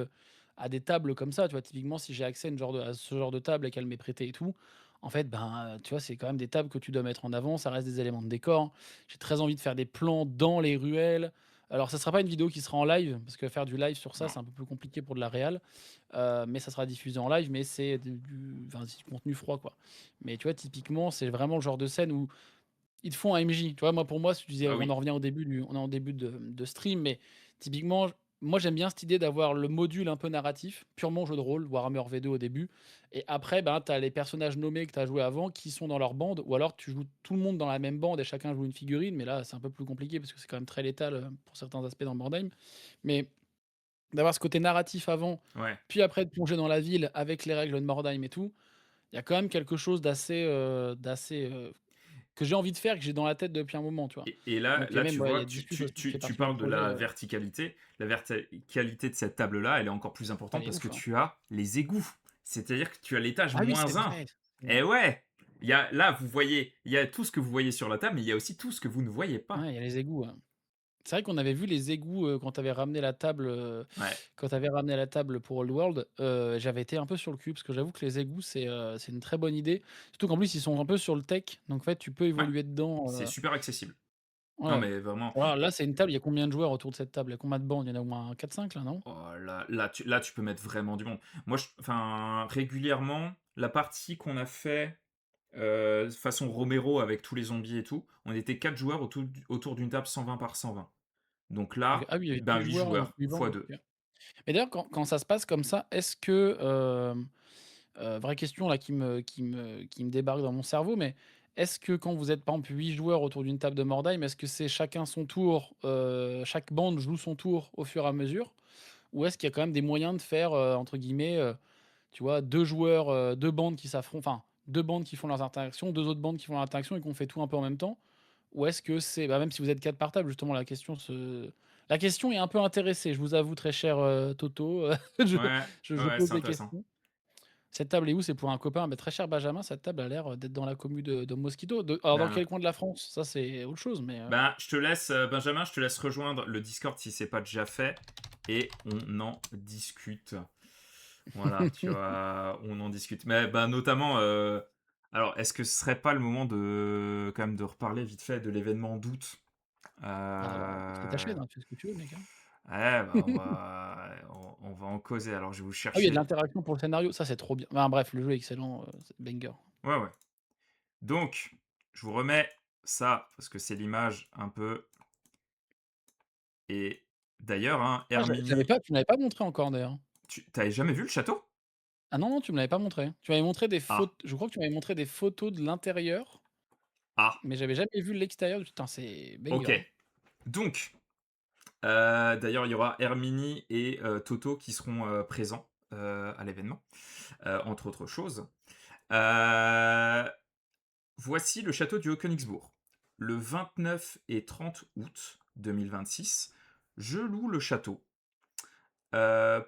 à des tables comme ça, tu vois? Typiquement, si j'ai accès à ce genre de table et qu'elle m'est prêtée et tout, en fait, ben, tu vois, c'est quand même des tables que tu dois mettre en avant, ça reste des éléments de décor. J'ai très envie de faire des plans dans les ruelles. Alors ça sera pas une vidéo qui sera en live, parce que faire du live sur ça, Non. c'est un peu plus compliqué pour de la réal, mais ça sera diffusé en live, mais c'est enfin, c'est du contenu froid, quoi. Mais tu vois, typiquement, c'est vraiment le genre de scène où ils te font un MJ. Tu vois, moi, pour moi, si tu disais, Ah on oui. en revient au début on est en début de stream, mais typiquement, moi, j'aime bien cette idée d'avoir le module un peu narratif, purement jeu de rôle, Warhammer V2 au début. Et après, ben, tu as les personnages nommés que tu as joué avant qui sont dans leur bande, ou alors tu joues tout le monde dans la même bande et chacun joue une figurine. Mais là, c'est un peu plus compliqué parce que c'est quand même très létal pour certains aspects dans Mordheim. Mais d'avoir ce côté narratif avant, Ouais. puis après de plonger dans la ville avec les règles de Mordheim et tout, il y a quand même quelque chose d'assez que j'ai envie de faire, que j'ai dans la tête depuis un moment, tu vois? Et là, Donc et là, même, tu ouais, il y vois, a Diffuse aussi qui fait tu partie du parles de projet, la verticalité. La verticalité de cette table-là, elle est encore plus elle importante est parce que ouf, hein. tu as les égouts. C'est-à-dire que tu as l'étage Ah oui, c'est -1. vrai! Eh ouais! Là, vous voyez, il y a tout ce que vous voyez sur la table, mais il y a aussi tout ce que vous ne voyez pas. Ouais, il y a les égouts, ouais. C'est vrai qu'on avait vu les égouts, Ouais. quand tu avais ramené la table pour Old World, j'avais été un peu sur le cul parce que j'avoue que les égouts, c'est une très bonne idée. Surtout qu'en plus, ils sont un peu sur le tech, donc en fait, tu peux Ouais, évoluer dedans, c'est super accessible. Non, ouais. mais vraiment, Alors là, c'est une table, il y a combien de joueurs autour de cette table? Il y a combien de bandes? Il y en a au moins 4-5 là, non? oh là, tu peux mettre vraiment du monde. Moi, enfin, régulièrement, la partie qu'on a fait, façon Romero avec tous les zombies et tout, on était 4 joueurs autour d'une table 120 par 120. Donc OK. là, Ah oui, il y avait ben, 8 8 joueurs, joueurs 8 bandes, fois 2. OK. Et d'ailleurs, quand ça se passe comme ça, est-ce que, vraie question là qui me débarque dans mon cerveau, mais est-ce que quand vous êtes par exemple 8 joueurs autour d'une table de Mordheim, est-ce que c'est chacun son tour, chaque bande joue son tour au fur et à mesure? Ou est-ce qu'il y a quand même des moyens de faire, entre guillemets, tu vois 2 joueurs, 2 bandes qui s'affrontent, enfin 2 bandes qui font leurs interactions, 2 autres bandes qui font leurs interactions et qu'on fait tout un peu en même temps? Ou est-ce que c'est bah, même si vous êtes 4 par table justement la question est un peu intéressée, je vous avoue très cher, Toto, je Ouais, je ouais, pose c'est des intéressant. questions. Cette table est où? C'est pour un copain, mais très cher Benjamin, cette table a l'air, d'être dans la commu de Mosquito. Alors dans Ben, quel coin de la France? Ça, c'est autre chose, mais je te laisse, Benjamin, je te laisse rejoindre le Discord si c'est pas déjà fait et on en discute. Voilà, tu vois, on en discute. Mais ben, notamment, alors, est-ce que ce serait pas le moment de quand même de reparler vite fait de l'événement d'août? ah bah, on peut se faire ta Euh, chaîne, hein, fais ce que tu veux mec, hein. Ouais, bah, on va en causer. Alors, je vais vous Ah oui, il y a de chercher. l'interaction pour le scénario, ça c'est trop bien. Enfin bref, le jeu est excellent, c'est banger. Ouais, ouais. Donc, je vous remets ça parce que c'est l'image un peu. Et d'ailleurs, hein, Ah je l'avais Hermini, pas tu me l'avais pas montré encore d'ailleurs. tu t'avais jamais vu le château? Ah non, non, tu me l'avais pas montré. Tu m'avais montré des Ah, photos. Je crois que tu m'avais montré des photos de l'intérieur, ah, mais j'avais jamais vu l'extérieur. Putain, c'est banger, ok. hein. Donc, d'ailleurs, il y aura Hermini et Toto qui seront présents à l'événement, entre autres choses. Euh, Voici le château du Haut-Königsbourg. Le 29 et 30 août 2026, je loue le château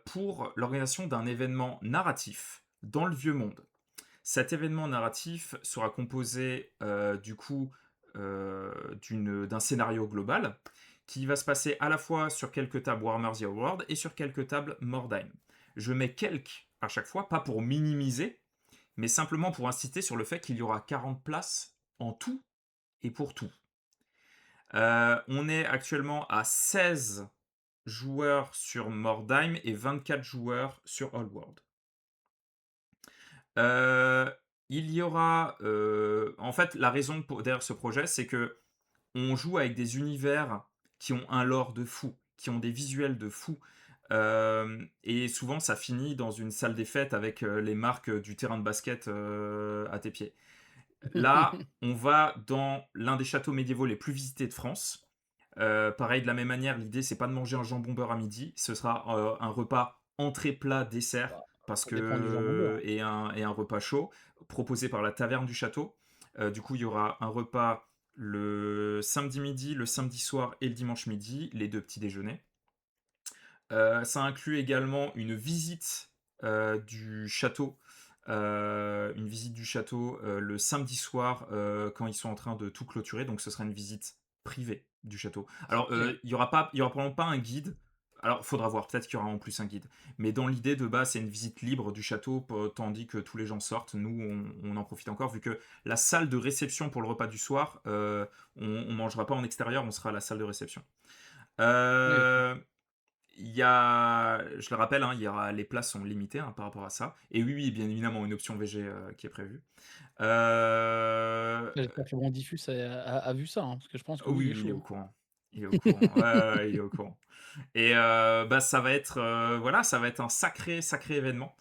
pour l'organisation d'un événement narratif dans le Vieux Monde. Cet événement narratif sera composé du coup d'un scénario global qui va se passer à la fois sur quelques tables Warhammer The World et sur quelques tables Mordheim. Je mets quelques à chaque fois, pas pour minimiser, mais simplement pour inciter sur le fait qu'il y aura 40 places en tout et pour tout. On est actuellement à 16 joueurs sur Mordheim et 24 joueurs sur Old World. Euh, il y aura. En fait, la raison derrière ce projet, c'est que on joue avec des univers qui ont un lore de fou, qui ont des visuels de fou. Et souvent, ça finit dans une salle des fêtes avec les marques du terrain de basket à tes pieds. Là, on va dans l'un des châteaux médiévaux les plus visités de France. Pareil, de la même manière, l'idée, c'est pas de manger un jambon beurre à midi. Ce sera un repas entrée, plat, dessert, Bah, parce ça dépend du jambon beurre, que hein. et un repas chaud proposé par la taverne du château. Du coup, il y aura un repas le samedi midi, le samedi soir et le dimanche midi, les deux petits déjeuners. Ça inclut également une visite du château le samedi soir quand ils sont en train de tout clôturer. Donc ce sera une visite privée du château. Alors OK. il y aura probablement pas un guide. Alors faudra voir, peut-être qu'il y aura en plus un guide. Mais dans l'idée de base, c'est une visite libre du château tandis que tous les gens sortent. Nous, on en profite encore vu que la salle de réception pour le repas du soir, on mangera pas en extérieur, on sera à la salle de réception. Oui, OK. Euh, je le rappelle, hein, les places sont limitées hein, par rapport à ça. Et oui, oui, bien évidemment, une option VG qui est prévue. Euh, J'espère que le bon diffus a vu ça, hein, parce que je pense que lui, il oui, est oui, il est chaud, au hein. courant. Il est au courant. Ouais, ouais, ouais, il est au courant. Et ça va être, voilà, ça va être un sacré, sacré événement.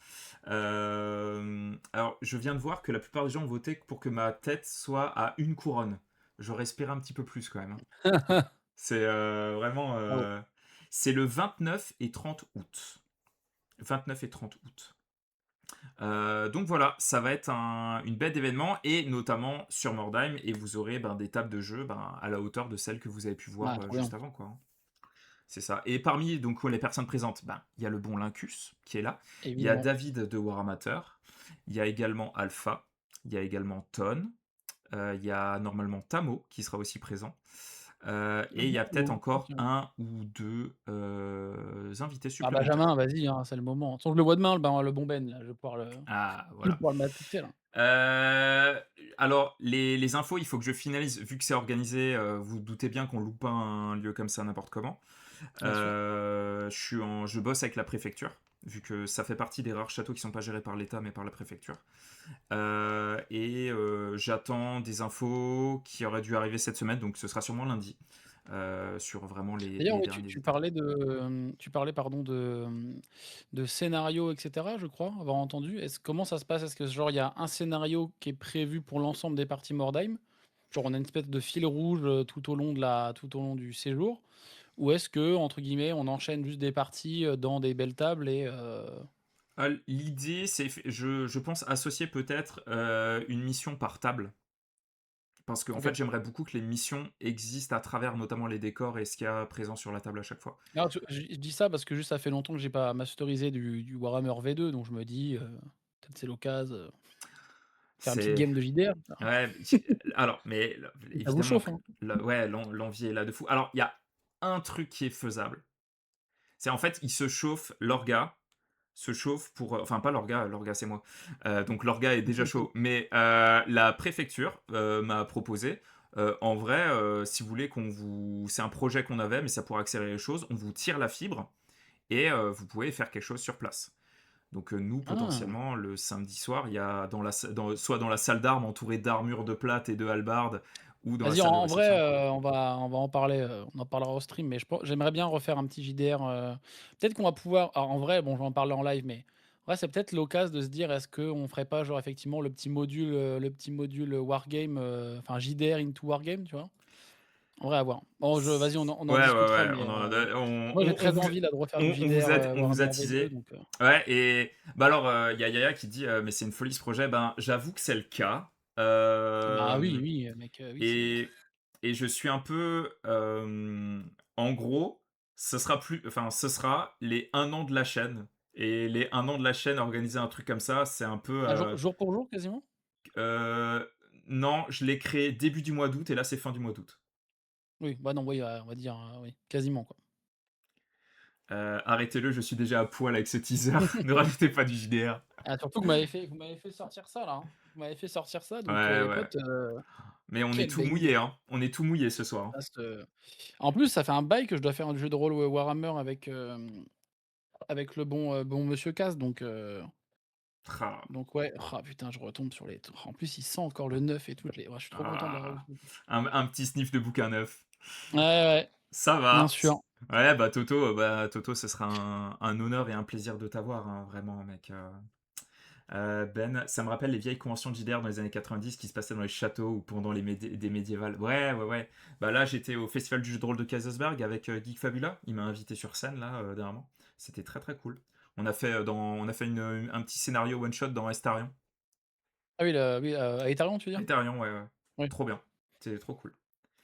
Alors, je viens de voir que la plupart des gens ont voté pour que ma tête soit à une couronne. Je respire un petit peu plus quand même, hein. C'est vraiment. Bravo. C'est le 29 et 30 août. 29 et 30 août. Donc voilà, ça va être une bête d'événements et notamment sur Mordheim et vous aurez des tables de jeu à la hauteur de celles que vous avez pu Ah, voir trop bien. juste avant quoi. C'est ça. Et parmi donc les personnes présentes, il y a le bon Lincus qui est là. Il y a Évidemment. David de Waramateur. Il y a également Alpha. Il y a également Ton. Il y a normalement Tamo qui sera aussi présent. Et il y a peut-être encore OK. un ou 2 invités Ah supplémentaires. Benjamin, vas-y, hein, c'est le moment. De toute façon, je le vois demain, le bon Ben, là, Ah, je vais voilà. pouvoir le matrixer, là. Heu, alors les infos, il faut que je finalise vu que c'est organisé, vous doutez bien qu'on loupe pas un lieu comme ça n'importe comment. Bien sûr. Je bosse avec la préfecture, vu que ça fait partie des rares châteaux qui sont pas gérés par l'État, mais par la préfecture. J'attends des infos qui auraient dû arriver cette semaine, donc ce sera sûrement lundi, sur vraiment D'ailleurs, les oui, tu derniers tu détails. parlais tu parlais, pardon, de scénario et cetera, je crois avoir entendu. Comment ça se passe? Est-ce que genre il y a un scénario qui est prévu pour l'ensemble des parties Mordheim? Genre on a une espèce de fil rouge, tout au long du séjour? Ou est-ce que, entre guillemets, on enchaîne juste des parties, dans des belles tables L'idée, c'est je pense associer peut-être, une mission par table. Parce qu'en fait, OK. j'aimerais beaucoup que les missions existent à travers notamment les décors et ce qu'il y a présent sur la table à chaque fois. Non, je dis ça parce que juste ça fait longtemps que j'ai pas masterisé du Warhammer V2, donc je me dis, peut-être c'est l'occasion, faire une petite C'est game de JDR. ouais, alors, mais Ça vous évidemment chauffe, que hein? ouais, l'envie est là de fou. Alors, il y a un truc qui est faisable. C'est en fait, il se chauffe, l'orga se chauffe pour, enfin pas l'orga, l'orga c'est moi. Donc l'orga est déjà chaud. Mais la préfecture m'a proposé, en vrai, si vous voulez qu'on vous... C'est un projet qu'on avait, mais ça pourrait accélérer les choses. On vous tire la fibre et vous pouvez faire quelque chose sur place. Donc nous, Ah! potentiellement, le samedi soir, il y a soit dans la salle d'armes entourée d'armures de plate et de hallebardes, ou dans la Vas-y, en salle de en vrai, réception. on va en parler, on en parlera au stream, mais j'aimerais bien refaire un petit JDR, peut-être qu'on va pouvoir alors en vrai, bon, je vais en parler en live, mais en vrai, c'est peut-être l'occasion de se dire: «Est-ce qu'on ferait pas genre effectivement le petit module, wargame, enfin JDR into wargame», tu vois? En vrai, à voir. Bon, vas-y, on en Ouais, ouais, discutera, ouais, mais on, moi j'ai on très vous, envie là de refaire du JDR, on vous a Warhammer V2, teasé. donc Ouais, et bah alors, il y a Yaya qui dit, mais c'est une folie ce projet. Ben, j'avoue que c'est le cas. bah oui, oui, mec, oui, c'est Et, et je suis un peu. En gros, ce sera les 1 an de la chaîne. Et les 1 an de la chaîne, organiser un truc comme ça, c'est un peu. ah, jour pour jour quasiment? Euh, non, je l'ai créé début du mois d'août et là, c'est fin du mois d'août. Oui, bah non, oui, on va dire, oui, quasiment quoi. Arrêtez-le, je suis déjà à poil avec ce teaser. Ne rajoutez pas du JDR. Ah, surtout que vous m'avez fait sortir ça là, hein. Vous m'avez fait sortir ça donc Ouais, les ouais. potes, Mais on est quel tout banger! mouillé, hein. On est tout mouillé ce soir, hein. Reste, en plus, ça fait un bail que je dois faire un jeu de rôle Warhammer avec le bon monsieur Cass Ah, donc ouais. Ah putain, je retombe sur les en plus, il sent encore le neuf et tout, je suis trop content de l'avoir eu ah. ce bouquin. Un petit sniff de bouquin neuf. Ouais, ouais, Ça bien va. sûr. Ouais, bah Toto, ce sera un honneur et un plaisir de t'avoir, hein, vraiment, mec. Ben, ça me rappelle les vieilles conventions de JDR dans les années 90 qui se passaient dans les châteaux ou pendant des médiévales. Ouais, ouais, ouais. Bah là, j'étais au Festival du jeu de rôle de Kaisersberg avec Geek Fabula. Il m'a invité sur scène, là, dernièrement. C'était très, très cool. On a fait un petit scénario one-shot dans Estarion. Ah oui, oui, à Etarion, tu veux dire? Estarion, ouais, ouais. Oui. Trop bien. C'était trop cool.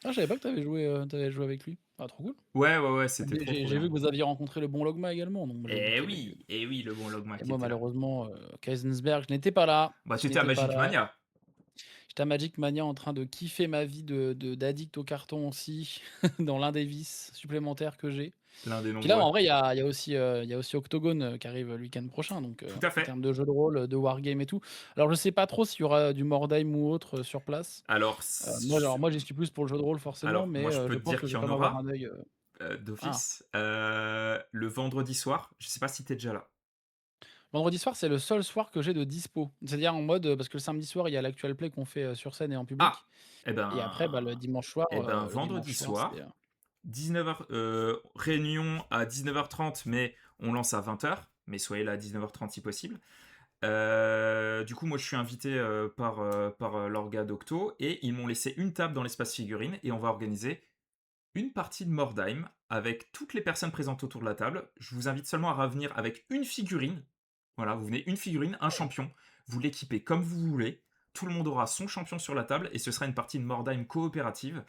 Ah, je savais pas que tu joué avec lui. Ah, trop cool. Ouais, ouais, ouais, Ah, c'était trop, trop j'ai vu bien. que vous aviez rencontré le bon Logma également, donc moi je me doutais bien que Eh oui, le bon et Logmac moi était là. malheureusement, Kaizenberg, je n'étais pas là, Bah, je t'étais à n'étais pas Magic là. Mania, J'étais à Magic Mania en train de kiffer ma vie d'addict au carton aussi, dans l'un des vices supplémentaires que j'ai. l'un des Puis là, nombreux. en vrai, il y a aussi Octogone, qui arrive le week-end prochain, donc Tout à en fait. termes de jeux de rôle, de wargame et tout. Alors je sais pas trop s'il y aura du Mordheim ou autre, sur place. Alors, Moi j'y suis plus pour le jeu de rôle forcément, moi, mais je peux je te pense dire que je qu'il vais y quand en même avoir aura un œil, ah. d'office. Le vendredi soir, je sais pas si t'es déjà là. Vendredi soir, c'est le seul soir que j'ai de dispo. C'est-à-dire en mode, parce que le samedi soir, il y a l'actual play qu'on fait, sur scène et en public Ah, eh et après, bah, ben, le dimanche vendredi soir, c'est, soir, 19h, réunion à 19h30, mais on lance à 20h. Mais soyez là à 19h30 si possible. Du coup, moi, je suis invité par l'orga d'Octo et ils m'ont laissé une table dans l'espace figurine et on va organiser une partie de Mordheim avec toutes les personnes présentes autour de la table. Je vous invite seulement à revenir avec une figurine. Voilà, vous venez une figurine, un champion. Vous l'équipez comme vous voulez. Tout le monde aura son champion sur la table et ce sera une partie de Mordheim coopérative.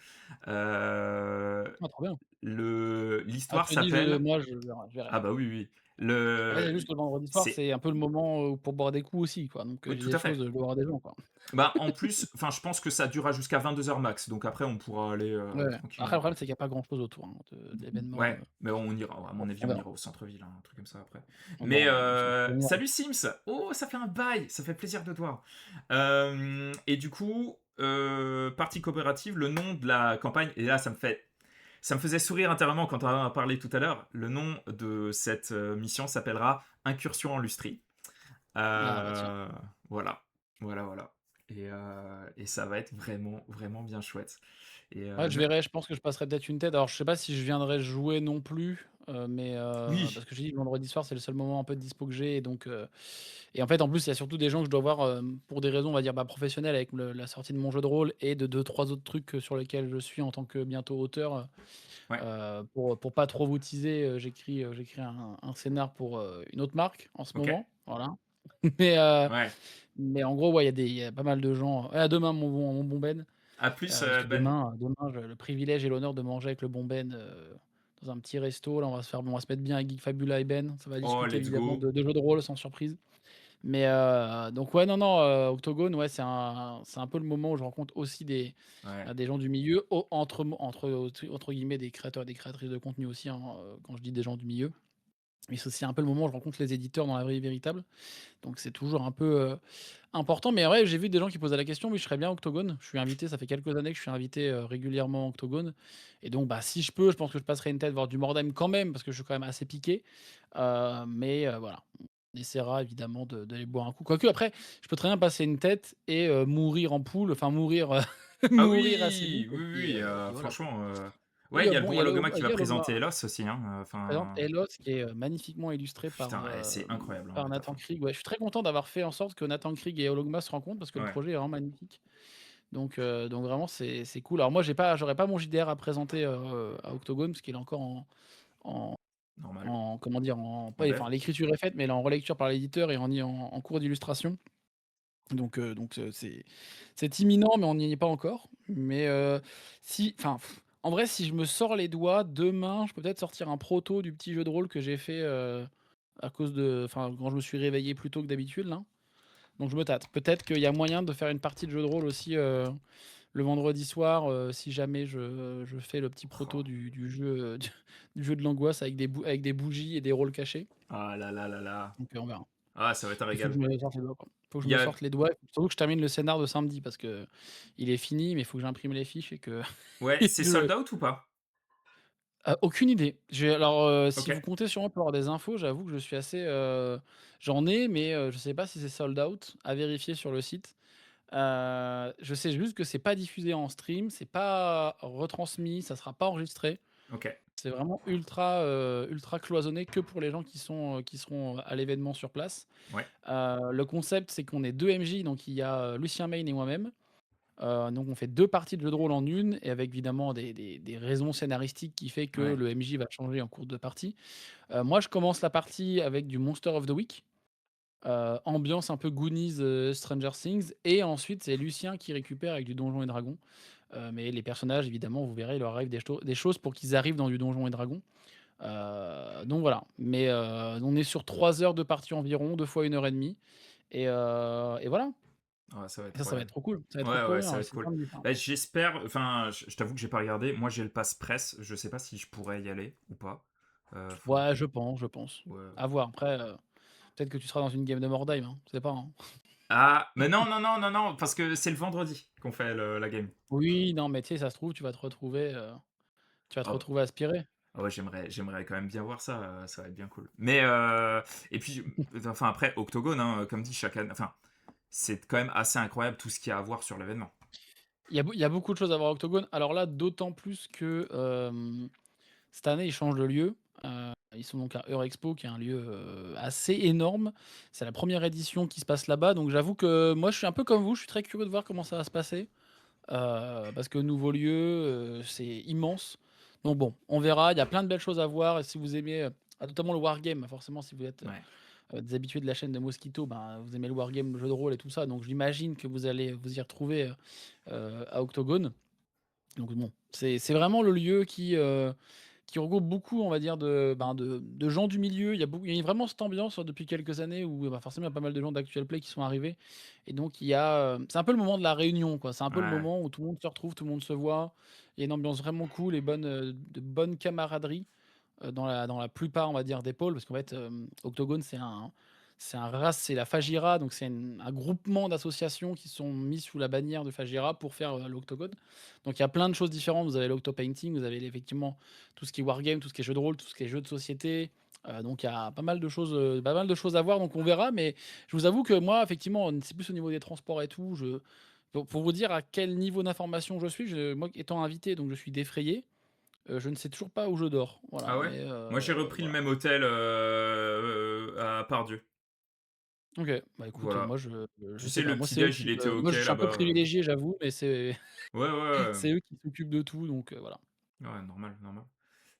Euh, ah trop bien. L'histoire s'appelle. moi je verrai. Ah bah oui, oui. Après, c'est juste que le vendredi soir, C'est c'est un peu le moment, pour boire des coups aussi, quoi, donc oui, j'ai tout des à choses, fait. je dois voir des gens, quoi. Bah, en plus, enfin, je pense que ça durera jusqu'à 22 h max, donc après on pourra aller, Ouais, ouais. Après, le tranquillement, problème, quoi. c'est qu'il y a pas grand chose autour, hein, de l'événement, Ouais, mais on ira, à mon avis, on on verra. ira au centre-ville, hein, un truc comme ça après. Mais Bon, on se retrouvera. salut Sims! Oh, ça fait un bail! Ça fait plaisir de te voir. Et du coup, partie coopérative, le nom de la campagne, et là ça me faisait sourire intérieurement quand on en a parlé tout à l'heure. Le nom de cette mission s'appellera Incursion en Lustrie. Ah bah tiens. Euh, voilà, voilà, voilà. Et ça va être vraiment, vraiment bien chouette. Et Ouais, je verrai, je pense que je passerai peut-être une tête. Alors, je sais pas si je viendrai jouer non plus, mais oui, parce que j'ai dit le vendredi soir, c'est le seul moment un peu de dispo que j'ai et donc et en fait, en plus, il y a surtout des gens que je dois voir, pour des raisons, on va dire, bah, professionnelles avec la sortie de mon jeu de rôle et de deux trois autres trucs, sur lesquels je suis en tant que bientôt auteur, ouais, pour pas trop vous teaser, j'écris un scénar pour, une autre marque en ce ok, moment, voilà. Mais ouais. mais en gros, ouais, il y a pas mal de gens, à demain mon bon Ben. À plus, Parce que Ben. demain j'ai le privilège et l'honneur de manger avec le bon Ben, dans un petit resto. Là, on va se mettre bien avec Geek Fabula et Ben. Ça va Oh, discuter let's évidemment go. de jeux de rôle sans surprise. Mais donc ouais, non, non, Octogone, ouais, c'est un peu le moment où je rencontre aussi Ouais. des gens du milieu, entre guillemets «des créateurs et des créatrices de contenu» aussi, hein, quand je dis des gens du milieu. Mais c'est aussi un peu le moment où je rencontre les éditeurs dans la vraie vie véritable. Donc c'est toujours un peu, important. Mais ouais, j'ai vu des gens qui posaient la question: «Oui, je serais bien Octogone». Je suis invité, ça fait quelques années que je suis invité, régulièrement à Octogone et donc bah, si je peux, je pense que je passerai une tête voir du Mordheim quand même parce que je suis quand même assez piqué. Mais voilà, on essaiera évidemment d'aller boire un coup. Quoique après, je peux très bien passer une tête et mourir en poule, enfin mourir, Ah mourir assez oui, vite oui, oui, et puis voilà, quoi. franchement, Oui, ouais, il y a le bon, bon Alogama il qui y va a Logma présenter Elos aussi, hein, présente enfin, Elos qui est, magnifiquement illustré putain, ouais, c'est incroyable, hein, par le taf, Nathan hein. Krieg. Ouais, je suis très content d'avoir fait en sorte que Nathan Krieg et Hologma se rencontrent parce que le Ouais, projet est vraiment magnifique. Donc vraiment c'est cool. Alors moi j'aurais pas mon JDR à présenter, à Octogone parce qu'il est encore en normal. comment dire? En dev? Enfin l'écriture est faite, mais elle est en relecture par l'éditeur et en cours d'illustration. Donc c'est imminent, mais on n'y est pas encore. Mais si enfin, en vrai, si je me sors les doigts, demain, je peux peut-être sortir un proto du petit jeu de rôle que j'ai fait, à cause quand je me suis réveillé plus tôt que d'habitude là. Donc je me tâte. Peut-être qu'il y a moyen de faire une partie de jeu de rôle aussi, le vendredi soir, si jamais je fais le petit Oh. proto du jeu, du jeu de l'angoisse avec des bougies et des rôles cachés. Ah là là là là. Donc on verra. Ah, ça va être un Il faut que je régal. me sorte les doigts, quoi. Faut que Il je y me a... sorte les doigts. Surtout que je termine le scénar de samedi parce que il est fini, mais il faut que j'imprime les fiches et que Ouais, et c'est que je sold out ou pas? aucune idée. Alors, Ok, si vous comptez sur moi pour avoir des infos, j'avoue que je suis assez, j'en ai, mais je sais pas si c'est sold out, à vérifier sur le site. Je sais juste que c'est pas diffusé en stream, c'est pas retransmis, ça sera pas enregistré. ok, C'est vraiment ultra cloisonné que pour les gens qui seront à l'événement sur place. ouais, Le concept, c'est qu'on est 2 MJ, donc il y a, Lucien Maine et moi-même. Donc on fait 2 parties de jeu de rôle en une et avec évidemment des raisons scénaristiques qui fait que ouais, le MJ va changer en cours de partie. Moi, je commence la partie avec du Monster of the Week, ambiance un peu Goonies, Stranger Things et ensuite c'est Lucien qui récupère avec du Donjons& et Dragons. Mais les personnages évidemment, vous verrez, il leur arrive des choses pour qu'ils arrivent dans du Donjons& et Dragons. Donc voilà. Mais on est sur 3 heures de partie environ, 2 fois 1 heure et demie et voilà. ah, ça va être Ça va royal. être trop cool. Ça va être Ouais, trop ouais, ça bien, va ouais, être c'est cool. plein de différents. Bah, j'espère, enfin, je t'avoue que j'ai pas regardé. Moi, j'ai le pass presse. Je sais pas si je pourrais y aller ou pas. Faudrait Ouais, que. je pense. Ouais. À voir. Après, peut-être que tu seras dans une game de Mordheim, hein, je sais pas, hein. Ah, mais non, non, non, non, non, parce que c'est le vendredi qu'on fait la game. Oui, non, mais tu sais, ça se trouve, tu vas te Ah, retrouver aspiré. ah ouais, j'aimerais quand même bien voir ça. Ça va être bien cool. Mais et puis, enfin après, Octogone, hein, comme dit chaque année, enfin, c'est quand même assez incroyable tout ce qu'il y a à voir sur l'événement. Il y a beaucoup de choses à voir à Octogone. Alors là, d'autant plus que, cette année, ils changent de lieu. Ils sont donc à Eurexpo, qui est un lieu, assez énorme. C'est la première édition qui se passe là-bas, donc j'avoue que moi, je suis un peu comme vous, je suis très curieux de voir comment ça va se passer. Parce que nouveau lieu, c'est immense. Donc bon, on verra, il y a plein de belles choses à voir et si vous aimez, notamment le wargame, forcément si vous êtes, Ouais. des habitués de la chaîne de Mosquito, ben, vous aimez le wargame, le jeu de rôle et tout ça, donc j'imagine que vous allez vous y retrouver, à Octogone. Donc bon, c'est vraiment le lieu qui regroupe beaucoup, on va dire, de gens du milieu. Il y a vraiment cette ambiance depuis quelques années où, bah, forcément, il y a pas mal de gens d'Actual Play qui sont arrivés et donc c'est un peu le moment de la réunion, quoi. C'est un peu le Ouais, moment où tout le monde se retrouve, tout le monde se voit. Il y a une ambiance vraiment cool et de bonne camaraderie, dans la plupart, on va dire, des pôles parce qu'en fait, Octogone, c'est un race, c'est la Fajira, donc c'est un groupement d'associations qui sont mis sous la bannière de Fajira pour faire, l'Octogone. Donc il y a plein de choses différentes. Vous avez l'Octopainting, vous avez effectivement tout ce qui est wargame, tout ce qui est jeu de rôle, tout ce qui est jeu de société. Donc il y a pas mal de choses à voir, donc on verra. Mais je vous avoue que moi, effectivement, c'est plus au niveau des transports et tout. Pour vous dire à quel niveau d'information je suis, moi étant invité, donc je suis défrayé. Je ne sais toujours pas où je dors. Voilà, ah ouais? mais Moi j'ai repris le voilà. même hôtel à Pardieu. OK, bah, écoute, Voilà. moi je Tu sais, sais pas. le Moi, petit c'est eux déj, il qui était me ok moi, je suis un peu là-bas. privilégié, j'avoue, mais c'est Ouais, ouais, c'est eux qui s'occupent de tout, donc voilà. ouais, normal, normal.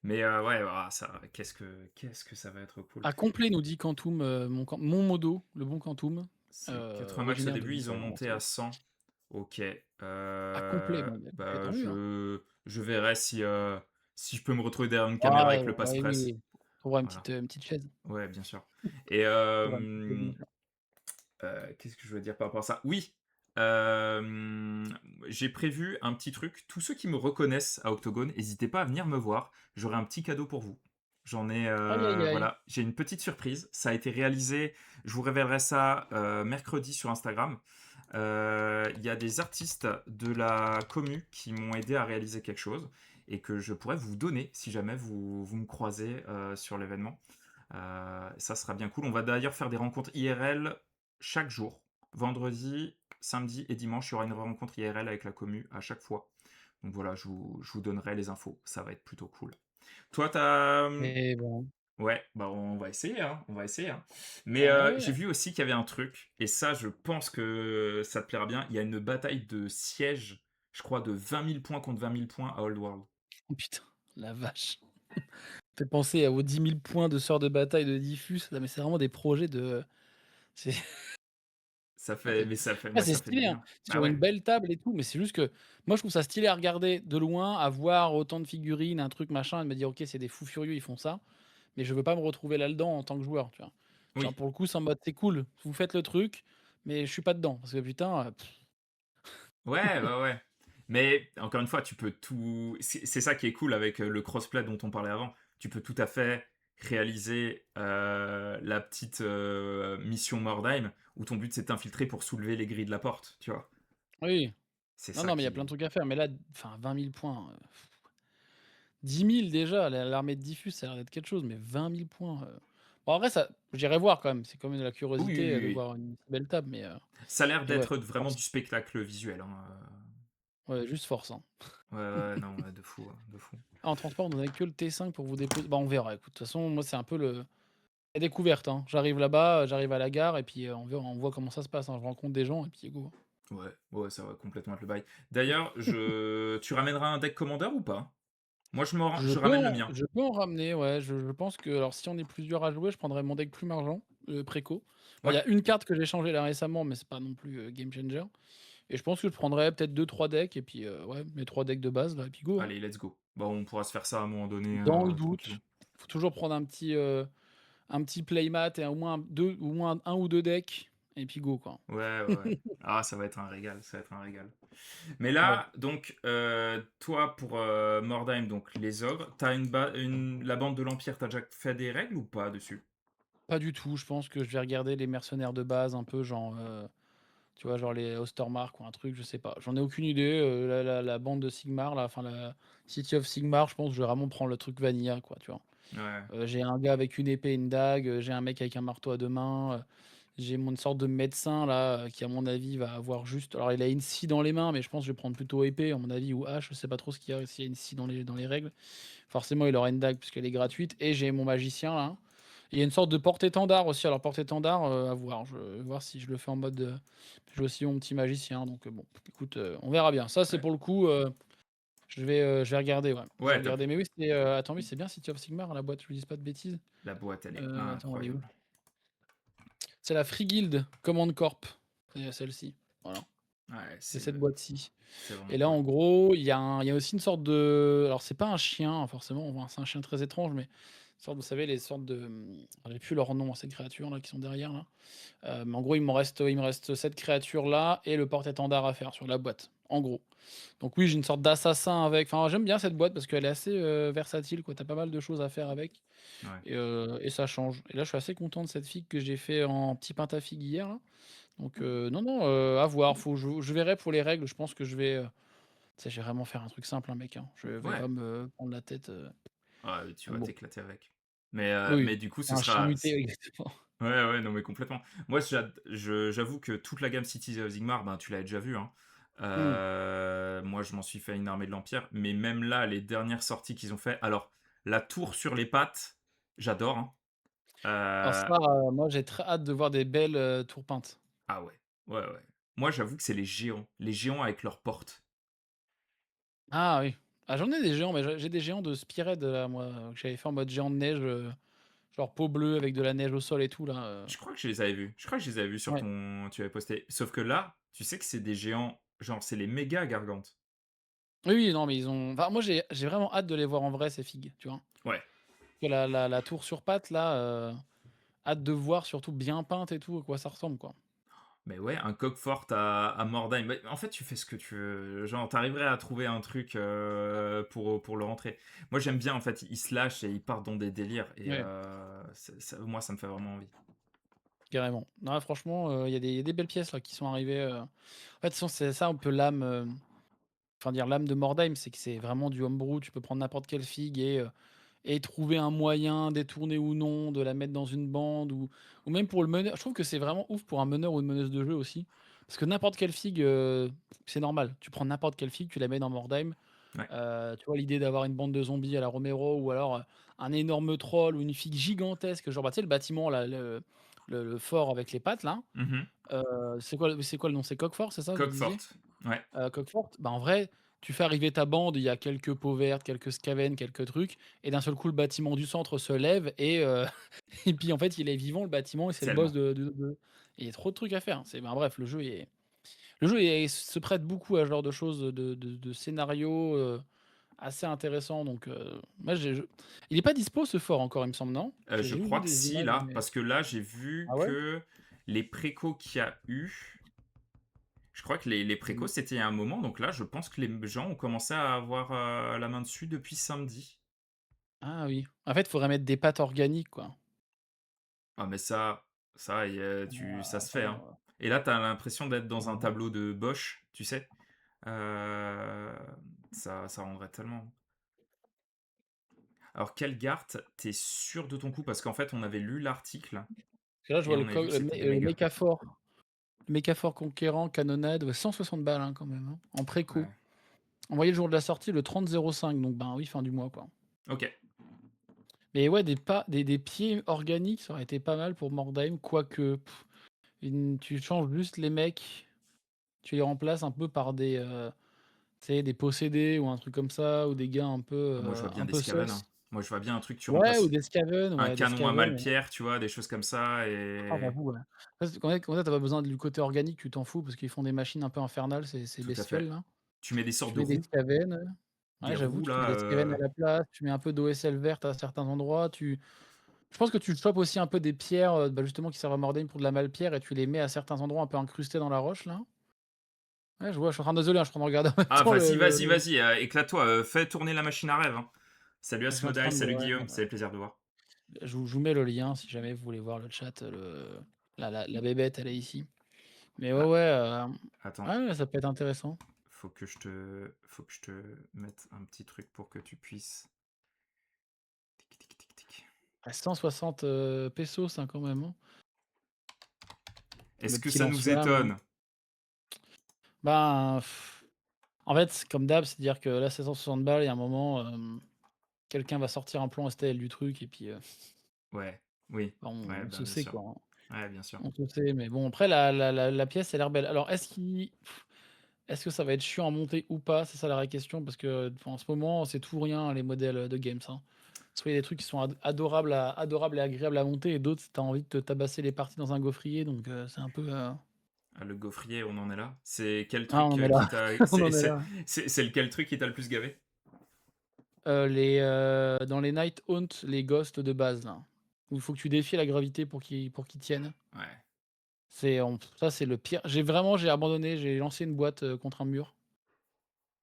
Mais ouais, ah, ça, qu'est-ce que ça va être cool. À complet, nous dit Quantum, mon modo, le bon Quantum, C'est 80 max au originaire de début, ils ont Nice, monté à 100. Ok. à complet, bon, bah, écoutez, Bah, tant mieux, hein. je verrai si je peux me retrouver derrière une caméra Ah, avec le oui, oui, passe-presse. oui. On trouvera Voilà. une petite chaise. Ouais, bien sûr. Et On trouvera une petite chaise, bien sûr. qu'est-ce que je veux dire par rapport à ça? Oui, euh, j'ai prévu un petit truc. Tous ceux qui me reconnaissent à Octogone, n'hésitez pas à venir me voir. J'aurai un petit cadeau pour vous. Aïe, aïe, aïe. Voilà, j'ai une petite surprise. Ça a été réalisé. Je vous révélerai ça mercredi sur Instagram. Il y a des artistes de la commu qui m'ont aidé à réaliser quelque chose et que je pourrais vous donner si jamais vous me croisez sur l'événement. Ça sera bien cool. On va d'ailleurs faire des rencontres IRL chaque jour. Vendredi, samedi et dimanche, il y aura une rencontre IRL avec la commu à chaque fois. Donc voilà, je vous donnerai les infos. Ça va être plutôt cool. Toi, t'as... Mais bon, Ouais, bah on va essayer, hein. On va essayer, hein. Mais ah j'ai ouais. vu aussi qu'il y avait un truc, et ça, je pense que ça te plaira bien. Il y a une bataille de sièges, je crois, de 20 000 points contre 20 000 points à Old World. Oh putain, la vache. Fait penser aux 10 000 points de sort de bataille de Diffus. Non, mais c'est vraiment des projets de c'est Ça fait, OK. mais ça fait, Ah, mais c'est ça fait du stylé, hein. bien. Bah Sur une ouais, belle table et tout, mais c'est juste que moi, je trouve ça stylé à regarder de loin, à voir autant de figurines, un truc machin et de me dire: «OK, c'est des fous furieux, ils font ça», mais je veux pas me retrouver là-dedans en tant que joueur, tu vois? Genre, oui. pour le coup, c'est en mode: «C'est cool, vous faites le truc, mais je suis pas dedans» parce que putain, Ouais, ouais, ouais. Mais encore une fois, tu peux tout. C'est ça qui est cool avec le crossplay dont on parlait avant. Tu peux tout à fait réaliser la petite mission Mordheim où ton but c'est de t'infiltrer pour soulever les grilles de la porte, tu vois. oui. C'est Non, ça non, mais il y a plein de qui. trucs à faire, mais là, enfin 20 000 points, 10 000 déjà, l'armée de Diffus, ça a l'air d'être quelque chose, mais 20 000 points, bon, en vrai, ça j'irai voir quand même, c'est quand même de la Oui, oui, curiosité, oui, de oui. voir une si belle table, Ça a l'air mais ouais, d'être vraiment force. du spectacle visuel, hein. Ouais, juste force, hein. Ouais, ouais, non, ouais, de fou, de fou. Ah, en transport, vous avez que le T5 pour vous déposer. Bah, on verra, écoute. De toute façon, moi, c'est un peu la découverte, hein. J'arrive là-bas, j'arrive à la gare et puis, on voit comment ça se passe, hein. Je rencontre des gens et puis go. Ouais, ouais, ça va complètement être le bail. D'ailleurs, tu ramèneras un deck commander ou pas? Moi, je ramène le mien. Je peux en ramener, ouais. Je pense que alors si on est plusieurs à jouer, je prendrais mon deck Plume Argent, préco. Bon, il y Ouais. a une carte que j'ai changée là récemment, mais c'est pas non plus, game changer et je pense que je prendrais peut-être deux trois decks et puis, ouais, mes 3 decks de base là et puis go, hein. Allez, let's go. Bon, on pourra se faire ça à un moment donné, Dans le tranquillou. doute, faut toujours prendre un petit playmat et au moins 2 au moins un ou 2 decks et puis go, quoi. Ouais, ouais, ouais. Ah, ça va être un régal, ça va être un régal. Mais Ouais. là, donc, toi, pour Mordheim, donc les ogres, t'as la bande de l'Empire, t'as déjà fait des règles ou pas dessus? Pas du tout, je pense que je vais regarder les mercenaires de base un peu genre, tu vois, genre les Ostermark ou un truc, je sais pas. J'en ai aucune idée, la bande de Sigmar là, enfin la City of Sigmar, je pense que je vais vraiment prendre le truc vanilla quoi, tu vois? Ouais, J'ai un gars avec une épée et une dague, j'ai un mec avec un marteau à 2 mains, j'ai mon une sorte de médecin là, qui à mon avis va avoir juste alors il a une scie dans les mains, mais je pense que je vais prendre plutôt épée à mon avis ou hache, je sais pas trop ce qu'il y a, s'il y a une scie dans les règles. Forcément, il aura une dague puisqu'elle est gratuite et j'ai mon magicien là. Il y a une sorte de porte-étendard aussi. Alors porte-étendard, à voir. Je vais voir si je le fais en mode, j'ai aussi mon petit magicien donc bon, écoute, on verra bien. Ça, c'est ouais. pour le coup, je vais regarder, ouais. Je vais Ouais, top. regarder mais oui, attends, oui, c'est bien City of Sigmar, la boîte, je ne dise pas de bêtises? La boîte, elle est Attends, elle est où? incroyable. C'est la Free Guild Command Corp, celle-ci, voilà. Ouais, C'est cette boîte-ci. c'est vraiment Et là, cool. en gros, il y a aussi une sorte de alors c'est pas un chien, hein, forcément, enfin, c'est un chien très étrange, mais une sorte, vous savez, les sortes de, j'ai plus leur nom, ces créatures-là qui sont derrière là. Mais en gros, il me reste cette créature-là et le porte-étendard à faire sur la boîte, en gros. Donc oui, j'ai une sorte d'assassin avec, enfin, j'aime bien cette boîte parce qu'elle est assez, versatile, quoi. Tu as pas mal de choses à faire avec Ouais. et ça change. Et là, je suis assez content de cette figue que j'ai fait en petit Pintafig hier là. Donc non, non, à voir, faut je verrai pour les règles, je pense que je vais, tu sais, je vais vraiment faire un truc simple, hein, mec, hein. Je vais Ouais. pas me prendre la tête, Ouais, tu vas bon. t'éclater avec. Oui, Mais du coup, ce un chien sera muté, exactement. ouais, ouais, non, mais complètement. Moi, j'avoue que toute la gamme Cities of Sigmar, ben, tu l'as déjà vu, hein. Mmh. Moi, je m'en suis fait une armée de l'Empire, mais même là, les dernières sorties qu'ils ont fait, alors la tour sur les pattes, j'adore, hein. Alors Euh, ça, moi, j'ai très hâte de voir des belles, tours peintes. Ah ouais, ouais, ouais. Moi, j'avoue que c'est les géants avec leurs portes. Ah oui. Ah, j'en ai des géants, mais j'ai des géants de Spearhead là, moi, que j'avais fait en mode géant de neige, genre peau bleue avec de la neige au sol et tout là, Je crois que je les avais vus. Je crois que je les avais vus sur ouais. ton, tu avais posté. Sauf que là, tu sais que c'est des géants, genre c'est les méga gargantes. Oui, oui, non, mais ils ont enfin, moi, j'ai vraiment hâte de les voir en vrai ces figues, tu vois? Ouais. Que la tour sur pattes là, hâte de voir surtout bien peinte et tout, à quoi ça ressemble, quoi. Mais ouais, un coq fort à Mordheim. Mais en fait, tu fais ce que tu veux. Genre, t'arriverais à trouver un truc pour le rentrer. Moi, j'aime bien, en fait, ils se lâchent et ils partent dans des délires. Et Ouais, moi, ça me fait vraiment envie. carrément. Non, franchement, il y a des belles pièces là qui sont arrivées, en fait, de toute façon, c'est ça un peu l'âme, enfin dire l'âme de Mordheim, c'est que c'est vraiment du homebrew. Tu peux prendre n'importe quelle figue et trouver un moyen, détourné ou non, de la mettre dans une bande ou même pour le meneur. Je trouve que c'est vraiment ouf pour un meneur ou une meneuse de jeu aussi. Parce que n'importe quelle figue, c'est normal. Tu prends n'importe quelle figue, tu la mets dans Mordheim. Ouais. Tu vois, l'idée d'avoir une bande de zombies à la Romero ou alors un énorme troll ou une figue gigantesque, genre, bah, tu sais, le bâtiment, là, le fort avec les pattes, là. Mhm. C'est quoi le nom? C'est Coquefort, c'est ça, vous Coq disiez? forte. Ouais. Coquefort, bah, en vrai, tu fais arriver ta bande, il y a quelques peaux vertes, quelques scaven, quelques trucs, et d'un seul coup, le bâtiment du centre se lève et et puis, en fait, il est vivant, le bâtiment, et c'est le boss Tellement. de il y a trop de trucs à faire. C'est ben, bref, se prête beaucoup à ce genre de choses, de scénarios, assez intéressants, donc moi, j'ai je il est pas dispo ce fort encore, il me semble, non? J'ai Je juste vu crois que des si, images, là. mais Parce que là, j'ai vu ah ouais? que les précos qu'il y a eu. Je crois que les Mmh. précos, c'était il y a un moment. Donc là, je pense que les gens ont commencé à avoir la main dessus depuis samedi. Ah oui. En fait, il faudrait mettre des pâtes organiques, quoi. Ah, mais ça, ça se fait, hein. Attends, Et là, t'as l'impression d'être dans un heu tableau de Bosch, tu sais. Euh, ça rendrait tellement. Alors, Kelgart, t'es sûr de ton coup? Parce qu'en fait, on avait lu l'article parce que là, je et vois on avait vu que c'était des méga. le mécaphore conquérant canonnade, ouais, 160 balles, hein, quand même, hein, en préco. Ouais. Envoyé le jour de la sortie, le 30/05, donc ben oui, fin du mois, quoi. Ok. Mais ouais, des pieds organiques, ça aurait été pas mal pour Mordheim, quoique, tu changes juste les mecs, tu les remplaces un peu par tu sais, des possédés ou un truc comme ça, ou des gars Ah, moi, je vois bien un des peu Skaven, sus. hein. Moi, je vois bien un truc, tu Ouais, ou remplaces des Skaven, un ouais, des canon à Skaven. Malpierre, tu vois, des choses comme ça. Ah Et. j'avoue, ouais. Parce que quand tu pas besoin du côté organique, tu t'en fous parce qu'ils font des machines un peu infernales, ces Tout à bestioles fait. là. Tu mets des sortes Tu de mets des roues. Skaven, Des ouais, j'avoue, roues, tu mets là. des Skaven à la place, tu mets un peu d'OSL verte à certains endroits, je pense que tu chopes aussi un peu des pierres, bah, justement qui servent à Mordheim pour de la Malpierre et tu les mets à certains endroits un peu incrustés dans la roche là. Ouais, je vois, je suis en train désolé, hein, je suis en train de regarder en même Ah, temps vas-y, vas-y, le vas-y, éclate-toi, fais tourner la machine à rêve, hein. Salut je suis en train Asmodai, de salut ouais, Guillaume, c'est plaisir de voir. je vous mets le lien si jamais vous voulez voir le chat, la bébête elle est ici. Mais ouais, Ah, ouais, attends, ouais, ouais, ça peut être intéressant. faut que je te mette un petit truc pour que tu puisses. Tic, tic, tic, tic. À 160, pesos, hein, quand même, hein. Est-ce Le que petit ça nous lance-flamme, hein. étonne? Ben, en fait, comme d'hab, c'est-à-dire que là, 760 balles, il y a un moment, quelqu'un va sortir un plan STL du truc et puis, Ouais, oui, bah, ouais, on bah se bien sait, sûr. quoi, hein. Ouais, bien sûr. On se sait, mais bon, après la pièce a l'air belle. Alors est-ce que ça va être chiant à monter ou pas? C'est ça la vraie question parce que, enfin, en ce moment, c'est tout ou rien les modèles, de games, hein. Soit il y a des trucs qui sont adorables et agréables à monter et d'autres, tu as envie de te tabasser les parties dans un gaufrier donc c'est un peu, Ah, le gaufrier, on en est là. C'est quel Ah, truc on en est qui là, t'a. on C'est en est c'est- là. c'est lequel truc qui t'a le plus gavé? Dans les Night Haunt, les ghosts de base là, où il faut que tu défies la gravité pour qu'ils tiennent. Ouais. Ça c'est le pire. J'ai abandonné, j'ai lancé une boîte, contre un mur.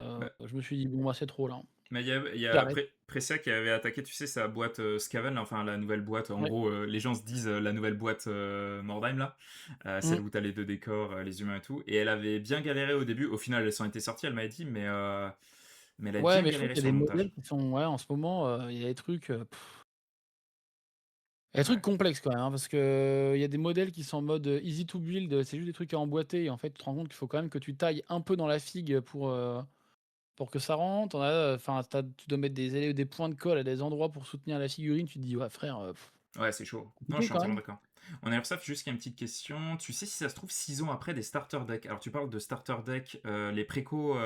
Bah, Je me suis dit: «Bon, bah, c'est trop là, mais il y a j'arrête». Precia qui avait attaqué, tu sais, sa boîte Skaven, là, enfin la nouvelle boîte. En Ouais. gros, les gens se disent la nouvelle boîte Mordheim, là. Celle Mmh. où t'as les deux décors, les humains et tout. Et elle avait bien galéré au début. Au final, elle s'en était sortie, elle m'avait dit, mais elle a Ouais, bien mais je trouve galéré qu'il y sur a le des modèles montage. qui sont ouais, en ce moment, il y a des trucs, il y a des trucs Ouais. complexes quand même, hein, parce qu'il y a des modèles qui sont en mode, easy to build, c'est juste des trucs à emboîter et en fait, tu te rends compte qu'il faut quand même que tu tailles un peu dans la figue pour que ça rentre. On a, enfin, tu dois mettre des points de colle à des endroits pour soutenir la figurine. Tu te dis: «Ouais frère, Ouais, c'est chaud. Non, je compliqué suis quand entièrement même». d'accord. On a Airsoft, juste qu'il y a une petite question. Tu sais si ça se trouve 6 ans après des starter decks? Alors, tu parles de starter deck, les précos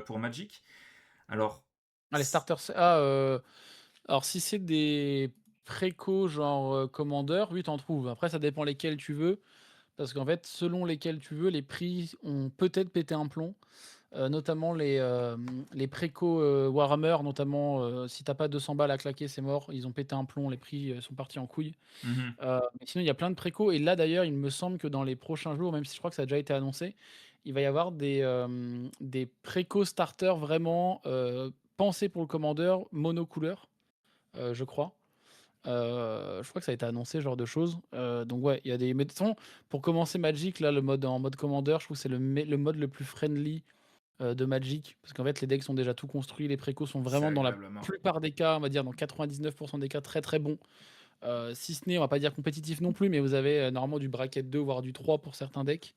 pour Magic. Alors, Ah les starters alors si c'est des précos genre, Commander, oui, tu en trouves. Après ça dépend lesquels tu veux, parce qu'en fait, selon lesquels tu veux, les prix ont peut-être pété un plomb. Notamment les précos, Warhammer, notamment, si tu as pas 200 balles à claquer, c'est mort. Ils ont pété un plomb, les prix, sont partis en couille. mhm, Mais sinon, il y a plein de précos et là, d'ailleurs, il me semble que dans les prochains jours, même si je crois que ça a déjà été annoncé, il va y avoir des précos starters vraiment, pensés pour le commandeur, monocouleur, je crois. Je crois que ça a été annoncé, ce genre de choses. Donc ouais, il y a des mais de toute façon, pour commencer Magic, là, le mode en mode commandeur, je trouve que c'est le mode le plus friendly, de Magic. Parce qu'en fait, les decks sont déjà tout construits, les précos sont c'est vraiment dans la agréable à mort. plupart des cas, on va dire dans 99 des cas, très, très bons. Si ce n'est, on va pas dire compétitif non plus, mais vous avez, normalement du bracket 2 voire du 3 pour certains decks,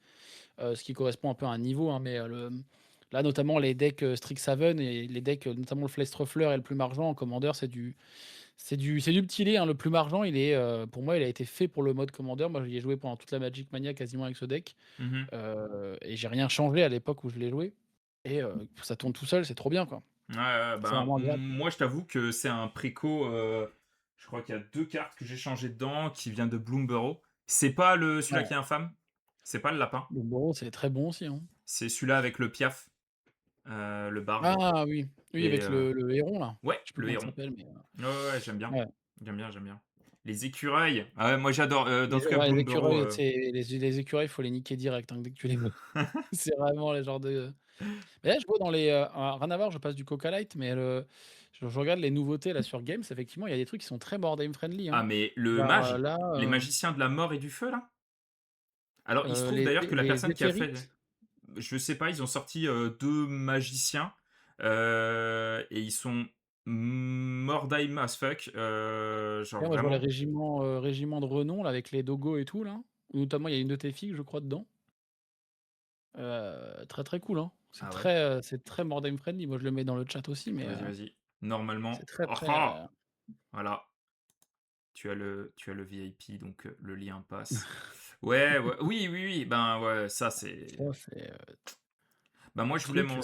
ce qui correspond un peu à un niveau, hein, mais, là, notamment les decks, Strixhaven et les decks, notamment le Flestrefleur et le Plume Argent en Commander, c'est du petit lait, hein. Le Plume Argent, pour moi, il a été fait pour le mode Commander. Moi, j'y ai joué pendant toute la Magic Mania quasiment avec ce deck, Mhm. et j'ai rien changé à l'époque où je l'ai joué et ça tourne tout seul, c'est trop bien, quoi. Ouais, ouais, C'est ben, vraiment agréable. moi, je t'avoue que c'est un préco. Je crois qu'il y a 2 cartes que j'ai changées dedans qui vient de Bloomborough. C'est pas celui-là Ouais. qui est infâme. C'est pas le lapin. Le Boros, c'est très bon aussi, hein. C'est celui-là avec le piaf, le barge. Ah oui, oui, Et avec le héron là. ouais, Je sais plus le comment il héron. s'appelle, mais Ouais, ouais, ouais, j'aime bien. ouais. J'aime bien, j'aime bien. Les écureuils. Ah ouais, moi j'adore. Dans tout cas, Les Bloomborough. écureuils, les écureuils, faut les niquer direct, hein, dès que tu les vois. C'est vraiment les genres de mais là, je vois alors rien à voir, je passe du Coca Light, mais je regarde les nouveautés là sur Games, effectivement, il y a des trucs qui sont très board game friendly, hein. Ah, mais le Genre, mage, là, les magiciens de la mort et du feu, là. Alors, il se trouve les d'ailleurs que la les personne qui a fait. éthérites, Je sais pas, ils ont sorti 2 magiciens. Et ils sont Mordheim as fuck. Genre là, moi, je vois les vraiment. régiments de renom là, avec les dogos et tout là, où notamment il y a une de tes filles, je crois, dedans. Très, très cool, hein. Ah ouais, C'est très board game friendly. Moi, je le mets dans le chat aussi, mais vas-y, vas-y. c'est Normalement. très, Oh, très, ah voilà, tu as le VIP, donc le lien passe. Ouais, ouais, oui, oui, oui, ben ouais, ça c'est. ça, c'est, Ben moi un je voulais truc,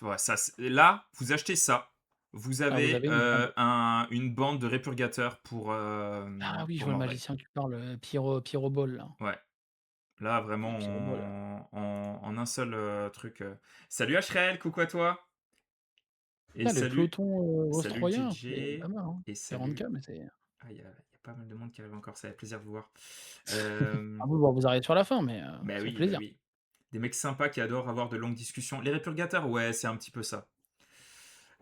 Ouais, ça, là, vous achetez ça. Vous ah, vous avez avez une bande. une bande de répurgateurs Ah oui, je pour vois le Mordheim. magicien que tu parles, Pyroball là. Ouais. Là, vraiment, Le Pyroball. en un seul truc. Salut HRL, coucou à toi. Et Putain, le salut, peloton, salut australien, c'est JJ. pas mal, hein. Et salut. 40K, mais c'est Ah, il y a pas mal de monde qui arrive encore, ça fait plaisir de vous voir. ah oui, bon, vous arrivez sur la fin, mais Bah ça fait oui, bah plaisir. oui. Des mecs sympas qui adorent avoir de longues discussions. Les répurgateurs, ouais, c'est un petit peu ça.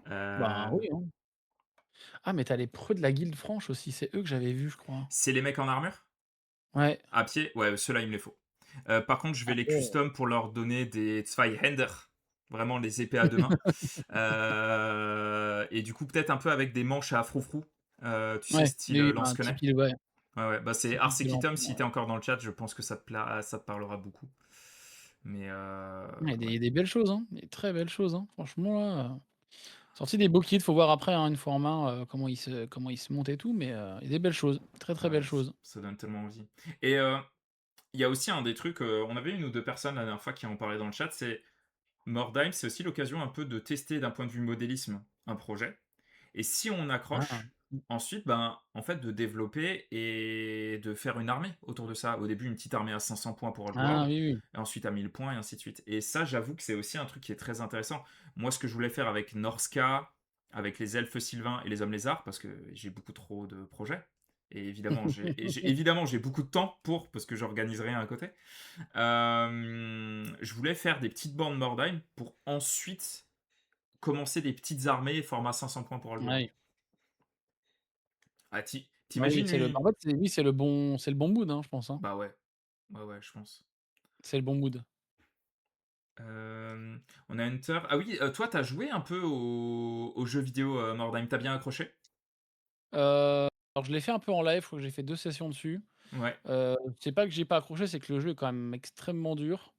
Bah Euh, oui, hein. Ah, mais tu as les preux de la Guilde Franche aussi, c'est eux que j'avais vus, je crois. c'est les mecs en armure? Ouais. À pied? Ouais, ceux-là, il me les faut. Par contre, je vais les Après custom pour leur donner des Zweihänder. Vraiment les épées à deux mains. Et du coup, peut-être un peu avec des manches à froufrou. Tu sais, ouais, style oui, oui, ben, lance-quesnet. Tipeee, ouais, Ouais, ouais. Bah, c'est Tipeee de Arsekitum. Si ouais. t'es encore dans le chat, je pense que ça te parlera beaucoup. Mais Il y a ouais. des belles choses, hein, des très belles choses, hein. Franchement là, sorti des beaux kits, faut voir après, hein, une fois en main, comment ils se montent et tout, mais il y a des belles choses, très, très Ouais, belles choses. ça donne tellement envie. Et il y a aussi un des trucs, on avait une ou deux personnes la dernière fois qui en parlaient dans le chat, c'est Mordheim, c'est aussi l'occasion un peu de tester d'un point de vue modélisme un projet. Et si on Ah, accroche, ensuite, ben, en fait, de développer et de faire une armée autour de ça. Au début, une petite armée à 500 points pour Ah Oddworld, oui, oui. et ensuite à 1000 points et ainsi de suite. Et ça, j'avoue que c'est aussi un truc qui est très intéressant. Moi, ce que je voulais faire avec Norska, avec les elfes sylvains et les hommes lézards, parce que j'ai beaucoup trop de projets. Et évidemment, évidemment, j'ai beaucoup de temps pour, parce que j'organise rien à côté. Je voulais faire des petites bandes Mordheim pour ensuite commencer des petites armées format 500 points pour Oddworld. Ouais. Ah, Ouais, oui, t'imagines c'est le en lui. fait, c'est oui, c'est le bon mood, hein, je pense, hein. Bah ouais, ouais, ouais, je pense. C'est le bon mood. On a Hunter. Ah oui, toi, t'as joué un peu aux jeux vidéo Mordheim, t'as bien accroché? Alors je l'ai fait un peu en live, je crois que j'ai fait 2 sessions dessus. Ouais. C'est pas que j'ai pas accroché, c'est que le jeu est quand même extrêmement dur,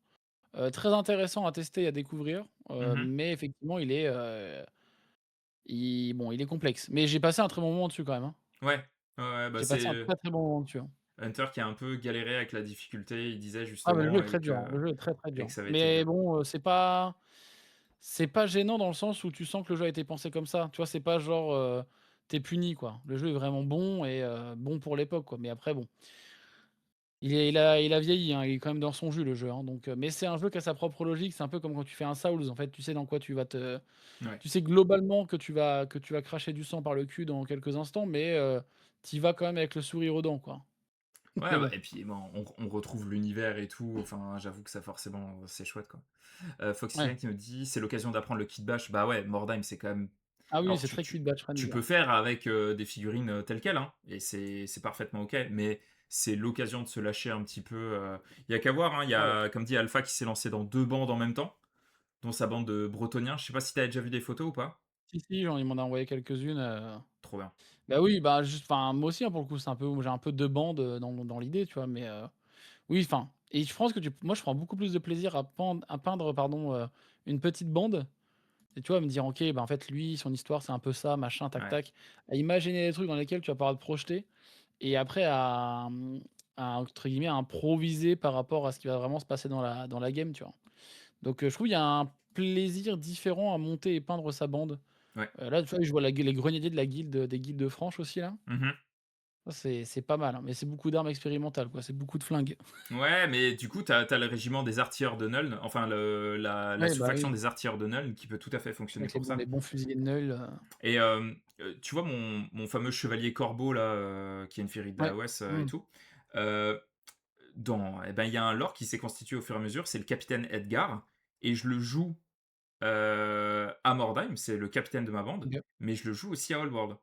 très intéressant à tester et à découvrir, Mhm. mais effectivement il est complexe. Mais j'ai passé un très bon moment dessus quand même, hein. Ouais. Ouais, ouais, bah J'ai passé c'est un très, très bon moment dessus, hein. Hunter qui a un peu galéré avec la difficulté, il disait Ah mais le jeu justement, est très dur, hein, le jeu est très, très et dur. que ça avait été Mais dur. bon, c'est pas gênant dans le sens où tu sens que le jeu a été pensé comme ça. Tu vois? C'est pas genre, tu puni quoi. Le jeu est vraiment bon et bon pour l'époque quoi. Mais après bon, il a vieilli, hein, il est quand même dans son jus le jeu, hein, donc mais c'est un jeu qui a sa propre logique. C'est un peu comme quand tu fais un Souls, en fait, tu sais dans quoi Ouais. tu sais globalement que tu vas cracher du sang par le cul dans quelques instants, mais tu y vas quand même avec le sourire aux dents, quoi. Ouais, Mais bah, bon, et puis bon, on retrouve l'univers et tout, enfin, j'avoue que ça forcément, c'est chouette quoi. Foxy ouais. qui nous dit c'est l'occasion d'apprendre le kit bash. Bah ouais, Mordheim, c'est quand même. Ah oui, Alors, c'est très Quick Batch tu friendly, peux hein. faire avec des figurines telles quelles, hein, et c'est parfaitement ok, mais c'est l'occasion de se lâcher un petit peu. Il y a qu'à voir, hein, il y Ah ouais. a, comme dit Alpha, qui s'est lancé dans deux bandes en même temps, dont sa bande de Bretoniens. Je sais pas si t'as déjà vu des photos ou pas. Si, si, genre il m'en a envoyé quelques-unes, Trop bien. bah oui, bah juste enfin moi aussi, hein, pour le coup, j'ai un peu 2 bandes, dans l'idée, tu vois? Mais oui, enfin et je pense que tu moi je prends beaucoup plus de plaisir à peindre, pardon, une petite bande et tu vois? Me dire: «OK, bah, en fait lui, son histoire c'est un peu ça, machin, tac, Ouais, tac». À imaginer des trucs dans lesquels tu vas pouvoir te projeter et après à entre guillemets «improviser» par rapport à ce qui va vraiment se passer dans la game, tu vois? Donc je trouve il y a un plaisir différent à monter et peindre sa bande. ouais. Là, tu vois, je vois les grenadiers de la guilde, des guildes de franche aussi là. Mhm. Ça c'est pas mal, hein, mais c'est beaucoup d'armes expérimentales quoi, c'est beaucoup de flingues. Ouais, mais du coup, t'as le régiment des artilleurs de Nuln, enfin la Ouais, bah sous-faction oui, des artilleurs de Nuln, qui peut tout à fait fonctionner avec pour ça. les bons fusiliers de Null, Et tu vois mon fameux chevalier corbeau là, qui est une féerie ouais. d'Aoès et Mmh. tout. euh, eh ben, il y a un lore qui s'est constitué au fur et à mesure, c'est le capitaine Edgar, et je le joue à Mordheim, c'est le capitaine de ma bande, OK. mais je le joue aussi à Oldworld.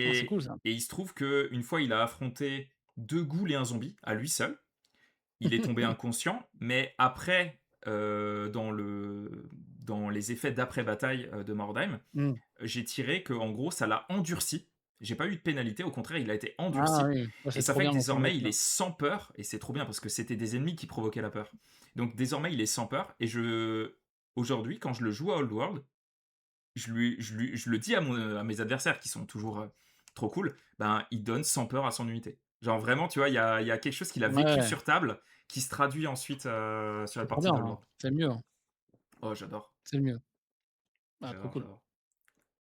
Ah, c'est Et, cool ça. et il se trouve que une fois, il a affronté deux ghouls et un zombie à lui seul. Il est tombé inconscient, mais après, dans les effets d'après-bataille de Mordheim, Mmh. j'ai tiré que en gros, ça l'a endurci. J'ai pas eu de pénalité, au contraire, il a été Ah endurci. oui, ça Et c'est ça trop fait que bien quand on le désormais, motive, il est hein. sans peur, et c'est trop bien parce que c'était des ennemis qui provoquaient la peur. Donc désormais, il est sans peur, et aujourd'hui, quand je le joue à Old World, je le dis à mes adversaires qui sont toujours trop cool, ben, il donne sans peur à son unité. Genre vraiment, tu vois, il y a quelque chose qu'il a vécu Ouais, sur table qui se traduit ensuite sur la c'est trop partie bien, hein. d'Old. C'est le mieux, hein. Oh, j'adore. C'est le mieux. Ah trop J'adore, cool. j'adore.